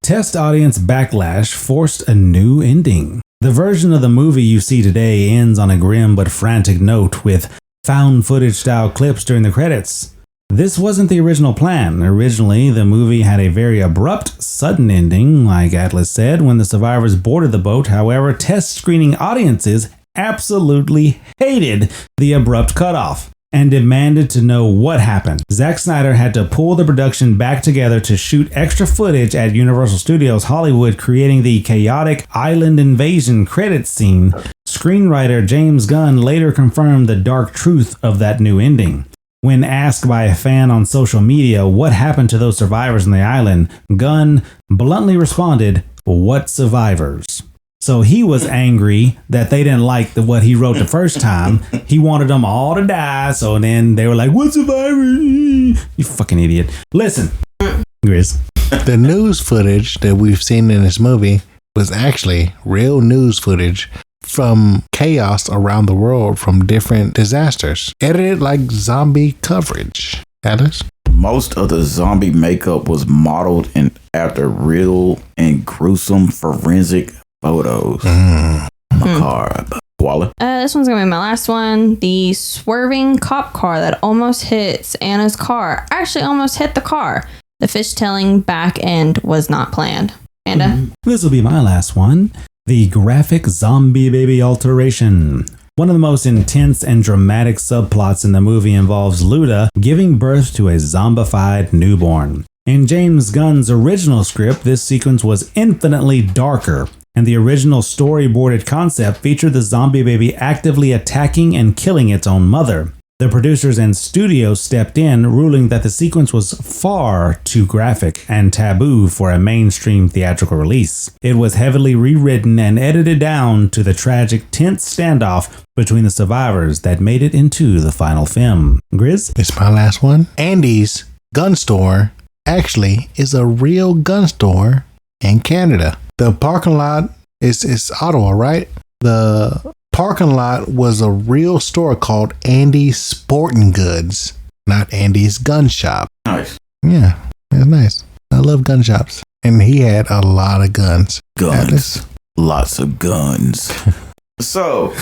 Test audience backlash forced a new ending. The version of the movie you see today ends on a grim but frantic note with found footage style clips during the credits. This wasn't the original plan. Originally, the movie had a very abrupt, sudden ending, like Atlas said, when the survivors boarded the boat. However, test screening audiences absolutely hated the abrupt cutoff and demanded to know what happened. Zack Snyder had to pull the production back together to shoot extra footage at Universal Studios Hollywood, creating the chaotic island invasion credits scene. Screenwriter James Gunn later confirmed the dark truth of that new ending. When asked by a fan on social media what happened to those survivors on the island, Gunn bluntly responded, "What survivors?" So he was angry that they didn't like what he wrote the first time. He wanted them all to die. So then they were like, "What survivors?" You fucking idiot. Listen, Grizz. The news footage that we've seen in this movie was actually real news footage from chaos around the world from different disasters. Edited like zombie coverage. Alice? Most of the zombie makeup was modeled after real and gruesome forensic photos. Macabre. Koala. This one's gonna be my last one. The swerving cop car that almost hits Anna's car actually almost hit the car. The fishtailing back end was not planned. Panda? This will be my last one. The graphic zombie baby alteration. One of the most intense and dramatic subplots in the movie involves Luda giving birth to a zombified newborn. In James Gunn's original script, this sequence was infinitely darker, and the original storyboarded concept featured the zombie baby actively attacking and killing its own mother. The producers and studio stepped in, ruling that the sequence was far too graphic and taboo for a mainstream theatrical release. It was heavily rewritten and edited down to the tragic, tense standoff between the survivors that made it into the final film. Grizz? It's my last one. Andy's gun store actually is a real gun store in Canada. The parking lot is Ottawa, right? The parking lot was a real store called Andy's Sporting Goods, not Andy's Gun Shop. Nice. Yeah, it's nice. I love gun shops. And he had a lot of guns. Guns. Lots of guns. So,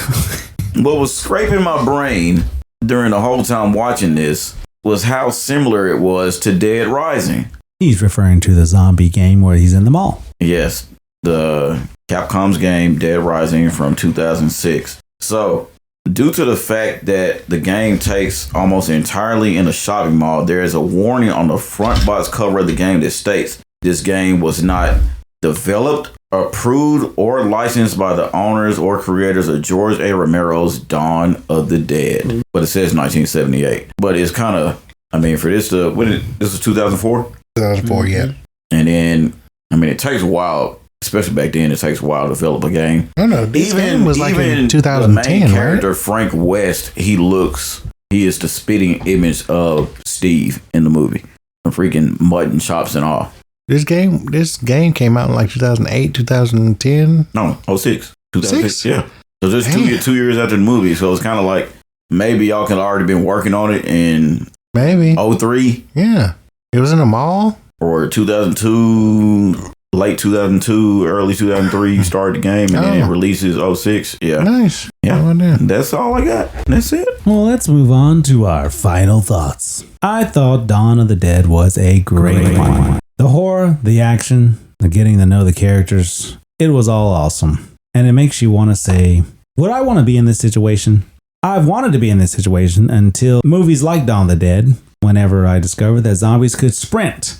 what was scraping my brain during the whole time watching this was how similar it was to Dead Rising. He's referring to the zombie game where he's in the mall. Yes, the Capcom's game Dead Rising from 2006. So, due to the fact that the game takes almost entirely in a shopping mall, there is a warning on the front box cover of the game that states this game was not developed, approved, or licensed by the owners or creators of George A. Romero's Dawn of the Dead. But it says 1978. But it's kind of, I mean, for this to, this was 2004? 2004, yeah. And then, I mean, it takes a while, especially back then, it takes a while to develop a game. No, this game was like in 2010, the main character, right? Frank West, he is the spitting image of Steve in the movie. The freaking mutton chops and all. This game came out in like 2008, 2010. No, 06. 2006, yeah. So just 2 years after the movie. So it's kind of like maybe y'all could already been working on it in maybe 03. Yeah. It was in a mall? Or 2002, late 2002, early 2003, you started the game and then it releases 06. Yeah. Nice. Yeah. That's all I got. That's it. Well, let's move on to our final thoughts. I thought Dawn of the Dead was a great one. The horror, the action, the getting to know the characters, it was all awesome. And it makes you want to say, would I want to be in this situation? I've wanted to be in this situation until movies like Dawn of the Dead, whenever I discovered that zombies could sprint.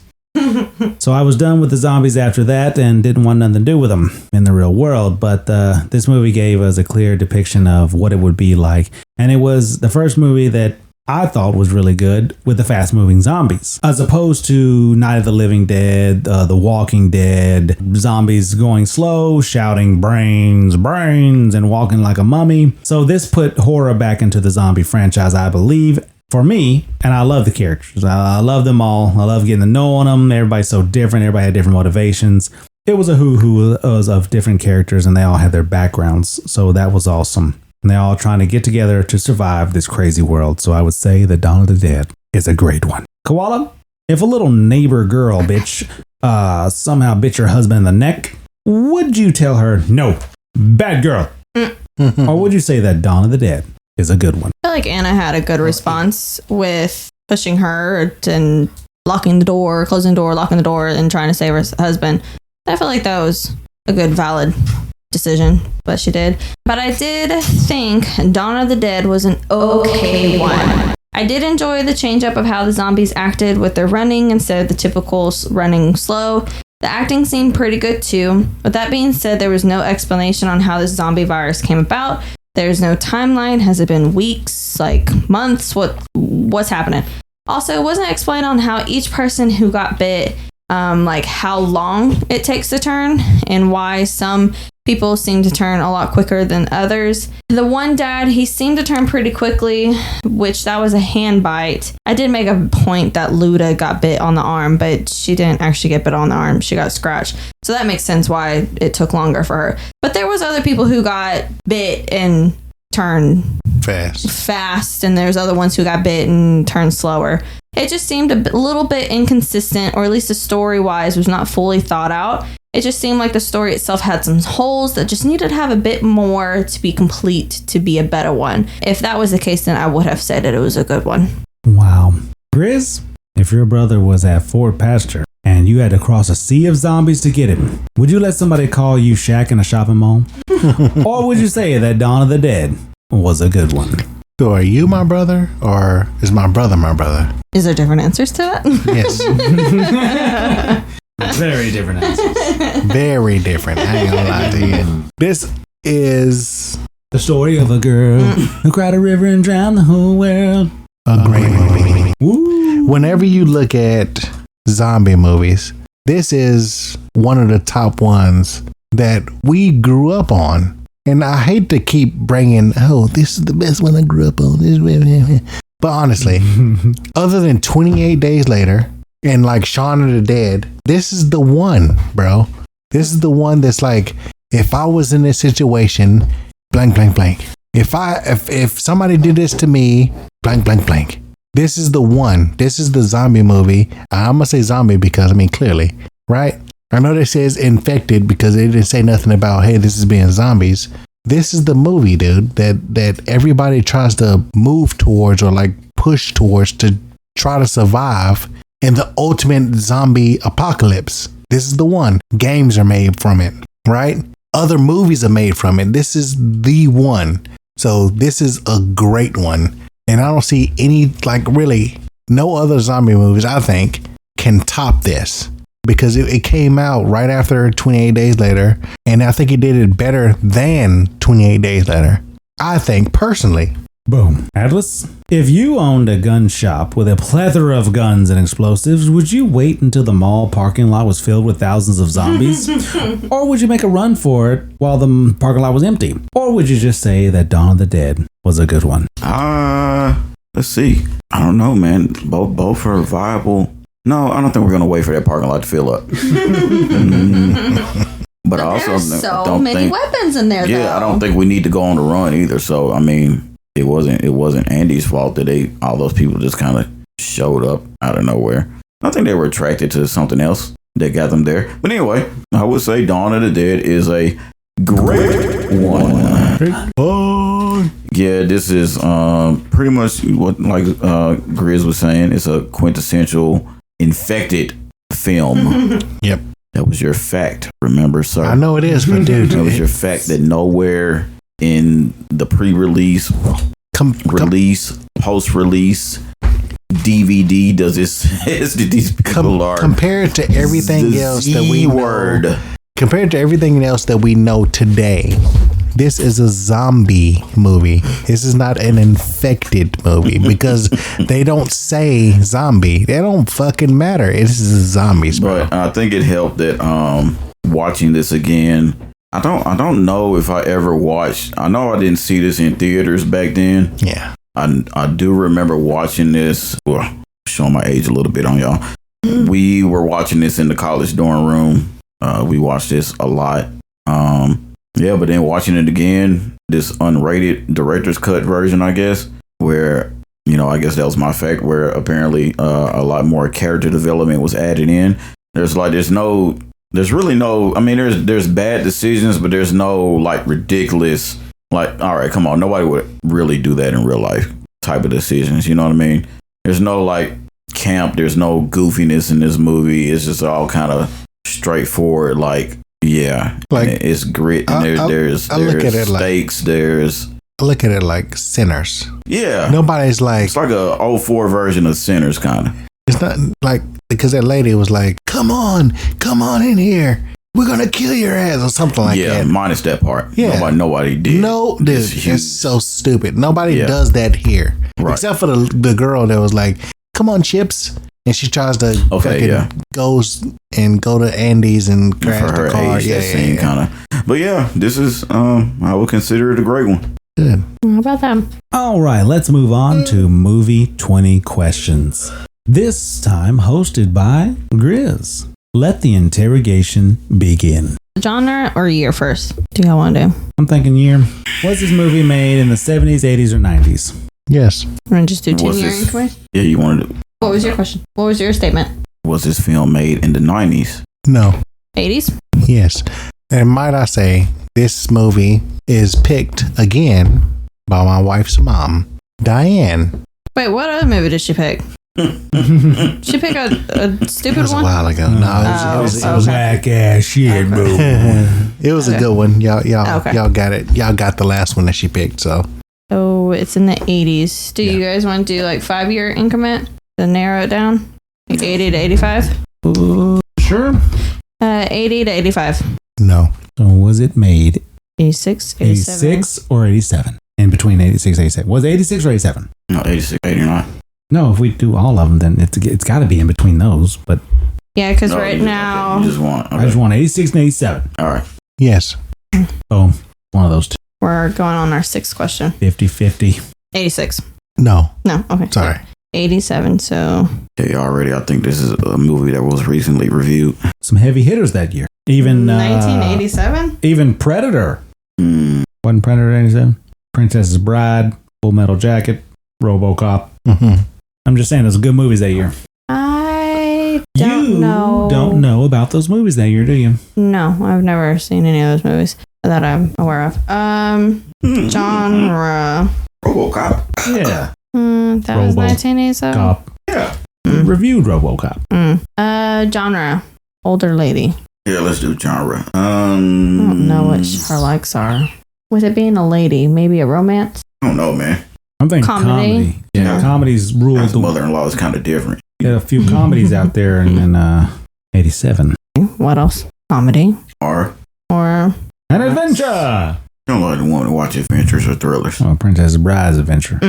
So I was done with the zombies after that and didn't want nothing to do with them in the real world. But this movie gave us a clear depiction of what it would be like. And it was the first movie that I thought was really good with the fast moving zombies, as opposed to Night of the Living Dead, The Walking Dead, zombies going slow, shouting brains, brains, and walking like a mummy. So this put horror back into the zombie franchise, I believe, for me. And I love the characters. I love them all. I love getting to know them. Everybody's so different. Everybody had different motivations. It was a who was of different characters and they all had their backgrounds. So that was awesome. And they're all trying to get together to survive this crazy world. So I would say that Dawn of the Dead is a great one. Koala, if a little neighbor girl bitch somehow bit your husband in the neck, would you tell her, no, bad girl? Or would you say that Dawn of the Dead is a good one? I feel like Anna had a good response with pushing her and locking the door, closing the door, locking the door, and trying to save her husband. I feel like that was a good, valid decision, but she did. But I did think Dawn of the Dead was an okay one. I did enjoy the change up of how the zombies acted with their running instead of the typical running slow. The acting seemed pretty good too. With that being said, there was no explanation on how this zombie virus came about. There's no timeline. Has it been weeks, like months? What's happening? Also, it wasn't explained on how each person who got bit, like how long it takes to turn and why some people seem to turn a lot quicker than others. The one dad, he seemed to turn pretty quickly, which that was a hand bite. I did make a point that Luda got bit on the arm, but she didn't actually get bit on the arm. She got scratched. So that makes sense why it took longer for her. But there was other people who got bit and turned fast, and there's other ones who got bit and turned slower. It just seemed a little bit inconsistent, or at least the story-wise was not fully thought out. It just seemed like the story itself had some holes that just needed to have a bit more to be complete to be a better one. If that was the case, then I would have said that it was a good one. Wow. Grizz, if your brother was at Fort Pasture and you had to cross a sea of zombies to get him, would you let somebody call you Shaq in a shopping mall? Or would you say that Dawn of the Dead was a good one? So are you my brother, or is my brother my brother? Is there different answers to that? Yes. Very different answers. Very different. I ain't gonna lie to you. This is the story of a girl who cried a river and drowned the whole world. A great movie. Woo. Whenever you look at zombie movies, this is one of the top ones that we grew up on. And I hate to keep bringing, this is the best one I grew up on. But honestly, other than 28 Days Later and like Shaun of the Dead, this is the one, bro. This is the one that's like, if I was in this situation, blank, blank, blank. If somebody did this to me, blank, blank, blank. This is the one. This is the zombie movie. I'm going to say zombie because, clearly, right? I know that says infected because they didn't say nothing about, hey, this is being zombies. This is the movie, dude, that everybody tries to move towards or like push towards to try to survive in the ultimate zombie apocalypse. This is the one. Games are made from it, right? Other movies are made from it. This is the one. So this is a great one. And I don't see any, like, really, no other zombie movies, I think, can top this. Because it came out right after 28 Days Later. And I think it did it better than 28 Days Later. I think, personally. Boom. Atlas, if you owned a gun shop with a plethora of guns and explosives, would you wait until the mall parking lot was filled with thousands of zombies? Or would you make a run for it while the parking lot was empty? Or would you just say that Dawn of the Dead was a good one? Let's see. I don't know, man. Both are viable. No, I don't think we're going to wait for that parking lot to fill up. But I also There's so don't many think, weapons in there, yeah, though. I don't think we need to go on the run either. So, I mean, it wasn't Andy's fault that all those people just kind of showed up out of nowhere. I think they were attracted to something else that got them there. But anyway, I would say Dawn of the Dead is a great one. Yeah, this is pretty much what Grizz was saying. It's a quintessential infected film. Yep. That was your fact, remember, sir? I know it is, but dude. That was your fact that nowhere in the pre-release, release, post-release, DVD does this these people are compared to everything else that we know. Compared to everything else that we know today, this is a zombie movie. This is not an infected movie because they don't say zombie. They don't fucking matter. It is zombies, bro. But I think it helped that watching this again. I don't know if I ever watched. I know I didn't see this in theaters back then. Yeah. I do remember watching this. Well, showing my age a little bit on y'all. We were watching this in the college dorm room. We watched this a lot. Yeah, but then watching it again, this unrated director's cut version, I guess, where, I guess that was my fact, where apparently a lot more character development was added in. There's really no, I mean, there's bad decisions, but there's no like ridiculous, like, all right, come on, nobody would really do that in real life type of decisions. You know what I mean? There's no like camp, there's no goofiness in this movie. It's just all kind of straightforward, like, yeah, like it's grit, and there's look at it stakes. I look at it like Sinners. Yeah, nobody's like, it's like a 04 version of Sinners, kind of. It's not like, because that lady was like, come on in here, we're gonna kill your ass or something like that. Yeah, minus that part. Yeah, nobody did. No, dude, it's so stupid. Nobody does that here, right? Except for the girl that was like, come on, Chips. And she tries to go to Andy's and crash the car. Age, kind of. But yeah, this is I would consider it a great one. Good. How about them? All right, let's move on to movie 20 questions. This time hosted by Grizz. Let the interrogation begin. Genre or year first? Do y'all want to do? I'm thinking year. Was this movie made in the 70s, 80s, or 90s? Yes. I'm going to just do 10 year increments? Yeah, you wanted to. What was your question? What was your statement? Was this film made in the 90s? No. 80s? Yes. And might I say, this movie is picked again by my wife's mom, Diane. Wait, what other movie did she pick? She picked a stupid one? It was a while ago. No, it was whack ass shit movie. It was a good one. Y'all got it. Y'all got the last one that she picked, so. Oh, it's in the 80s. Do you guys want to do like 5 year increment to narrow it down? Like 80 to 85? Sure. 80 to 85. No. So was it made 86, 87? 86 or 87? In between 86 and 87. Was it 86 or 87? No, 86, 89. No, if we do all of them, then it's got to be in between those. But yeah, because now. Okay. You just want. Okay. I just want 86 and 87. All right. Yes. Boom. One of those two. We're going on our sixth question. 50-50. 86. No. No, okay. Sorry. 87, so. Okay, already, I think this is a movie that was recently reviewed. Some heavy hitters that year. Even 1987? Even Predator. Wasn't Predator 87? Princess's Bride, Full Metal Jacket, RoboCop. Mm-hmm. I'm just saying, those good movies that year. I don't know. You don't know about those movies that year, do you? No, I've never seen any of those movies. that I'm aware of. Genre. RoboCop. Yeah. That was 1987. Cop. Yeah. Reviewed RoboCop. Genre. Older lady. Yeah, let's do genre. I don't know what her likes are. With it being a lady, maybe a romance. I don't know, man. I'm thinking comedy. Yeah, comedies ruled. Mother-in-law is kind of different. There are a few comedies out there in 87. What else? Comedy. Or an adventure. I don't like the one to watch adventures or thrillers. Oh, Princess Bride's adventure.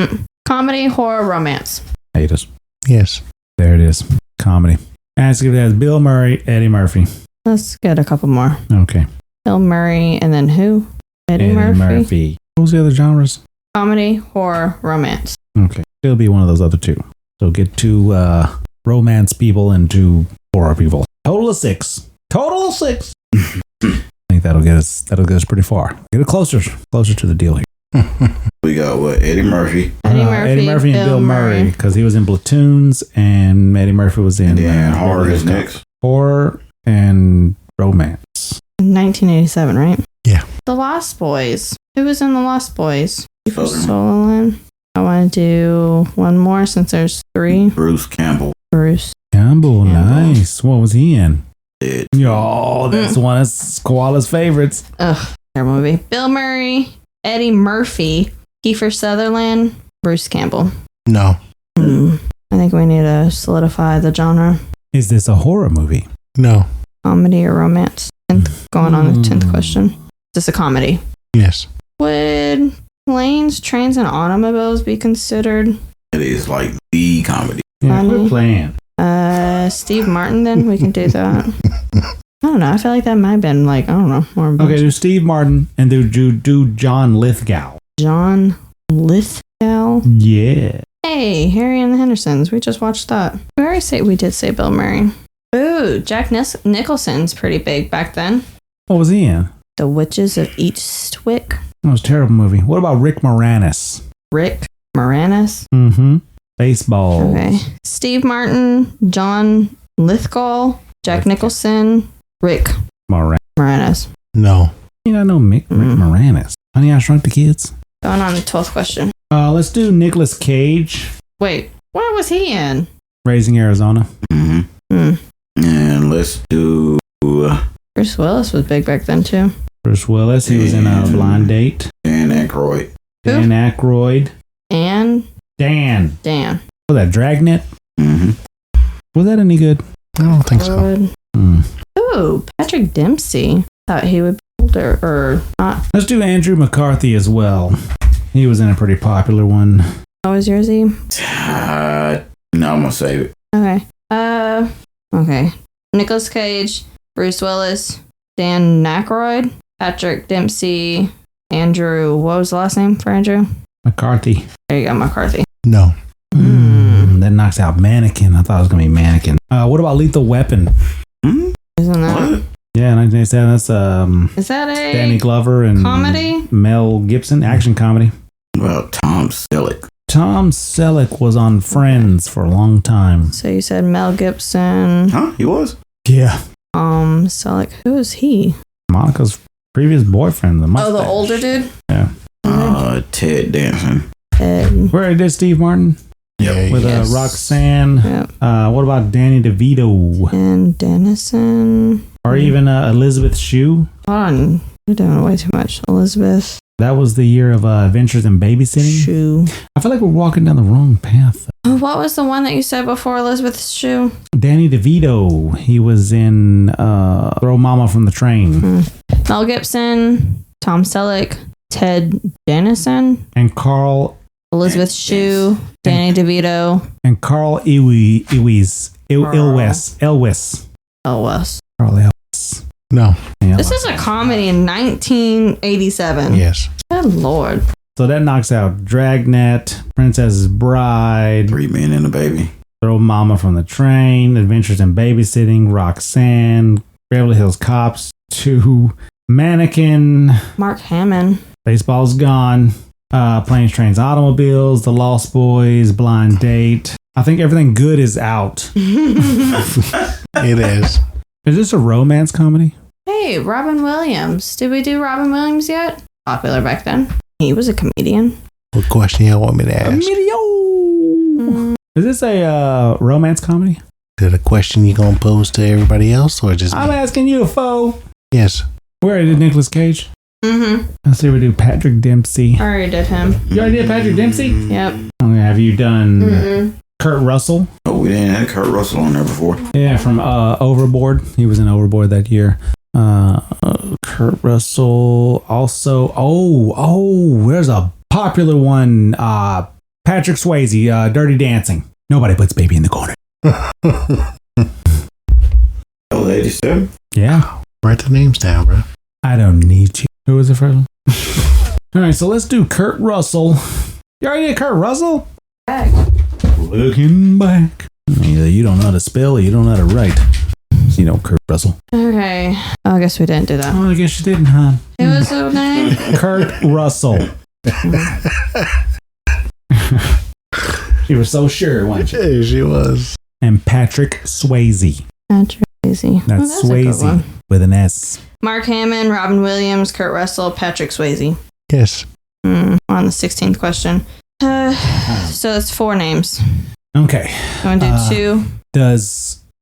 Comedy, horror, romance. Hate us. Yes. There it is. Comedy. Ask if it has Bill Murray, Eddie Murphy. Let's get a couple more. Okay. Bill Murray, and then who? Eddie Murphy. What was the other genres? Comedy, horror, romance. Okay. It'll be one of those other two. So get two romance people and two horror people. Total of 6. Total of 6. I think that'll get us pretty far. Get it closer to the deal here. We got what? Eddie Murphy. Eddie Murphy and Bill Murray, because he was in Platoons, and Eddie Murphy was in horror is next. Horror and romance. 1987, right? Yeah. The Lost Boys. Who was in The Lost Boys? Kiefer Sutherland. Sutherland. I want to do one more since there's 3. Bruce Campbell. Campbell, nice. What was he in? Dead. Yo, that's one of Koala's favorites. Ugh, their movie. Bill Murray, Eddie Murphy, Kiefer Sutherland, Bruce Campbell. No. I think we need to solidify the genre. Is this a horror movie? No. Comedy or romance? Going on the 10th question. Is this a comedy? Yes. Would planes, trains, and automobiles be considered? It is like the comedy. Yeah, quit playing. Steve Martin, then we can do that. I don't know. I feel like that might have been like, I don't know. More Okay, do Steve Martin and do John Lithgow. John Lithgow? Yeah. Hey, Harry and the Hendersons. We just watched that. We did say Bill Murray. Ooh, Jack Nicholson's pretty big back then. What was he in? The Witches of Eastwick. That was a terrible movie. What about Rick Moranis? Rick Moranis? Mm-hmm. Baseball. Okay. Steve Martin, John Lithgow, Jack Nicholson, Rick Moranis. No. You know, Rick Moranis. Honey, I Shrunk the Kids. Going on the 12th question. Let's do Nicolas Cage. Wait, what was he in? Raising Arizona. And let's do Bruce Willis was big back then too. Bruce Willis. He was in a Blind Date. Dan Aykroyd. Dan Aykroyd. And Dan. Was that Dragnet? Was that any good? I don't think so. Ooh, Patrick Dempsey. Thought he would be older or not. Let's do Andrew McCarthy as well. He was in a pretty popular one. What was yours, E? No, I'm gonna save it. Okay. Okay. Nicolas Cage, Bruce Willis, Dan Aykroyd, Patrick Dempsey, Andrew. What was the last name for Andrew? McCarthy. There you go, McCarthy. No. That knocks out Mannequin. I thought it was gonna be Mannequin. What about Lethal Weapon? Isn't that? Yeah, 1987. That's Is that a Danny Glover and comedy? Mel Gibson. Action comedy. What about Tom Selleck? Tom Selleck was on Friends for a long time. So you said Mel Gibson. Huh? He was? Yeah. Selleck. Who is he? Monica's previous boyfriend. The mustache. Oh, the older dude? Yeah. Ted Danson. Where did Steve Martin? Yep. With Roxanne. Yep. What about Danny DeVito? And Dennison. Or even Elizabeth Shue? Hold on. You're doing way too much. Elizabeth That was the year of Adventures in Babysitting. Shue. I feel like we're walking down the wrong path. What was the one that you said before Elizabeth Shue? Danny DeVito. He was in Throw Mama from the Train. Mel Gibson, Tom Selleck, Ted Dennison, And Carl Elizabeth Shue, Danny DeVito, and Carl Elwes. Elwes. Carl Elwes. No. Yeah, This is a comedy in 1987. Yes. Good Lord. So that knocks out Dragnet, Princess's Bride, 3 Men and a Baby. Throw Mama from the Train, Adventures in Babysitting, Roxanne, Beverly Hills Cops 2, Mannequin, Mark Hamill. Baseball's Gone, Planes, Trains, Automobiles, The Lost Boys, Blind Date. I think everything good is out. It is. Is this a romance comedy? Hey, Robin Williams. Did we do Robin Williams yet? Popular back then. He was a comedian. What question y'all want me to ask? Is this a romance comedy? Is it a question you gonna pose to everybody else, or just I'm me? asking you, foe. Yes. We already did Nicolas Cage. Mm-hmm. Let's see, we do Patrick Dempsey. I already did him. You already did Patrick Dempsey? Yep. Okay, have you done Kurt Russell? Oh, we didn't have Kurt Russell on there before. Yeah, from Overboard. He was in Overboard that year. Kurt Russell also. There's a popular one. Patrick Swayze, Dirty Dancing. Nobody puts baby in the corner. 87? Yeah. Write the names down, bro. I don't need you. Who was the first one? All right, so let's do Kurt Russell. You already did Kurt Russell? Looking back. Either you don't know how to spell or you don't know how to write. You know, Kurt Russell. Okay. Oh, I guess we didn't do that. Oh, I guess you didn't, huh? It was the name? Kurt Russell. You were so sure, weren't you? Yeah, she was. And Patrick Swayze. Patrick Swayze. That's a good Swayze one. with an S. Mark Hamill, Robin Williams, Kurt Russell, Patrick Swayze. Yes. On the 16th question. So it's 4 names. Okay. You want to do 2?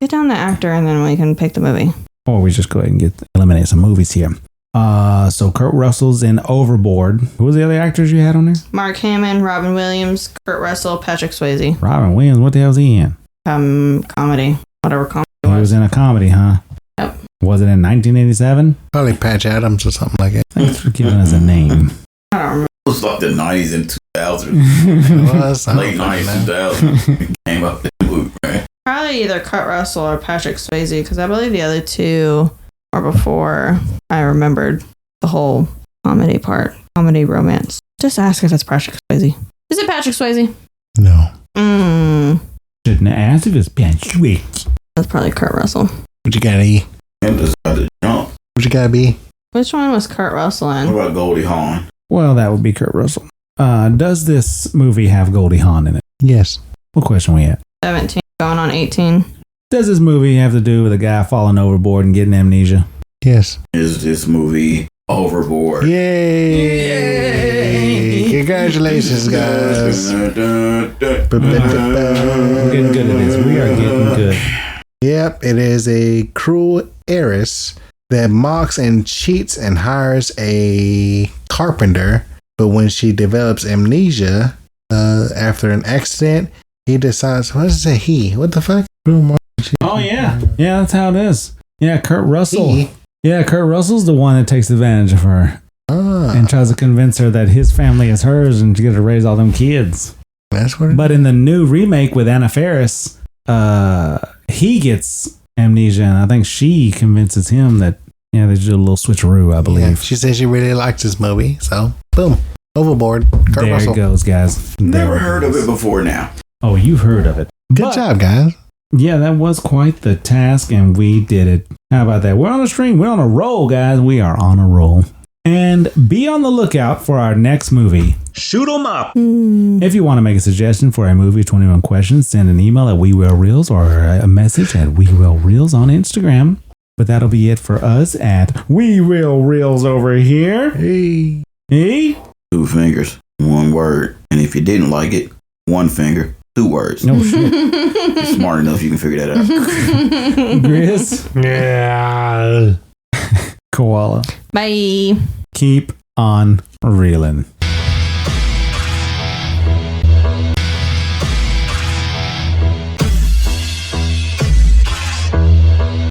Get down the actor and then we can pick the movie. Or we just go ahead and eliminate some movies here. So Kurt Russell's in Overboard. Who was the other actors you had on there? Mark Hamill, Robin Williams, Kurt Russell, Patrick Swayze. Robin Williams, what the hell's he in? Comedy. Whatever comedy He was in a comedy, huh? Yep. Was it in 1987? Probably Patch Adams or something like that. Thanks for giving us a name. I don't remember. It was like the 90s and 2000s. Late 90s, 2000s. Came up in the movie, right? Probably either Kurt Russell or Patrick Swayze, because I believe the other 2 are before I remembered the whole comedy part. Comedy romance. Just ask if it's Patrick Swayze. Is it Patrick Swayze? No. Shouldn't have asked if it's Patrick Swayze. That's probably Kurt Russell. What you got, E? Him just got to jump. What you got, B? Which one was Kurt Russell in? What about Goldie Hawn? Well, that would be Kurt Russell. Does this movie have Goldie Hawn in it? Yes. What question we at? 17, going on 18. Does this movie have to do with a guy falling overboard and getting amnesia? Yes. Is this movie Overboard? Yay! Congratulations, guys. We're getting good at this. We are getting good. Yep, it is a cruel heiress that mocks and cheats and hires a carpenter. But when she develops amnesia after an accident, he decides, what does it say? He? What the fuck? Oh, yeah. Yeah, that's how it is. Yeah, Kurt Russell. Yeah, Kurt Russell's the one that takes advantage of her and tries to convince her that his family is hers and she gets to raise all them kids. That's what. But in the new remake with Anna Faris, he gets amnesia, and I think she convinces him that they do a little switcheroo. I believe. Yeah, she says she really likes this movie, so boom, Overboard. Kurt there Russell. it goes, guys. Never heard of it before now. Oh, you've heard of it. Good job, guys. Yeah, that was quite the task, and we did it. How about that? We're on a stream. We're on a roll, guys. We are on a roll. And be on the lookout for our next movie. Shoot 'em up! If you want to make a suggestion for a movie, 21 questions, send an email at WeWillReels or a message at WeWillReels on Instagram. But that'll be it for us at WeWillReels over here. Hey. Hey? 2 fingers, 1 word. And if you didn't like it, 1 finger, 2 words. No shit. You're smart enough, you can figure that out. Grizz? Yeah. Koala. Bye. Keep on reeling.